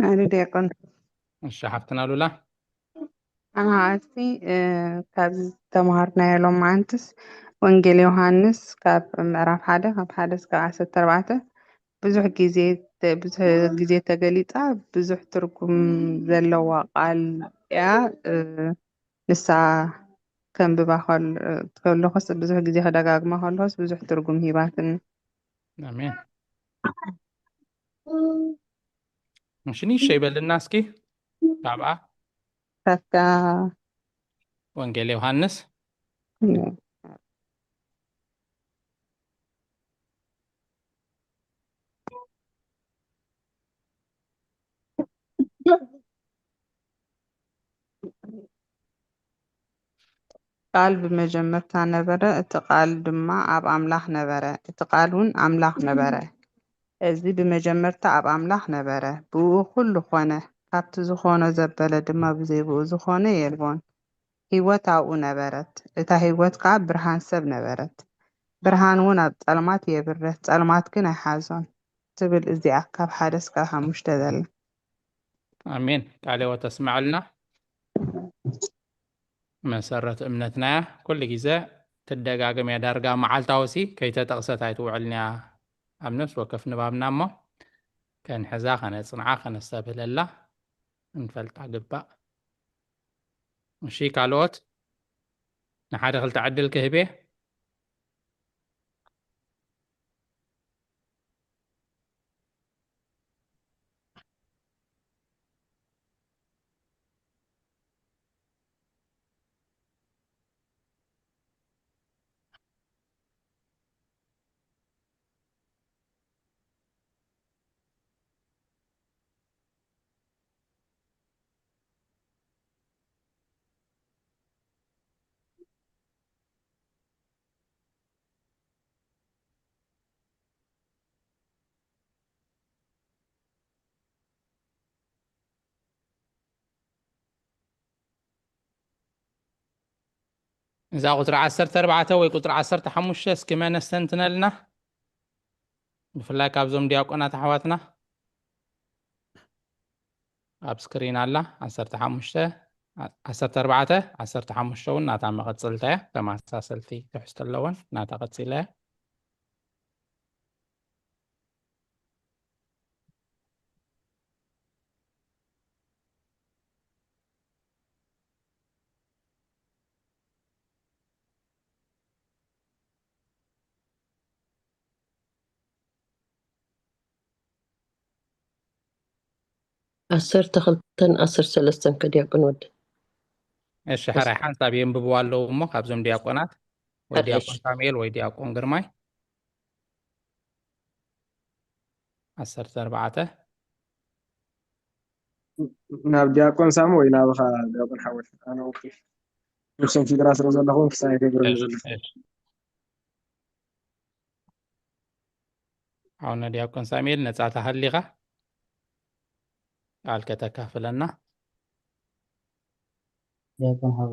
أريد يكون شحفتنا لولا أنا عارفي كاب تمهارنا يلوم معنتس وانجيل يوحنس كاب معرف حدا كاب حدث كاب 14 ብዙሕ ግዜ ተገሊፃ ብዙሕ ትርጉም ዘለዋ ቃል እያ ንሳ ከንብባ ከለኹስ ብዙሕ ግዜ ከደጋግማ ከለኹስ ብዙሕ ትርጉም ሂባትን አሜን ምሽኒ ሸይበልና እስኪ ታብዓ ካፍታ ወንጌል ዮሐንስ ቃል ብመጀመርታ ነበረ እቲ ቃል ድማ ኣብ ኣምላኽ ነበረ እቲ ቃል እውን ኣምላኽ ነበረ እዚ ብመጀመርታ ኣብ ኣምላኽ ነበረ ብኡ ኩሉ ኮነ ካብቲ ዝኾነ ዘበለ ድማ ብዘይብኡ ዝኾነ የልቦን ህይወት ኣብኡ ነበረት እታ ህይወት ከዓ ብርሃን ሰብ ነበረት ብርሃን እውን ኣብ ጸልማት የብረት ጸልማት ግን ኣይሓዞን ትብል እዚኣ ካብ 1 እስካብ 5 ዘላ አሜን ቃል ወተስማዕልና መሰረት እምነትና ኩሉ ግዜ ትደጋገም ያዳርጋ መዓልታውሲ ከይተጠቕሰት ኣይትውዕልና ኣብ ነፍሲ ወከፍ ንባብና እሞ ከንሕዛ ከነፅንዓ ከነሰብህለላ እንፈልጣ ግባእ እሺ ካልኦት ንሓደ ክልተ ዕድል ክህቤ إذا قطر 14 ወይ ቁጥሪ 15 እስኪ መነስተንትነልና ብፍላይ ካብዞም ዲያቆናት ኣሕዋትና ኣብ ስክሪን ኣላ 15 14 15 እውን ናታ መቐፅልታ እያ ተመሳሰልቲ ትሕዝቶ ኣለወን ናታ ቀፂላ 12 13 كدياقون ود እሺ ሕራይ ሓንሳብ የንብብዋ ኣለዉ እሞ ካብዞም ዲያቆናት ወይ حرش ዲያቆን ሳሙኤል ወይ ዲያቆን ግርማይ 14 ናብ ዲያቆን ሳሙ ወይ ናብኻ ዲያቆን ሓወት ኣነ ወኪል ንክሶም ፊድራ ስለ ዘለኹም ክሳይ ገብረሉ ዘለኹ አሁን ዲያቆን ሳሙኤል ነፃ ተሃሊኻ ቃል ከተካፍለና ዲያቆን ሀዊ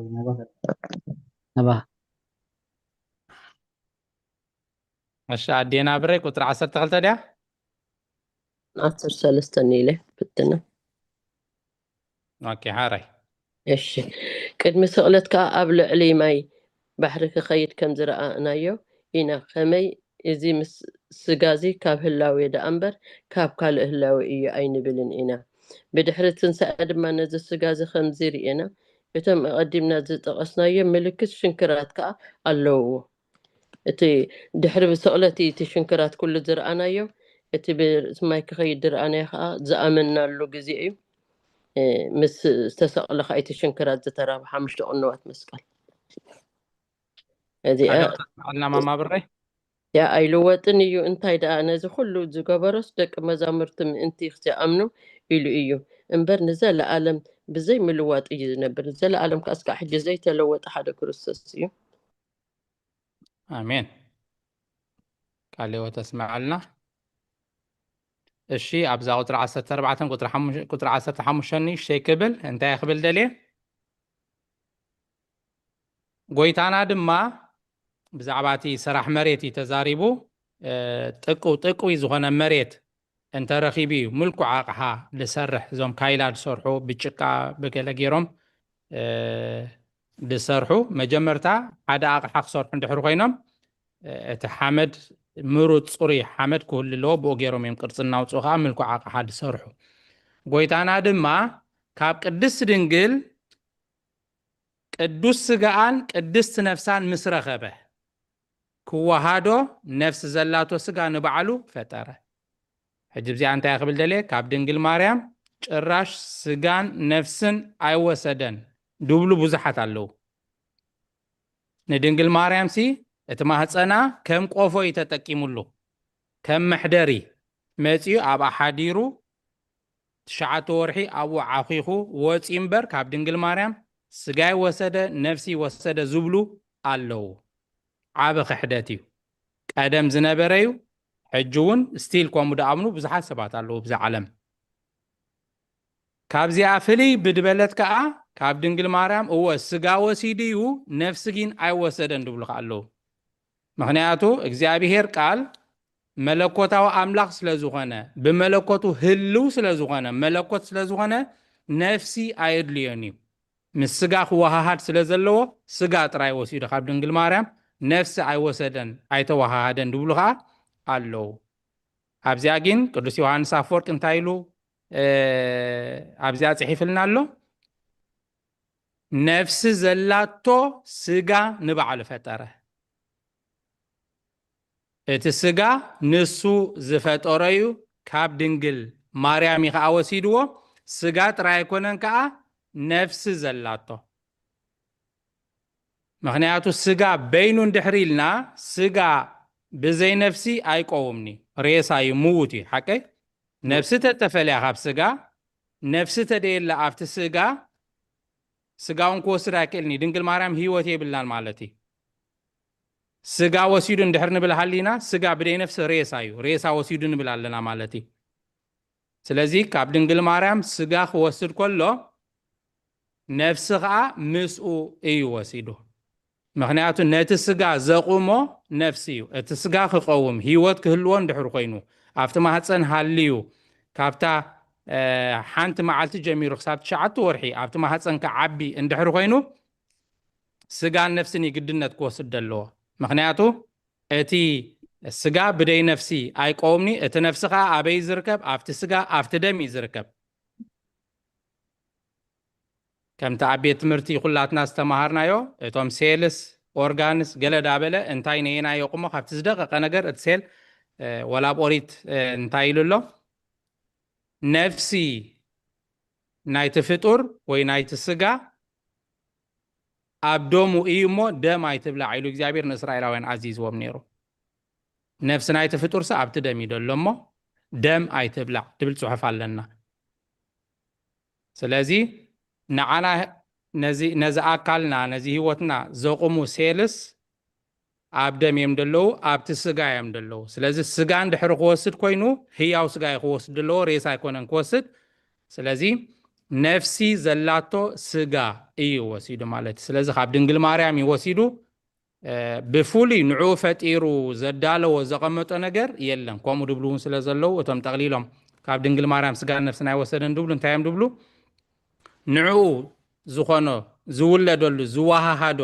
ነባ እሺ አዴና ብሬ ቁጥር 12 ዲያ 13 نيله بتنا ኦኬ ሓራይ እሺ ቅድሚ ስቕለትካ ኣብ ልዕሊ ማይ ባሕሪ ክኸይድ ከም ዝረኣናዮ ኢና ከመይ እዚ ምስ ስጋዚ ካብ ህላዊ ዳ እምበር ካብ ካልእ ህላዊ እዩ ኣይንብልን ኢና ብድሕሪ ትንሳኤ ድማ ነዚ ስጋዚ ከምዚ ርኢና እቶም ቀዲምና ዝጠቐስናዮ ምልክት ሽንክራት ከዓ ኣለዎ እቲ ድሕሪ ብስቕለት እቲ ሽንክራት ኩሉ ዝረኣናዮ እቲ ብማይ ክኸይድ ዝረኣናዮ ከዓ ዝኣመናሉ ግዜ እዩ ምስ ዝተሰቕለ ኸይቲ ሽንክራት ዝተራብ 5 ቅንዋት መስቀል እዚኣ አልና ማማ ብሬ ያ ኣይልወጥን እዩ እንታይ ደኣ ነዚ ኩሉ ዝገበሮስ ደቂ መዛሙርቲ ምእንቲ ክኣምኑ ኢሉ እዩ እምበር ንዘለኣለም ብዘይ ምልዋጥ እዩ ዝነብር ዘለኣለም ካስካ ሕጂ ዘይተለወጠ ሓደ ክርስቶስ እዩ አሜን ቃልዎ ተስማዓልና እሺ ኣብዛ ቁጥር 14 ቁጥር 15 ሸይክብል እንታይ ክብል ደልየ ጎይታና ድማ ብዛዕባ እቲ ስራሕ መሬት ተዛሪቡ ጥቁ ዝኾነ መሬት እንተረኺቡ ምልኩዕ ኣቕሓ ዝሰርሕ እዞም ካይላ ዝሰርሑ ብጭቃ ብገለ ገይሮም ዝሰርሑ መጀመርታ ሓደ ኣቕሓ ክሰርሑ እንድሕር ኮይኖም እቲ ሓመድ ምሩፅ ፅሩይ ሓመድ ክህልዎ ብኡ ገይሮም እዮም ቅርፂ እናውፅኡ ከዓ ምልኩዕ ኣቕሓ ዝሰርሑ ጎይታና ድማ ካብ ቅድስት ድንግል ቅዱስ ስጋኣን ቅድስት ነፍሳን ምስ ረኸበ ክወሃዶ ነፍሲ ዘላቶ ስጋ ንባዕሉ ፈጠረ ሕጂ ብዚኣ እንታይ ክብል ደልየ ካብ ድንግል ማርያም ጭራሽ ስጋን ነፍስን ኣይወሰደን ድብሉ ብዙሓት ኣለዉ ንድንግል ማርያም ሲ እቲ ማህፀና ከም ቆፎ ተጠቂሙሉ ከም መሕደሪ መፂኡ ኣብ ሓዲሩ 9 ወርሒ ኣብኡ ዓኺኹ ወፂ እምበር ካብ ድንግል ማርያም ስጋይ ወሰደ ነፍሲ ወሰደ ዝብሉ ኣለዉ ዓበ ክሕደት እዩ ቀደም ዝነበረ እዩ ሕጂ እውን ስቲል ከምኡ ደኣምኑ ብዙሓት ሰባት ኣለዉ ብዛ ዓለም ካብዚኣ ፍልይ ብድበለት ከዓ ካብ ድንግል ማርያም እወ ስጋ ወሲዱ እዩ ነፍሲ ግን ኣይወሰደን ድብሉ ኣለዉ ምክንያቱ እግዚአብሔር ቃል መለኮታዊ ኣምላኽ ስለ ዝኾነ ብመለኮቱ ህልው ስለ ዝኾነ መለኮት ስለ ዝኾነ ነፍሲ ኣየድልዮን እዩ ምስ ስጋ ክወሃሃድ ስለ ዘለዎ ስጋ ጥራይ ወሲዱ ካብ ድንግል ማርያም ነፍሲ ኣይወሰደን ኣይተወሃሃደን ድብሉ ከዓ ኣለዉ ኣብዚኣ ግን ቅዱስ ዮሃንስ አፈወርቅ እንታይ ኢሉ ኣብዚኣ ፅሒፍልና ኣሎ ነፍሲ ዘላቶ ስጋ ንባዕሉ ፈጠረ እቲ ስጋ ንሱ ዝፈጠረ እዩ ካብ ድንግል ማርያም ከዓ ወሲድዎ ስጋ ጥራይ ኣይኮነን ከዓ ነፍሲ ዘላቶ ምክንያቱ ስጋ በይኑ እንድሕር ኢልና ስጋ ብዘይ ነፍሲ ኣይቆውምኒ ሬሳ እዩ ምዉት እዩ ሓቀይ ነፍሲ ተተፈልያ ካብ ስጋ ነፍሲ ተደየላ ኣብቲ ስጋ ስጋውን ክወስድ ኣይክእልኒ ድንግል ማርያም ሂወት የብላን ማለት እዩ ስጋ ወሲዱ እንድሕር ንብል ሃሊና ስጋ ብደይ ነፍሲ ሬሳ እዩ ሬሳ ወሲዱ ንብል ኣለና ማለት እዩ ስለዚ ካብ ድንግል ማርያም ስጋ ክወስድ ከሎ ነፍሲ ከዓ ምስኡ እዩ ወሲዱ ምክንያቱ ነቲ ስጋ ዘቁሞ ነፍሲ እዩ እቲ ስጋ ክቀውም ሂወት ክህልዎ እንድሕር ኮይኑ ኣብቲ ማህፀን ሃልዩ ካብታ ሓንቲ መዓልቲ ጀሚሩ ክሳብ 9 ወርሒ ኣብቲ ማህፀን ክዓቢ እንድሕር ኮይኑ ስጋን ነፍስን ይግድነት ክወስድ ኣለዎ ምክንያቱ እቲ ስጋ ብደይ ነፍሲ ኣይቆውምኒ እቲ ነፍሲ ከዓ ኣበይ ዝርከብ ኣብቲ ስጋ ኣብቲ ደም እዩ ዝርከብ ከምቲ ኣብ ቤት ትምህርቲ ኩላትና ዝተማሃርናዮ እቶም ሴልስ ኦርጋንስ ገለ ዳበለ እንታይ ነየና የቁሞ ካብቲ ዝደቀቀ ነገር እቲ ሴል ወላብ ኦሪት እንታይ ኢሉ ኣሎ ነፍሲ ናይቲ ፍጡር ወይ ናይቲ ስጋ ኣብ ደሙ እዩ እሞ ደም ኣይትብላዕ ኢሉ እግዚኣብሔር ንእስራኤላውያን ኣዚዝዎም ነይሩ ነፍሲ ናይቲ ፍጡር ሰ ኣብቲ ደም እዩ ደሎ እሞ ደም ኣይትብላዕ ትብል ጽሑፍ ኣለና ስለዚ ንዓና ነዚ ኣካልና ነዚ ህይወትና ዘቁሙ ሴልስ ኣብ ደም እዮም ደለው ኣብቲ ስጋ እዮም ደለው ስለዚ ስጋ እንድሕር ክወስድ ኮይኑ ህያው ስጋ ይክወስድ ደለዎ ሬሳ ኣይኮነን ክወስድ ስለዚ ነፍሲ ዘላቶ ስጋ እዩ ወሲዱ ማለት ስለዚ ካብ ድንግል ማርያም ይወሲዱ ብፍሉይ ንዑ ፈጢሩ ዘዳለዎ ዘቐመጦ ነገር የለን ከምኡ ድብሉውን ስለ ዘለው እቶም ጠቕሊሎም ካብ ድንግል ማርያም ስጋ ነፍሲ ናይ ወሰደን ድብሉ እንታይ እዮም ድብሉ ንዑ ዝኾኖ ዝውለደሉ ዝዋሃሃዶ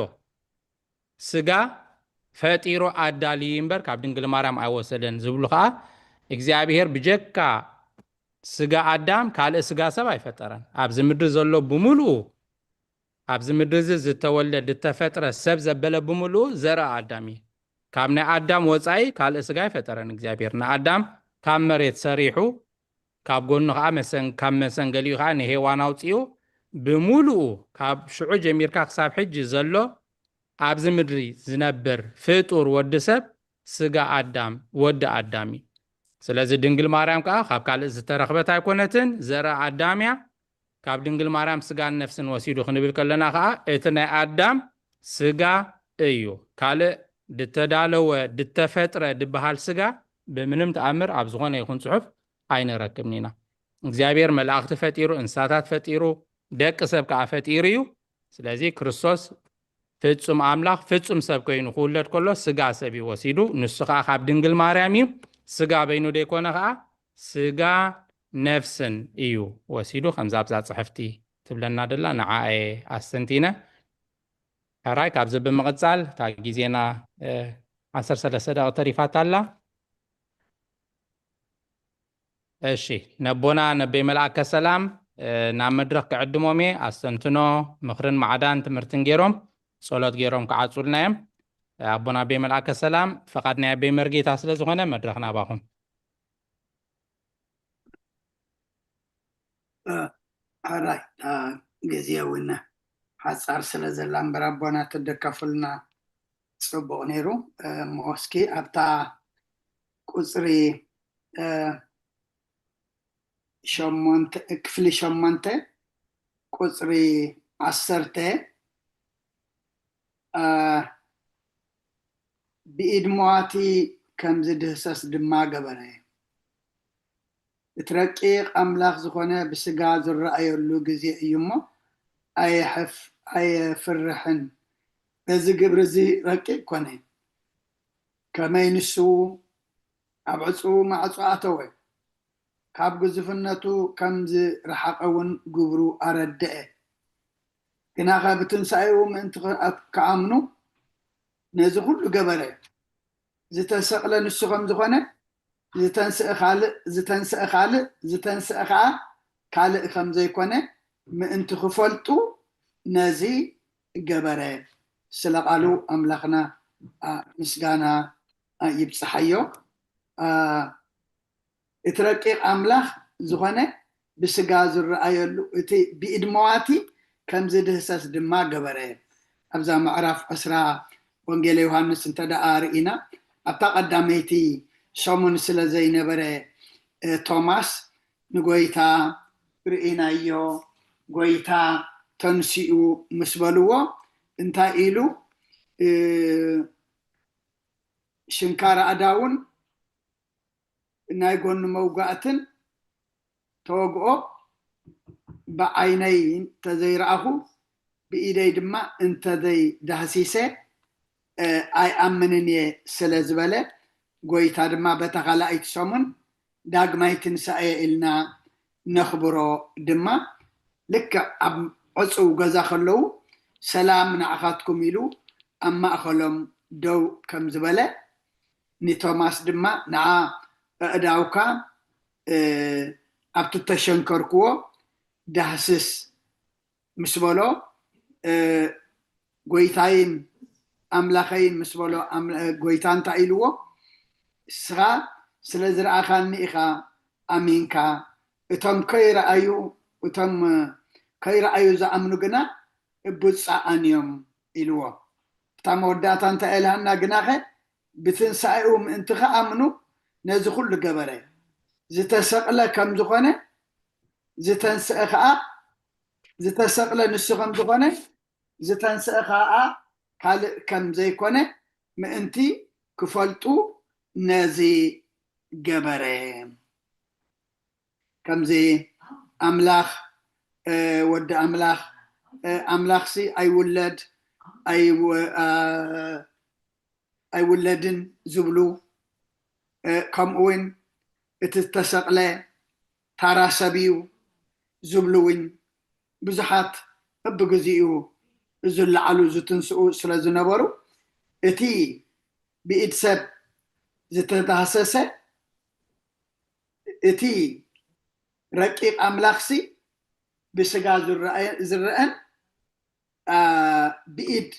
ስጋ ፈጢሮ ኣዳልዩ እምበር ካብ ድንግል ማርያም ኣይወሰደን ዝብሉ ከዓ እግዚኣብሔር ብጀካ ስጋ ኣዳም ካልእ ስጋ ሰብ ኣይፈጠረን ኣብዚ ምድሪ ዘሎ ብምሉኡ ኣብዚ ምድሪ ዝተወለደ ዝተፈጥረ ሰብ ዘበለ ብምሉኡ ዘርአ ኣዳም እዩ ካብ ናይ ኣዳም ወፃኢ ካልእ ስጋ ኣይፈጠረን እግዚኣብሔር ንኣዳም ካብ መሬት ሰሪሑ ካብ ጎኑ ከዓ ካብ መሰንገሊኡ ከዓ ንሄዋን ኣውፅኡ ብምሉኡ ካብ ሽዑ ጀሚርካ ክሳብ ሕጂ ዘሎ ኣብዚ ምድሪ ዝነብር ፍጡር ወዲ ሰብ ስጋ ኣዳም ወዲ ኣዳም እዩ ስለዚ ድንግል ማርያም ከዓ ካብ ካልእ ዝተረኽበት ኣይኮነትን ዘርአ ኣዳም እያ ካብ ድንግል ማርያም ስጋን ነፍስን ወሲዱ ክንብል ከለና ከዓ እቲ ናይ ኣዳም ስጋ እዩ ካልእ ድተዳለወ ድተፈጥረ ድበሃል ስጋ ብምንም ተኣምር ኣብ ዝኾነ ይኹን ጽሑፍ ኣይንረክብን ኢና እግዚኣብሔር መላእኽቲ ፈጢሩ እንስሳታት ፈጢሩ ደቂ ሰብ ከዓ ፈጢሩ እዩ ስለዚ ክርስቶስ ፍጹም ኣምላኽ ፍጹም ሰብ ኮይኑ ክውለድ ከሎ ስጋ ሰብ እዩ ወሲዱ ንሱ ከዓ ካብ ድንግል ማርያም እዩ ስጋ በይኑ ደይኮነ ከዓ ስጋ ነፍስን እዩ ወሲዱ ከምዛ ኣብዛ ጽሕፍቲ ትብለና ደላ ንዓየ ኣስተንቲነ ሕራይ ካብዚ ብምቕጻል እታ ግዜና 13 ደቂቃ ተሪፋት ኣላ እሺ ነቦና ነበይ መልአከ ሰላም ናብ መድረክ ክዕድሞም እየ ኣስተንትኖ ምኽርን ማዕዳን ትምህርትን ገይሮም ጸሎት ገይሮም ክዓጹልና እዮም ኣቦና ኣበይ መልአከ ሰላም ፈቃድ ናይ ኣበይ መርጌታ ስለ ዝኾነ መድረክ ናባኹም ኣራይ ግዜውና ሓፃር ስለ ዘላ እምበር ኣቦና ተደካፍልና ጽቡቕ ነይሩ ሞስኪ ኣብታ ቁፅሪ ክፍሊ 8 ቁፅሪ 10 ብኢድ ሞዋቲ ከም ዝድህሰስ ድማ ገበረ እትረቂቕ ኣምላኽ ዝኾነ ብስጋ ዝረኣየሉ ግዜ እዩ እሞ ኣይፍርሕን በዚ ግብሪ እዚ ረቂቕ ኮነ ከመይ ንሱ ኣብ ዕፁ ማዕፆ ኣተወ ካብ ግዙፍነቱ ከም ዝረሓቐ እውን ግብሩ ኣረድአ ግና ካብ ትንሳኤኡ ምእንቲ ከኣምኑ ነዚ ኩሉ ገበረ ዝተሰቕለ ንሱ ከም ዝኾነ ዝተንስአ ከዓ ካልእ ከም ዘይኮነ ምእንቲ ክፈልጡ ነዚ ገበረ ስለ ቃሉ ኣምላኽና ምስጋና ይብፅሓዮ እቲ ረቂቕ ኣምላኽ ዝኾነ ብስጋ ዝረኣየሉ እቲ ብኢድ መዋቲ ከም ዝድህሰስ ድማ ገበረ ኣብዛ ምዕራፍ 10 ወንጌል ዮሃንስ እንተደኣ ርኢና ኣብታ ቀዳመይቲ ሰሙን ስለ ዘይነበረ ቶማስ ንጎይታ ርኢናዮ ጎይታ ተንሲኡ ምስ በልዎ እንታይ ኢሉ ሽንካር ኣዳውን ናይ ጎኑ መውጋእትን ተወግኦ ብዓይነይ እንተዘይረኣኹ ብኢደይ ድማ እንተዘይ ዳህሲሰ ኣይኣምንን እየ ስለ ዝበለ ጎይታ ድማ በታ ካልኣይቲ ሰሙን ዳግማይ ትንሳኤ ኢልና ነኽብሮ ድማ ልክዕ ኣብ ዕፁው ገዛ ከለዉ ሰላም ንዓኻትኩም ኢሉ ኣብ ማእኸሎም ደው ከም ዝበለ ንቶማስ ድማ ንዓ ኣእዳውካ ኣብቲ ተሸንከርክዎ ዳህስስ ምስ በሎ ጎይታይን ኣምላኸይን ምስ በሎ ጎይታ እንታይ ኢልዎ ስኻ ስለ ዝረኣኻኒ ኢኻ ኣሚንካ እቶም ከይረኣዩ وتم كيرأيو زأمنو جنا بوصا أنيوم إلوا تام ودات أنت إلهنا جناخه بتنسعيهم انتخا أمنو نزخل لجبره زتسقل كم زخانه زتنسخا زتسقل نسخم زخانه زتنسخا كم زي كونه مأنتي كفلتو نازي جبره كم زي أملاخ ود أملاخ سي أي ولد أي ولدن زبلو كم وين اتتسقل تراسبيو زبلوين بزحات بجزيو زل علو زتنسو سلازنبرو اتي بإدسب زتتحسسه اتي رقيق أملاخسي بسجا زرقان بإد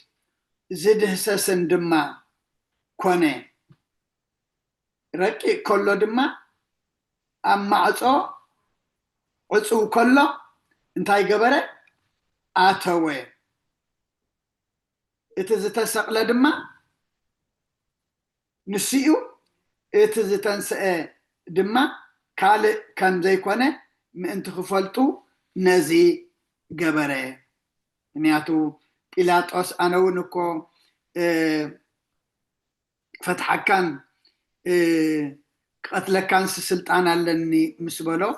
زدهسسن دما كونه رقيق كله دما أما عصو كله انتاي قبره آتوه اتزتسقل دما نسيو اتزتنسأ دما كالي كان زي كونه مأنت خفلتو نزي قبره نياتو بيلاطوس أنا ونكو فتح كان قتل كان سلطان لني مسبلو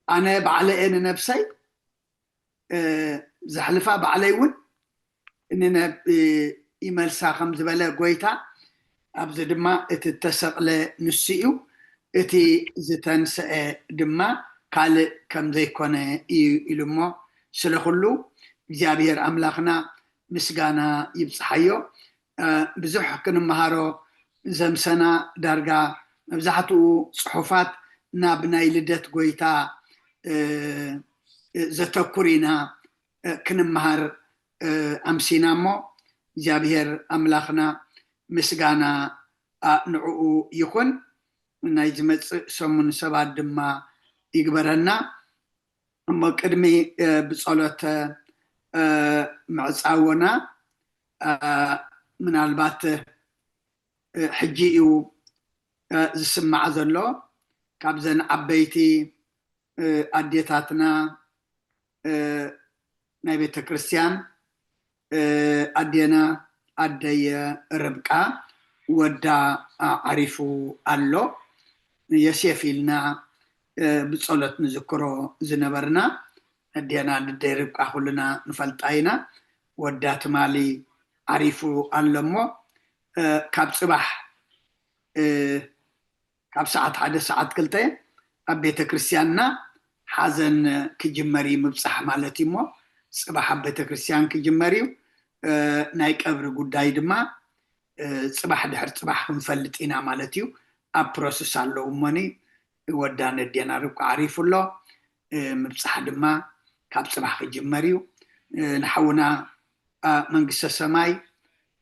أنا بعلي أنا نفسي زحلفا بعليون إننا إيميل ساخم زبالة قويتا أبز دما اتتسقل نسيو اتي زتنسأ دما قال كم زي كونه إلمو سلخلو እግዚአብሔር አምላኽና ምስጋና ይብጽሐዮ ብዙሕ ክንመሃሮ ዘምሰና ዳርጋ መብዛሕትኡ ጽሑፋት ናብ ናይ ልደት ጎይታ ዘተኩር ኢና ክንመሃር ኣምሲና እሞ እግዚአብሔር አምላኽና ምስጋና ንዕኡ ይኹን ናይ ዝመጽእ ሰሙን ሰባት ድማ ይግበረና እሞ ቅድሚ ብጸሎት معصاونا من البات حجيو زسمع زلو كابزن عبيتي أديتاتنا نبي كريستيان أدينا أدي ربكا ودا عرفو الله يسيفيلنا بصلت نذكره زنبرنا أدينا نديرب كحولنا نفلتاينا ودات مالي عرفو اللمو كاب صباح كاب ساعات حدا ساعات كلتين أبيت كريستياننا حزن كجمري مبصح مالتي مو صباح أبيت كريستيان كجمري نايك أبر قداي دما صباح دحر صباح نفلتينا مالتيو أبروسس اللو ماني ودان الدينا ربك عرفو الله مبصح دما كاب صباح كجمريو نحونا منقص السماي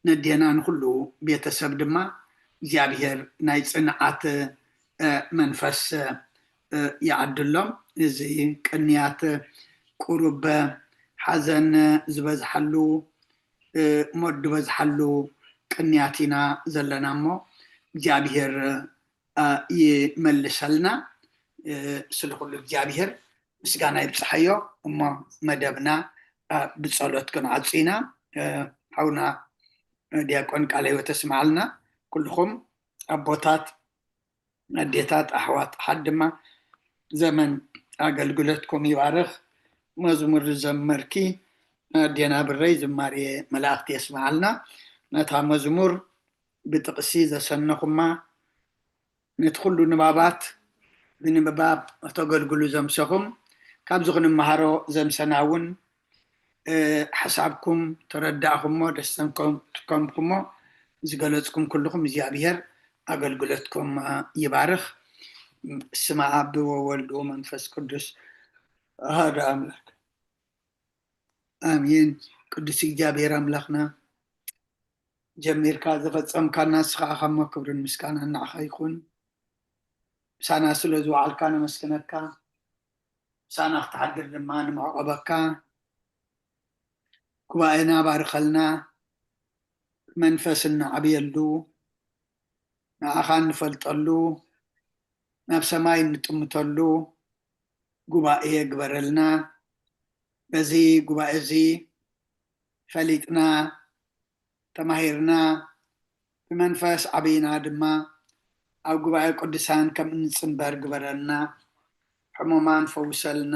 ندينا نخلو بيتسب دما زيابير نايت صنعات منفس يعدلهم زي كنيات قرب حزن زبزحلو مد بزحلو كنياتنا زلنامو زيابير يملسلنا سلخلو زيابير مسجانا يبصحيو أما مدبنا بصلوت كن عصينا حونا دياكون قالي وتسمع لنا كلكم أبوتات نديتات أحوات حد ما زمن أقلقلتكم يبارخ مزمور زمركي دينا بالري زماري ملاختي يسمع لنا نتا مزمور بتقسيز سنخما ندخلوا نبابات بنباب أتقلقلوا زمسكم كابزغن مهارو زمسناون حسابكم تردعكم دستنكم تكمكم زقلتكم كلكم زيابير أقلقلتكم يبارخ اسمع أب وولد ومنفس قدس هذا أملك آمين قدس زيابير أملكنا جمير كاذا فتسم كان ناس خاخم كبر المسكان النعخ يكون سانا سلوزو عالكان مسكنكا ሳናኽ ተሓድር ድማ ንመዕቆበካ ጉባኤና ባርኸልና መንፈስ እናዓብየሉ ንዓኻ ንፈልጠሉ ናብ ሰማይ እንጥምተሉ ጉባኤ ግበረልና በዚ ጉባኤ እዚ ፈሊጥና ተማሂርና ብመንፈስ ዓብይና ድማ ኣብ ጉባኤ ቅዱሳን ከም እንፅንበር ግበረልና ሕሙማን ፈውሰልና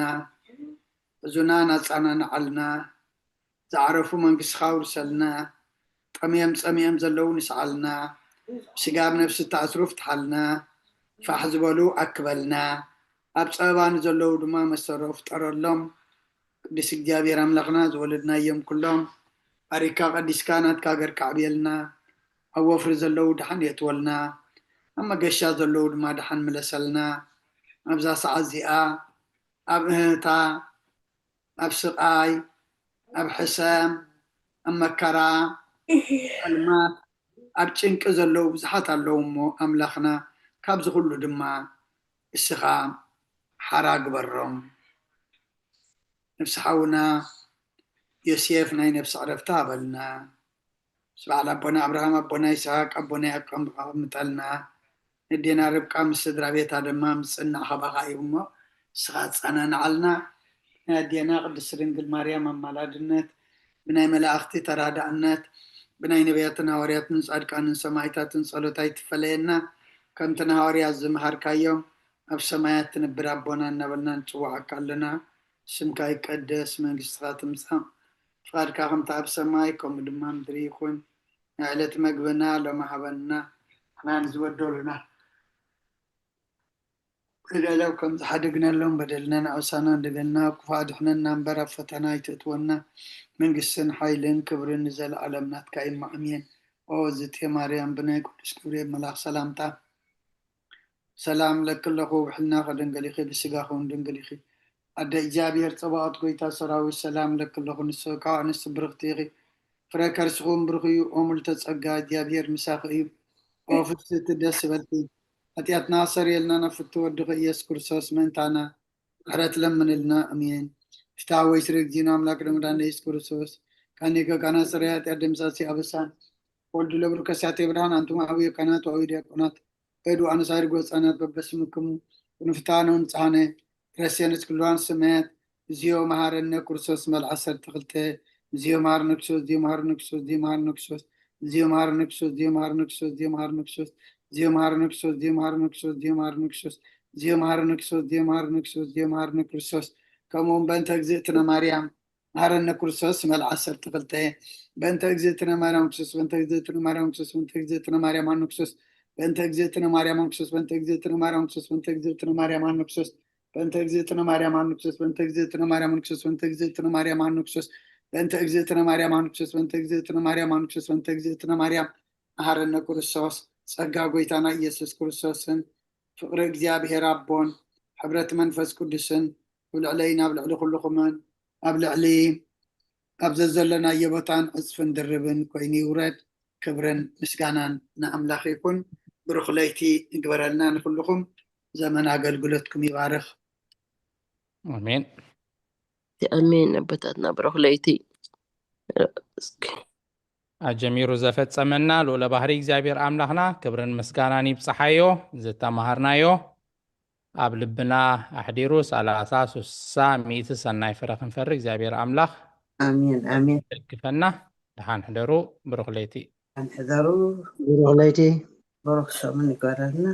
እዙና ናፃናንዓልና ዝዓረፉ መንግስትኻ ውርሰልና ጠምየም ፀሚየም ዘለው ንስዓልና ስጋብ ነፍሲ ተኣስሩ ፍትሓልና ፋሕ ዝበሉ ኣክበልና ኣብ ፀበባን ዘለው ድማ መሰሮ ፍጠረሎም ቅዱስ እግዚአብሔር ኣምላኽና ዝወለድናዮም ኩሎም ባሪካ ቀዲስካ ናትካ ገር ከዕብየልና ኣብ ወፍሪ ዘለው ድሓን የትወልና ኣብ መገሻ ዘለው ድማ ድሓን ምለሰልና ኣብዛ ሰዓት እዚኣ ኣብ እህታ ኣብ ስቃይ ኣብ ሕሰም ኣብ መከራ ኣልማት ኣብ ጭንቂ ዘለው ብዙሓት ኣለው እሞ ኣምላኽና ካብዚ ኩሉ ድማ እስኻ ሓራ ግበሮም ነፍሲ ሓውና ዮሴፍ ናይ ነፍሲ ዕረፍቲ ሃበልና ስብዓል ኣቦና ኣብርሃም ኣቦና ይስሐቅ ኣቦና ያዕቆብ ምጠልና ንዴና ርብቃ ምስ ስድራ ቤታ ድማ ምስ ፅናዕ ኸባኻ እዩ እሞ እስኻ ፀናንዓልና ናይ ኣዴና ቅድስቲ ድንግል ማርያም ኣማላድነት ብናይ መላእኽቲ ተራዳእነት ብናይ ነቢያትን ሃዋርያትን ጻድቃንን ሰማዕታትን ጸሎታ ይትፈለየና ከምቲ ንሃዋርያት ዝመሃርካዮም ኣብ ሰማያት ትነብር ኣቦና እናበልና ንፅዋዓካ ኣለና ስምካ ይቀደስ መንግስትኻ ትምጻእ ፍቃድካ ከምቲ ኣብ ሰማይ ከምኡ ድማ ምድሪ ይኹን ናይ ዕለት መግብና ሎሚ ሃበና ንሕና ንዝበደሉና በደለው ከም ዝሓድግነሎም በደልና ንኣውሳና እንደገና ክፉእ ድሕነና እምበር ኣብ ፈተና ይተእትወና መንግስትን ሓይልን ክብርን ንዘለኣለም ናትካ ኢማ ኣሜን ኦ እግዝእቴ ማርያም ብናይ ቅዱስ ገብርኤል መልኣክ ሰላምታ ሰላም ለክለኹ ብሕልና ከደንገሊኺ ብስጋኹን ድንግሊኺ ኣደ እግዚአብሔር ፀባዖት ጎይታ ሰራዊት ሰላም ለክለኹ ንስኻ ካብ ኣንስቲ ብርኽቲ ኢኺ ፍረ ከርስኹም ብሩኽ እዩ ኦ ምልዕተ ጸጋ እግዚአብሔር ምሳኺ እዩ ኦ ፍስሕቲ ደስ በልቲ ኃጢአትና ሰሪየልና ነፍቲ ወድኸ ኢየሱስ ክርስቶስ ምእንታና ምሕረት ለምንልና አሜን ፍትሐዊ ስርግ ዚና አምላክ ረመዳን ኢየሱስ ክርስቶስ ካኒ ከካና ሰሪያ ኃጢአት ደምሳሲ አበሳን ወልድ ለብሩ ከሳቴ ብርሃን አንቱም አብየ ካናት ወአዊ ዲያቆናት እዱ አነሳሪ ጎፃናት በበስምክሙ ونفتانون صانه رسينس كلوان سمات زيو مهارن كورسوس مال 12 زيو مهار نكسوس زيو مهار نكسوس زيو مهار نكسوس زيو مهار نكسوس زيو مهار نكسوس زيو مهار نكسوس زيو مهار نكسوس زيو مهار نكسوس زيو مهار نكسوس زيو مهار نكسوس زيو مهار نكسوس زيو مهار نكسوس كمون بنت اجزتنا مريم هارن كورسوس مال 12 بنت اجزتنا مريم كورسوس بنت اجزتنا مريم كورسوس بنت اجزتنا مريم نكسوس بنت اجزتنا مريم نكسوس بنت اجزتنا مريم نكسوس بنت اجزتنا مريم نكسوس بنت اجزتنا مريم نكسوس بنت اجزتنا مريم نكسوس بنت اجزتنا مريم نكسوس بنت اجزتنا مريم نكسوس بنت اجزتنا مريم نكسوس بنت اجزتنا مريم هارن كورسوس ጸጋ ጎይታና ኢየሱስ ክርስቶስን ፍቅሪ እግዚአብሔር አቦን ሕብረት መንፈስ ቅዱስን ብልዕለይና ብልዕሊ ኩልኹምን ኣብ ልዕሊ ኣብ ዘለና የቦታን ዕፅፍን ድርብን ኮይኑ ይውረድ ክብርን ምስጋናን ንኣምላኽ ይኩን ብሩኽ ለይቲ ይግበረልና ንኩልኹም ዘመን አገልግሎትኩም ይባርኽ አሜን አሜን አባታትና ብሩኽ ለይቲ አጀሚሩ ዘፈጸመና ሎለ ባህሪ እግዚአብሔር አምላኽና ክብርን ምስጋናን ይብጽሐዮ ዝተማሃርናዮ ኣብ ልብና ኣሕዲሩ 30 60 ሚእቲ ሰናይ ፍረ ክንፈሪ እግዚአብሔር አምላኽ አሜን አሜን ደግፈና ድሓን ሕደሩ ብሩኽ ለይቲ አንሕደሩ ብሩኽ ለይቲ ብሩኽ ሰሙን ይግበረልና